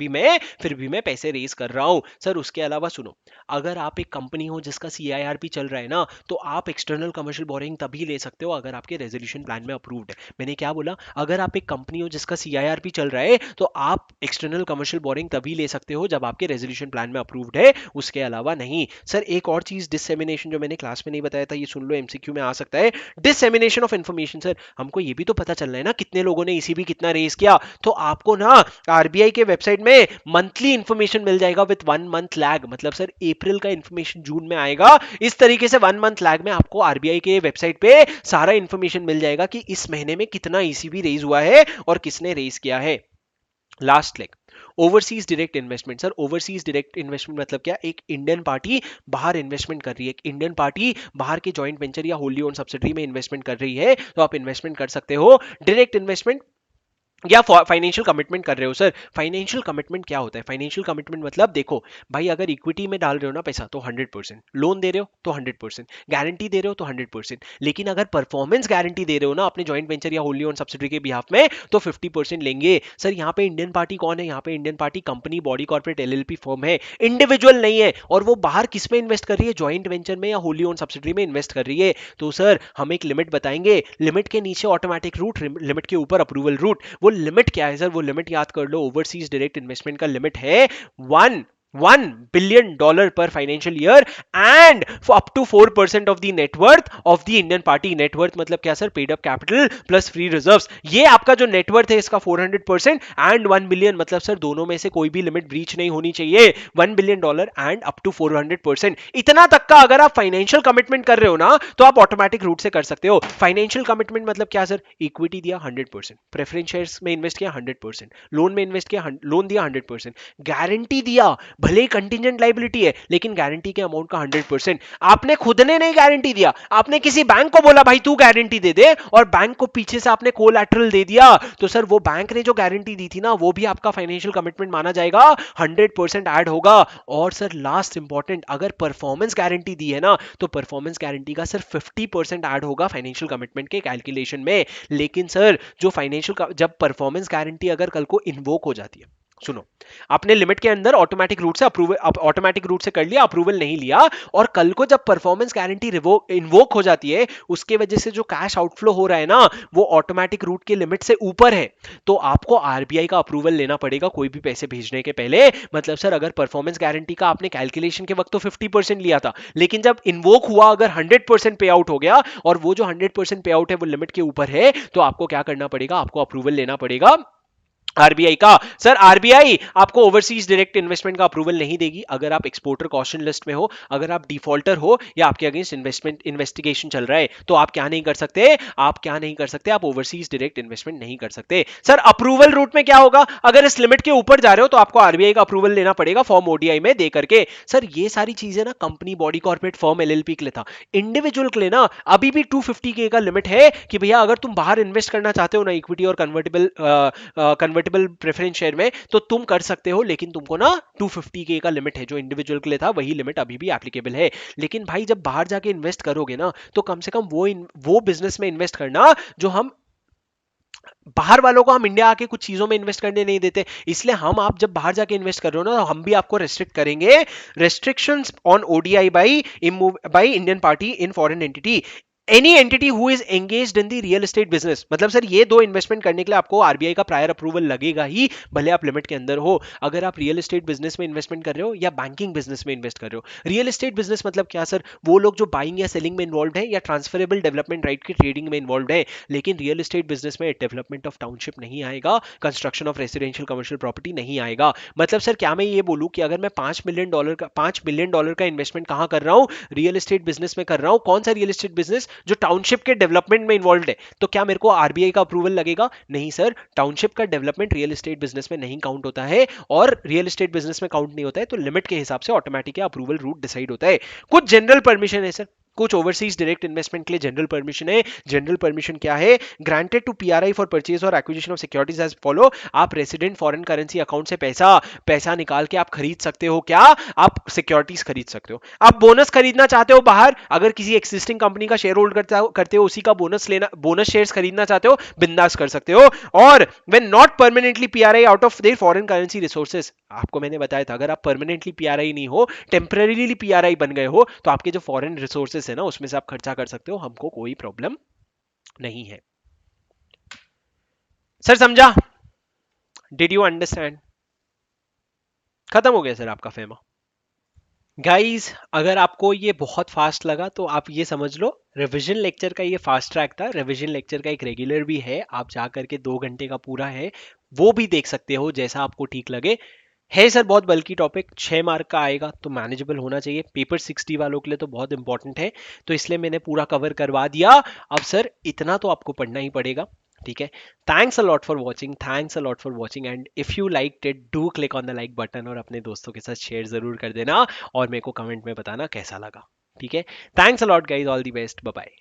भी मैं पैसे रेज कर रहा हूं। सर उसके अलावा सुनो, अगर आप एक कंपनी हो जिसका सीआईआरपी चल रहा है ना तो आप एक्सटर्नल कमर्शियल बोरिंग तभी ले सकते हो अगर आपके रेजोल्यूशन प्लान में अप्रूव्ड है। मैंने क्या बोला? अगर आप एक कंपनी हो जिसका सीआईआरपी चल रहा है तो आप एक्सटर्नल कमर्शियल बोरिंग तभी ले सकते हो जब आपके रेजोल्यूशन प्लान में अप्रूव्ड है, उसके अलावा नहीं। सर एक और चीज डिसेमिनेशन जो मैंने क्लास में नहीं बताया था, ये सुन लो, एमसीक्यू में आ सकता है। डिसेमिनेशन ऑफ इंफॉर्मेशन, सर हमको ये भी तो पता चलना है ना कितने लोगों ने ईसीबी कितना रेज किया, तो आपको ना आरबीआई के वेबसाइट में मंथली इंफॉर्मेशन मिल जाएगा विद 1 मंथ लैग। मतलब सर अप्रैल का इंफॉर्मेशन जून में आएगा, इस तरीके से 1 मंथ लैग में आपको आरबीआई के वेबसाइट पे सारा इंफॉर्मेशन मिल जाएगा कि इस महीने में कितना ईसीबी रेज हुआ है और किसने रेज किया है। Last leg, overseas direct investment. Sir overseas direct investment मतलब क्या? एक इंडियन पार्टी बाहर इन्वेस्टमेंट कर रही है, एक इंडियन पार्टी बाहर के जॉइंट वेंचर या होली ओन सब्सिडरी में इन्वेस्टमेंट कर रही है, तो आप इन्वेस्टमेंट कर सकते हो। डायरेक्ट इन्वेस्टमेंट या फाइनेंशियल कमिटमेंट कर रहे हो। सर फाइनेंशियल कमिटमेंट क्या होता है? फाइनेंशियल कमिटमेंट मतलब देखो भाई, अगर इक्विटी में डाल रहे हो ना पैसा तो 100%, लोन दे रहे हो तो 100%, गारंटी दे रहे हो तो 100%, लेकिन अगर परफॉर्मेंस गारंटी दे रहे हो ना अपने जॉइंट वेंचर या होली ओन सब्सिडरी के बिहाफ में तो 50% लेंगे। सर यहाँ पे इंडियन पार्टी कौन है? यहाँ पे Indian party company, body corporate, LLP firm है, इंडिविजुअल नहीं है। और वो बाहर किस में इन्वेस्ट कर रही है? जॉइंट वेंचर में या होली ओन सब्सिडरी में इन्वेस्ट कर रही है। तो सर हम एक लिमिट बताएंगे, लिमिट के नीचे ऑटोमेटिक रूट, लिमिट के ऊपर अप्रूवल रूट। वो लिमिट क्या है सर? वो लिमिट याद कर लो, ओवरसीज डायरेक्ट इन्वेस्टमेंट का लिमिट है $1 billion per financial year and for up to 4% of the net worth of the Indian party। net worth मतलब क्या sir? paid up capital plus free reserves। ये आपका जो net worth है इसका 400% and 1 billion मतलब सर दोनों में से कोई भी लिमिट ब्रीच नहीं होनी चाहिए। $1 billion and up to 400%, इतना तक का अगर आप फाइनेंशियल कमिटमेंट कर रहे हो ना तो आप ऑटोमेटिक रूट से कर सकते हो। फाइनेंशियल कमिटमेंट मतलब क्या सर? इक्विटी दिया 100%, प्रेफरेंस शेयर्स में इन्वेस्ट किया 100%, लोन में इन्वेस्ट किया, लोन दिया 100%, गारंटी दिया, भले ही कंटीजेंट लाइबिलिटी है लेकिन गारंटी के अमाउंट का 100%। आपने खुद ने नहीं गारंटी दिया, आपने किसी बैंक को बोला भाई तू गारंटी दे दे, और बैंक को पीछे से आपने कोलैटरल दे दिया, तो सर वो बैंक ने जो गारंटी दी थी ना वो भी आपका फाइनेंशियल कमिटमेंट माना जाएगा, 100% ऐड होगा। और सर लास्ट इंपॉर्टेंट, अगर परफॉर्मेंस गारंटी दी है ना तो परफॉर्मेंस गारंटी का सिर्फ 50% ऐड होगा फाइनेंशियल कमिटमेंट के कैलकुलेशन में। लेकिन सर जो फाइनेंशियल, जब परफॉर्मेंस गारंटी अगर कल को इन्वोक हो जाती है, सुनो, आपने लिमिट के अंदर ऑटोमेटिक रूट से अप्रूवल, ऑटोमेटिक रूट से कर लिया, अप्रूवल नहीं लिया, और कल को जब परफॉर्मेंस गारंटी इन्वोक हो जाती है, उसके वजह से जो कैश आउटफ्लो हो रहा है ना वो ऑटोमेटिक रूट के लिमिट से ऊपर है, तो आपको आरबीआई का अप्रूवल लेना पड़ेगा कोई भी पैसे भेजने के पहले। मतलब सर अगर परफॉर्मेंस गारंटी का आपने कैलकुलेशन के वक्त तो 50% लिया था, लेकिन जब इन्वोक हुआ अगर 100% पे आउट हो गया और वो जो 100% पे आउट है वो लिमिट के ऊपर है, तो आपको क्या करना पड़ेगा? आपको अप्रूवल लेना पड़ेगा आरबीआई का। सर आरबीआई आपको ओवरसीज डायरेक्ट इन्वेस्टमेंट का अप्रूवल नहीं देगी अगर आप एक्सपोर्टर कॉशन लिस्ट में हो, अगर आप डिफॉल्टर हो या आपके अगेंस्ट इन्वेस्टमेंट इन्वेस्टिगेशन चल रहा है, तो आप क्या नहीं कर सकते? आप क्या नहीं कर सकते? आप ओवरसीज डायरेक्ट इन्वेस्टमेंट नहीं कर सकते। सर अप्रूवल रूट में क्या होगा? अगर इस लिमिट के ऊपर जा रहे हो तो आपको आरबीआई का अप्रूवल लेना पड़ेगा फॉर्म ओडीआई में दे करके। सर ये सारी चीजें ना company, body corporate, firm, LLP के लिए था। इंडिविजुअल के लिए ना अभी भी 250K का लिमिट है कि भैया अगर तुम बाहर इन्वेस्ट करना चाहते हो ना इक्विटी और कन्वर्टेबल प्रेफरेंस शेयर में तो तुम कर सकते हो, लेकिन तुमको ना 250K का लिमिट है जो इंडिविजुअल के लिए था, वही लिमिट अभी भी एप्लीकेबल है। लेकिन भाई जब बाहर जाके इन्वेस्ट करोगे ना तो कम से कम वो बिजनेस में इन्वेस्ट करना जो हम बाहर वालों को, हम इंडिया आके कुछ चीजों में इन्वेस्ट करने नहीं देते। इसलिए हम, आप जब बाहर जाके इन्वेस्ट कर रहे हो ना तो हम भी आपको रेस्ट्रिक्ट करेंगे। Restrictions on ODI by Indian party in foreign entity, any entity who is engaged in the real estate business. मतलब सर ये दो इन्वेस्टमेंट करने के लिए आपको आरबीआई का प्रायर अप्रूवल लगेगा ही, भले आप लिमिट के अंदर हो। अगर आप रियल एस्टेट बिजनेस में इन्वेस्टमेंट कर रहे हो या बैंकिंग बिजनेस में इन्वेस्ट कर रहे हो। रियल एस्टेट बिजनेस मतलब क्या सर? वो लोग जो बाइंग या सेलिंग में इन्वॉल्व है या ट्रांसफरेबल डेवलपमेंट राइट की ट्रेडिंग में इन्वॉल्व है। लेकिन रियल एस्टेट बिजनेस में डेवलपमेंट ऑफ टाउनशिप नहीं आएगा, construction of residential commercial property नहीं आएगा। मतलब सर क्या मैं ये बोलूं कि अगर मैं $5 बिलियन का इन्वेस्टमेंट कहां कर रहा हूं? रियल एस्टेट बिजनेस में कर रहा हूं। कौन सा रियल एस्टेट बिजनेस? जो टाउनशिप के डेवलपमेंट में इन्वॉल्व है। तो क्या मेरे को आरबीआई का अप्रूवल लगेगा? नहीं सर, टाउनशिप का डेवलपमेंट रियल एस्टेट बिजनेस में नहीं काउंट होता है, और रियल एस्टेट बिजनेस में काउंट नहीं होता है, तो लिमिट के हिसाब से ऑटोमेटिक अप्रूवल रूट डिसाइड होता है। कुछ जनरल परमिशन है सर, कुछ ओवरसीज डायरेक्ट इन्वेस्टमेंट के लिए जनरल परमिशन है। जनरल परमिशन क्या है? Granted to PRI for purchase और acquisition of securities as follow. आप रेसिडेंट फॉरेन करेंसी अकाउंट से पैसा निकाल के आप खरीद सकते हो। क्या? आप सिक्योरिटीज खरीद सकते हो। आप बोनस खरीदना चाहते हो बाहर, अगर किसी एक्सिस्टिंग कंपनी का शेयर होल्ड करते हो उसी का बोनस शेयर्स खरीदना चाहते हो, बिंदास कर सकते हो। और when not permanently PRI out of their foreign currency resources, आपको मैंने बताया था अगर आप परमानेंटली पीआरआई नहीं हो, टेम्परेरीली पीआरआई बन गए हो, तो आपके जो फॉरेन रिसोर्सेज है ना उसमें से आप खर्चा कर सकते हो, हमको कोई प्रॉब्लम नहीं है। सर समझा? Did you understand? खत्म हो गया सर आपका फेमा। गाइस अगर आपको ये बहुत फास्ट लगा तो आप ये समझ लो रिवीजन लेक्चर का ये फास्ट ट्रैक था। रिवीजन लेक्चर का एक रेगुलर भी है, आप जा करके 2 घंटे का पूरा है, वो भी देख सकते हो जैसा आपको ठीक लगे। है सर बहुत बल्कि टॉपिक, 6 मार्क का आएगा तो मैनेजेबल होना चाहिए। पेपर 60 वालों के लिए तो बहुत इंपॉर्टेंट है, तो इसलिए मैंने पूरा कवर करवा दिया। अब सर इतना तो आपको पढ़ना ही पड़ेगा, ठीक है। Thanks a lot for watching, thanks a lot for watching, and if you like it do click on the like button और अपने दोस्तों के साथ शेयर जरूर कर देना और मेरे को कमेंट में बताना कैसा लगा, ठीक है। Thanks a lot guys, all the best, bye bye.